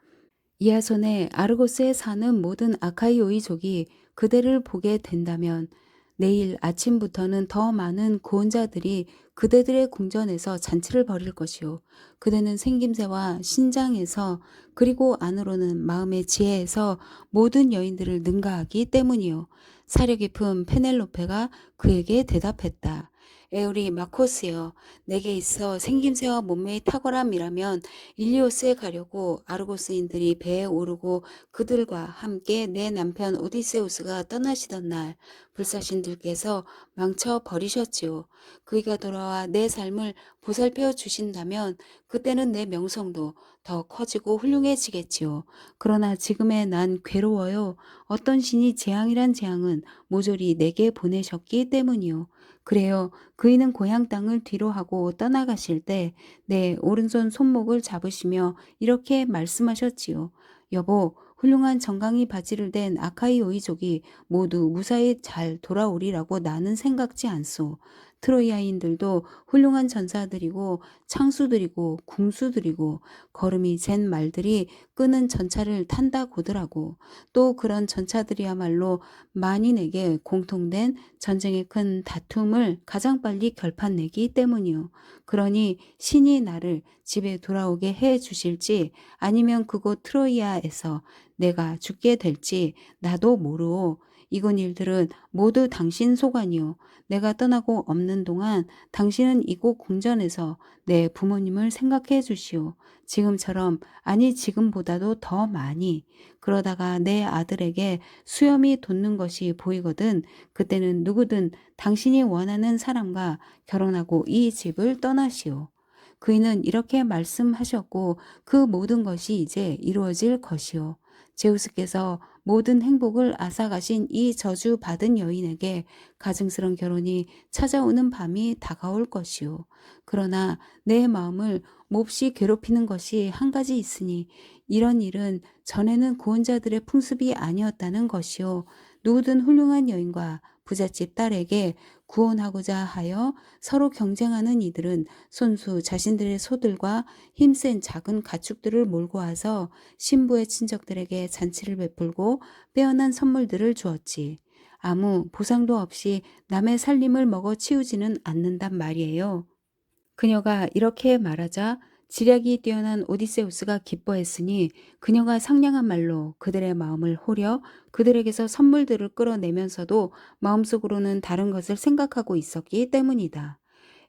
이하손의 아르고스에 사는 모든 아카이오이족이 그대를 보게 된다면 내일 아침부터는 더 많은 고혼자들이 그대들의 궁전에서 잔치를 벌일 것이요. 그대는 생김새와 신장에서 그리고 안으로는 마음의 지혜에서 모든 여인들을 능가하기 때문이요. 사려 깊은 페넬로페가 그에게 대답했다. 에우리 마코스여, 내게 있어 생김새와 몸매의 탁월함이라면 일리오스에 가려고 아르고스인들이 배에 오르고 그들과 함께 내 남편 오디세우스가 떠나시던 날 불사신들께서 망쳐 버리셨지요. 그이가 돌아와 내 삶을 보살펴 주신다면 그때는 내 명성도 더 커지고 훌륭해지겠지요. 그러나 지금의 난 괴로워요. 어떤 신이 재앙이란 재앙은 모조리 내게 보내셨기 때문이요. 그래요. 그이는 고향 땅을 뒤로 하고 떠나가실 때 내 오른손 손목을 잡으시며 이렇게 말씀하셨지요. 여보, 훌륭한 정강이 바지를 댄 아카이오이족이 모두 무사히 잘 돌아오리라고 나는 생각지 않소. 트로이아인들도 훌륭한 전사들이고 창수들이고 궁수들이고 걸음이 센 말들이 끄는 전차를 탄다고더라고. 또 그런 전차들이야말로 만인에게 공통된 전쟁의 큰 다툼을 가장 빨리 결판내기 때문이요. 그러니 신이 나를 집에 돌아오게 해 주실지 아니면 그곳 트로이아에서 내가 죽게 될지 나도 모르오. 이군 일들은 모두 당신 소관이요. 내가 떠나고 없는 동안 당신은 이곳 궁전에서 내 부모님을 생각해 주시오. 지금처럼, 아니 지금보다도 더 많이. 그러다가 내 아들에게 수염이 돋는 것이 보이거든 그때는 누구든 당신이 원하는 사람과 결혼하고 이 집을 떠나시오. 그이는 이렇게 말씀하셨고 그 모든 것이 이제 이루어질 것이오. 제우스께서 모든 행복을 앗아가신 이 저주받은 여인에게 가증스런 결혼이 찾아오는 밤이 다가올 것이오. 그러나 내 마음을 몹시 괴롭히는 것이 한 가지 있으니 이런 일은 전에는 구원자들의 풍습이 아니었다는 것이요. 누구든 훌륭한 여인과 부잣집 딸에게 구원하고자 하여 서로 경쟁하는 이들은 손수 자신들의 소들과 힘센 작은 가축들을 몰고 와서 신부의 친척들에게 잔치를 베풀고 빼어난 선물들을 주었지. 아무 보상도 없이 남의 살림을 먹어 치우지는 않는단 말이에요. 그녀가 이렇게 말하자 지략이 뛰어난 오디세우스가 기뻐했으니 그녀가 상냥한 말로 그들의 마음을 호려 그들에게서 선물들을 끌어내면서도 마음속으로는 다른 것을 생각하고 있었기 때문이다.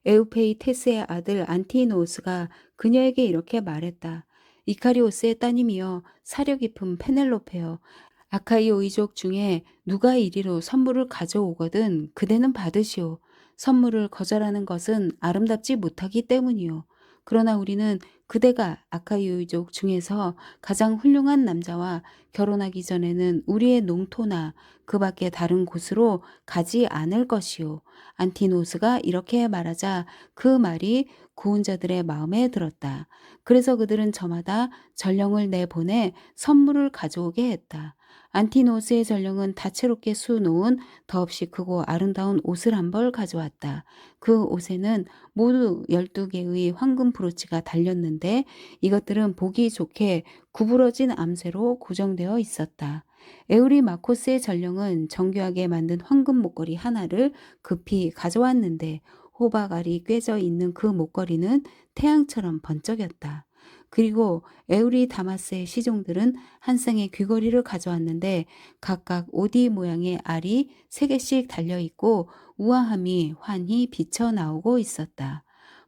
에우페이테스의 아들 안티노우스가 그녀에게 이렇게 말했다. 이카리오스의 따님이여 사려 깊은 페넬로페여 아카이오 이족 중에 누가 이리로 선물을 가져오거든 그대는 받으시오. 선물을 거절하는 것은 아름답지 못하기 때문이요. 그러나 우리는 그대가 아카이오 이족 중에서 가장 훌륭한 남자와 결혼하기 전에는 우리의 농토나 그 밖에 다른 곳으로 가지 않을 것이요. 안티노스가 이렇게 말하자 그 말이 구원자들의 마음에 들었다. 그래서 그들은 저마다 전령을 내보내 선물을 가져오게 했다. 안티노스의 전령은 다채롭게 수놓은 더없이 크고 아름다운 옷을 한 벌 가져왔다. 그 옷에는 모두 12개의 황금 브로치가 달렸는데 이것들은 보기 좋게 구부러진 암새로 고정되어 있었다. 에우리 마코스의 전령은 정교하게 만든 황금 목걸이 하나를 급히 가져왔는데 호박알이 꿰져 있는 그 목걸이는 태양처럼 번쩍였다. 그리고 에우리 다마스의 시종들은 한 쌍의 귀걸이를 가져왔는데 각각 오디 모양의 알이 3개씩 달려있고 우아함이 환히 비쳐 나오고 있었다.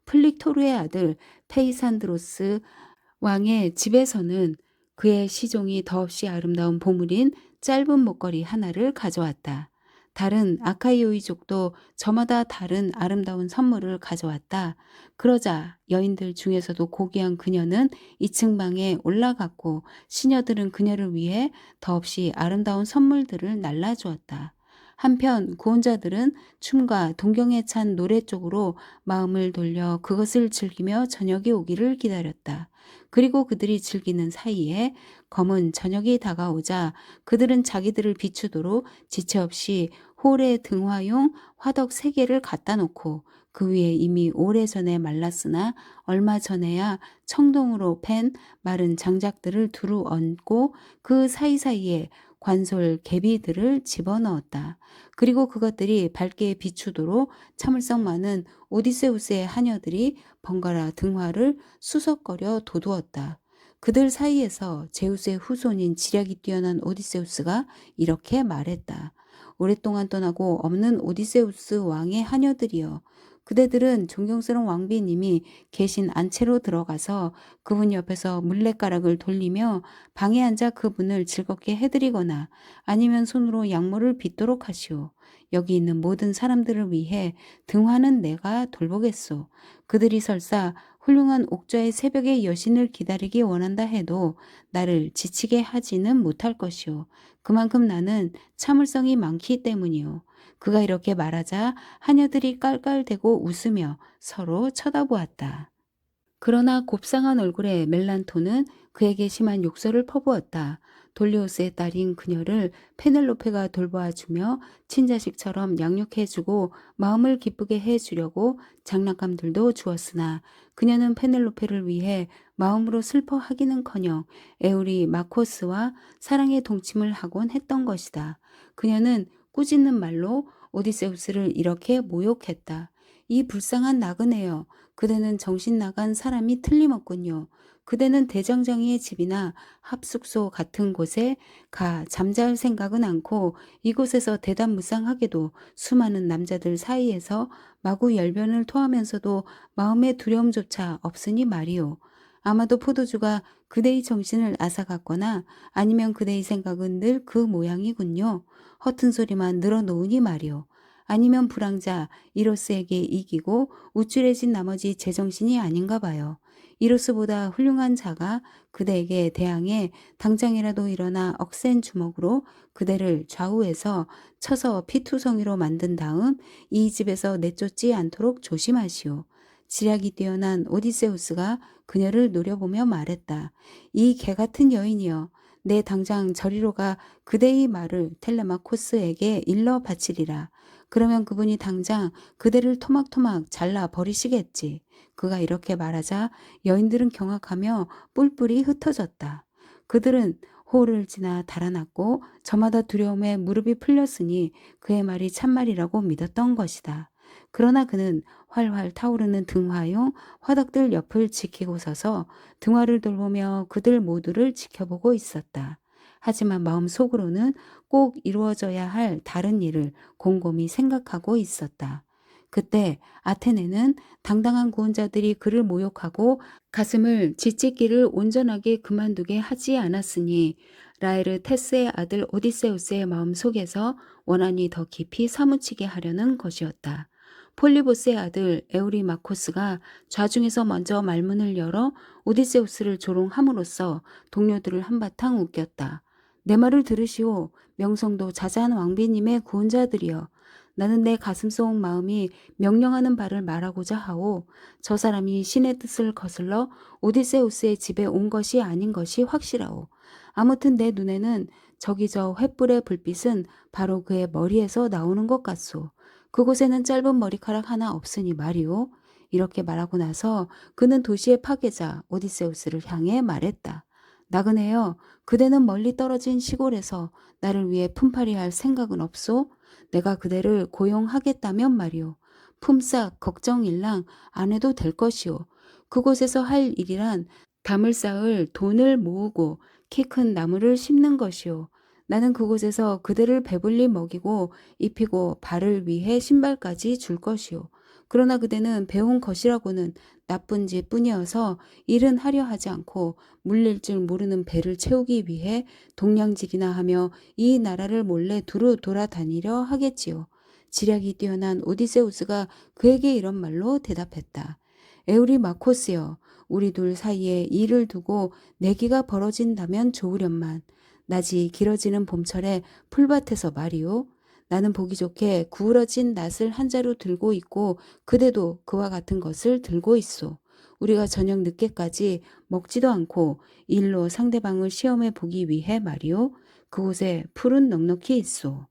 플릭토르의 아들 페이산드로스 왕의 집에서는 그의 시종이 더없이 아름다운 보물인 짧은 목걸이 하나를 가져왔다. 다른 아카이오이족도 저마다 다른 아름다운 선물을 가져왔다. 그러자 여인들 중에서도 고귀한 그녀는 2층 방에 올라갔고 시녀들은 그녀를 위해 더없이 아름다운 선물들을 날라주었다. 한편 구원자들은 춤과 동경에 찬 노래 쪽으로 마음을 돌려 그것을 즐기며 저녁이 오기를 기다렸다. 그리고 그들이 즐기는 사이에 검은 저녁이 다가오자 그들은 자기들을 비추도록 지체 없이 홀에 등화용 화덕 3개를 갖다 놓고 그 위에 이미 오래전에 말랐으나 얼마 전에야 청동으로 팬 마른 장작들을 두루 얹고 그 사이사이에 관솔 개비들을 집어넣었다. 그리고 그것들이 밝게 비추도록 참을성 많은 오디세우스의 하녀들이 번갈아 등화를 수석거려 돋우었다. 그들 사이에서 제우스의 후손인 지략이 뛰어난 오디세우스가 이렇게 말했다. 오랫동안 떠나고 없는 오디세우스 왕의 하녀들이여. 그대들은 존경스러운 왕비님이 계신 안채로 들어가서 그분 옆에서 물레가락을 돌리며 방에 앉아 그분을 즐겁게 해드리거나 아니면 손으로 양모를 빚도록 하시오. 여기 있는 모든 사람들을 위해 등화는 내가 돌보겠소. 그들이 설사 훌륭한 옥좌의 새벽의 여신을 기다리기 원한다 해도 나를 지치게 하지는 못할 것이오. 그만큼 나는 참을성이 많기 때문이오. 그가 이렇게 말하자 하녀들이 깔깔대고 웃으며 서로 쳐다보았다. 그러나 곱상한 얼굴에 멜란토는 그에게 심한 욕설을 퍼부었다. 돌리오스의 딸인 그녀를 페넬로페가 돌보아주며 친자식처럼 양육해주고 마음을 기쁘게 해주려고 장난감들도 주었으나 그녀는 페넬로페를 위해 마음으로 슬퍼하기는커녕 에우리 마코스와 사랑의 동침을 하곤 했던 것이다. 그녀는 꾸짖는 말로 오디세우스를 이렇게 모욕했다. 이 불쌍한 나그네여. 그대는 정신 나간 사람이 틀림없군요. 그대는 대장장이의 집이나 합숙소 같은 곳에 가 잠잘 생각은 않고 이곳에서 대담무쌍하게도 수많은 남자들 사이에서 마구 열변을 토하면서도 마음의 두려움조차 없으니 말이오. 아마도 포도주가 그대의 정신을 앗아갔거나 아니면 그대의 생각은 늘 그 모양이군요. 허튼 소리만 늘어놓으니 말이오. 아니면 불황자 이로스에게 이기고 우쭐해진 나머지 제정신이 아닌가 봐요. 이로스보다 훌륭한 자가 그대에게 대항해 당장이라도 일어나 억센 주먹으로 그대를 좌우에서 쳐서 피투성이로 만든 다음 이 집에서 내쫓지 않도록 조심하시오. 지략이 뛰어난 오디세우스가 그녀를 노려보며 말했다. 이 개같은 여인이여. 내 당장 저리로 가 그대의 말을 텔레마코스에게 일러 바치리라. 그러면 그분이 당장 그대를 토막토막 잘라 버리시겠지. 그가 이렇게 말하자 여인들은 경악하며 뿔뿔이 흩어졌다. 그들은 호를 지나 달아났고 저마다 두려움에 무릎이 풀렸으니 그의 말이 참말이라고 믿었던 것이다. 그러나 그는 활활 타오르는 등화용 화덕들 옆을 지키고 서서 등화를 돌보며 그들 모두를 지켜보고 있었다. 하지만 마음속으로는 꼭 이루어져야 할 다른 일을 곰곰이 생각하고 있었다. 그때 아테네는 당당한 구원자들이 그를 모욕하고 가슴을 짓찢기를 온전하게 그만두게 하지 않았으니 라에르 테스의 아들 오디세우스의 마음속에서 원한이 더 깊이 사무치게 하려는 것이었다. 폴리보스의 아들 에우리마코스가 좌중에서 먼저 말문을 열어 오디세우스를 조롱함으로써 동료들을 한바탕 웃겼다. 내 말을 들으시오. 명성도 자자한 왕비님의 구원자들이여. 나는 내 가슴속 마음이 명령하는 바를 말하고자 하오. 저 사람이 신의 뜻을 거슬러 오디세우스의 집에 온 것이 아닌 것이 확실하오. 아무튼 내 눈에는 저기 저 횃불의 불빛은 바로 그의 머리에서 나오는 것 같소. 그곳에는 짧은 머리카락 하나 없으니 말이오. 이렇게 말하고 나서 그는 도시의 파괴자 오디세우스를 향해 말했다. 나그네여, 그대는 멀리 떨어진 시골에서 나를 위해 품팔이 할 생각은 없소? 내가 그대를 고용하겠다면 말이오. 품삯 걱정일랑 안 해도 될 것이오. 그곳에서 할 일이란 담을 쌓을 돈을 모으고 키 큰 나무를 심는 것이오. 나는 그곳에서 그대를 배불리 먹이고 입히고 발을 위해 신발까지 줄 것이오. 그러나 그대는 배운 것이라고는 나쁜 짓 뿐이어서 일은 하려 하지 않고 물릴 줄 모르는 배를 채우기 위해 동냥질이나 하며 이 나라를 몰래 두루 돌아다니려 하겠지요. 지략이 뛰어난 오디세우스가 그에게 이런 말로 대답했다. 에우리마코스여, 우리 둘 사이에 일을 두고 내기가 벌어진다면 좋으련만. 낮이 길어지는 봄철에 풀밭에서 말이오. 나는 보기 좋게 구부러진 낫을 한 자루 들고 있고 그대도 그와 같은 것을 들고 있소. 우리가 저녁 늦게까지 먹지도 않고 일로 상대방을 시험해 보기 위해 말이오. 그곳에 풀은 넉넉히 있소.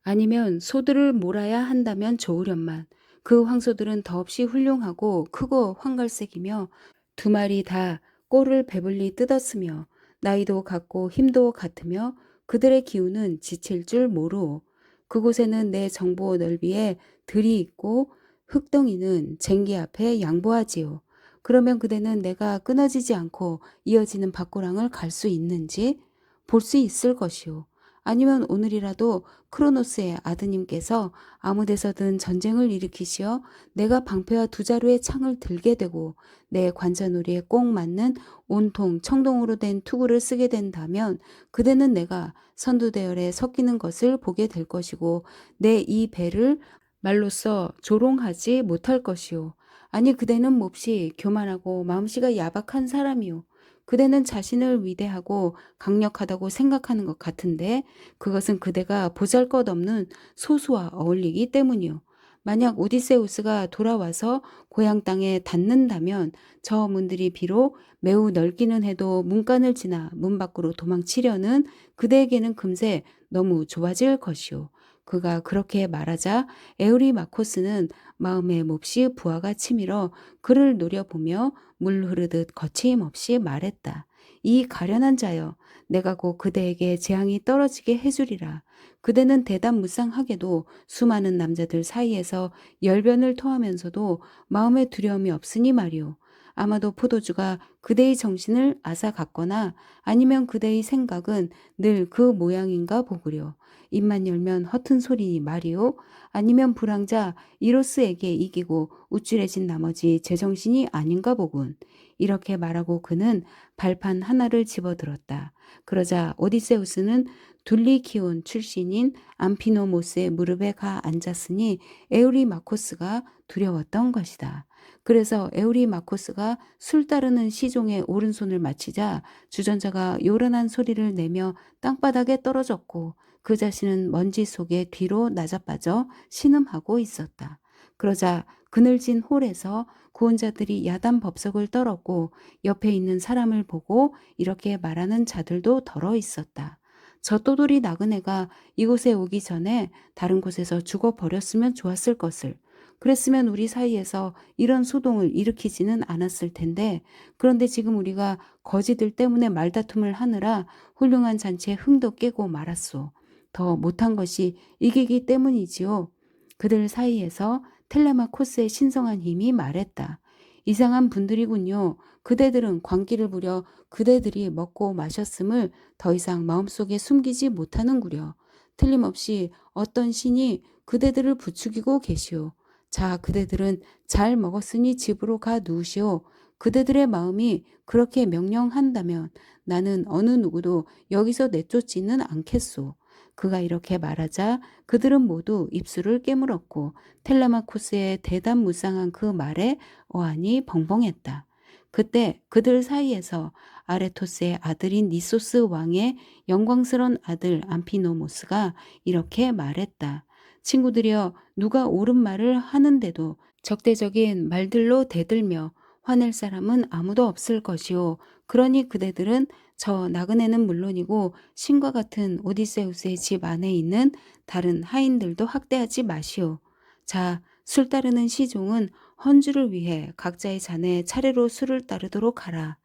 아니면 소들을 몰아야 한다면 좋으련만. 그 황소들은 더없이 훌륭하고 크고 황갈색이며 두 마리 다 꼴을 배불리 뜯었으며 나이도 같고 힘도 같으며 그들의 기운은 지칠 줄 모르오. 그곳에는 내 정보 넓이에 들이 있고 흙덩이는 쟁기 앞에 양보하지요. 그러면 그대는 내가 끊어지지 않고 이어지는 밭고랑을 갈 수 있는지 볼 수 있을 것이오. 아니면 오늘이라도 크로노스의 아드님께서 아무 데서든 전쟁을 일으키시어 내가 방패와 두 자루의 창을 들게 되고 내 관자놀이에 꼭 맞는 온통 청동으로 된 투구를 쓰게 된다면 그대는 내가 선두대열에 섞이는 것을 보게 될 것이고 내 이 배를 말로써 조롱하지 못할 것이오. 아니 그대는 몹시 교만하고 마음씨가 야박한 사람이오. 그대는 자신을 위대하고 강력하다고 생각하는 것 같은데 그것은 그대가 보잘것없는 소수와 어울리기 때문이오. 만약 오디세우스가 돌아와서 고향 땅에 닿는다면 저 문들이 비록 매우 넓기는 해도 문간을 지나 문 밖으로 도망치려는 그대에게는 금세 너무 좁아질 것이오. 그가 그렇게 말하자 에우리마코스는 마음에 몹시 부하가 치밀어 그를 노려보며 물 흐르듯 거침없이 말했다. 이 가련한 자여, 내가 곧 그대에게 재앙이 떨어지게 해주리라. 그대는 대담무쌍하게도 수많은 남자들 사이에서 열변을 토하면서도 마음에 두려움이 없으니 말이오. 아마도 포도주가 그대의 정신을 앗아갔거나 아니면 그대의 생각은 늘 그 모양인가 보구려. 입만 열면 허튼 소리니 말이오. 아니면 불황자 이로스에게 이기고 우쭐해진 나머지 제정신이 아닌가 보군. 이렇게 말하고 그는 발판 하나를 집어들었다. 그러자 오디세우스는 둘리키온 출신인 암피노모스의 무릎에 가 앉았으니 에우리마코스가 두려웠던 것이다. 그래서 에우리마코스가 술 따르는 시종의 오른손을 맞히자 주전자가 요란한 소리를 내며 땅바닥에 떨어졌고 그 자신은 먼지 속에 뒤로 낮아빠져 신음하고 있었다. 그러자 그늘진 홀에서 구원자들이 야단 법석을 떨었고 옆에 있는 사람을 보고 이렇게 말하는 자들도 덜어 있었다. 저 또돌이 나그네가 이곳에 오기 전에 다른 곳에서 죽어버렸으면 좋았을 것을. 그랬으면 우리 사이에서 이런 소동을 일으키지는 않았을 텐데, 그런데 지금 우리가 거지들 때문에 말다툼을 하느라 훌륭한 잔치에 흥도 깨고 말았소. 더 못한 것이 이기기 때문이지요. 그들 사이에서 텔레마코스의 신성한 힘이 말했다. 이상한 분들이군요. 그대들은 광기를 부려 그대들이 먹고 마셨음을 더 이상 마음속에 숨기지 못하는구려. 틀림없이 어떤 신이 그대들을 부추기고 계시오. 자, 그대들은 잘 먹었으니 집으로 가 누우시오. 그대들의 마음이 그렇게 명령한다면 나는 어느 누구도 여기서 내쫓지는 않겠소. 그가 이렇게 말하자 그들은 모두 입술을 깨물었고 텔레마코스의 대담무쌍한 그 말에 어안이 벙벙했다. 그때 그들 사이에서 아레토스의 아들인 니소스 왕의 영광스런 아들 암피노모스가 이렇게 말했다. 친구들이여, 누가 옳은 말을 하는데도 적대적인 말들로 대들며 화낼 사람은 아무도 없을 것이오. 그러니 그대들은 저 나그네는 물론이고 신과 같은 오디세우스의 집 안에 있는 다른 하인들도 학대하지 마시오. 자, 술 따르는 시종은 헌주를 위해 각자의 잔에 차례로 술을 따르도록 하라.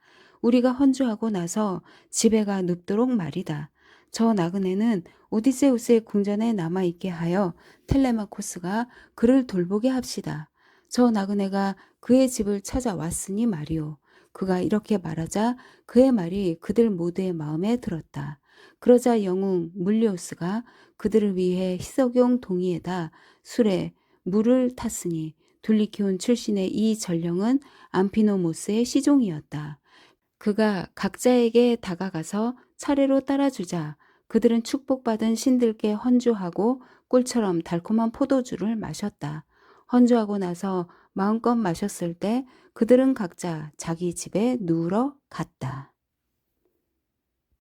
우리가 헌주하고 나서 집에 가 눕도록 말이다. 저 나그네는 오디세우스의 궁전에 남아있게 하여 텔레마코스가 그를 돌보게 합시다. 저 나그네가 그의 집을 찾아왔으니 말이오. 그가 이렇게 말하자 그의 말이 그들 모두의 마음에 들었다. 그러자 영웅 물리오스가 그들을 위해 희석용 동이에다 술에 물을 탔으니 둘리키온 출신의 이 전령은 암피노모스의 시종이었다. 그가 각자에게 다가가서 차례로 따라주자 그들은 축복받은 신들께 헌주하고 꿀처럼 달콤한 포도주를 마셨다. 헌주하고 나서 마음껏 마셨을 때 그들은 각자 자기 집에 누우러 갔다.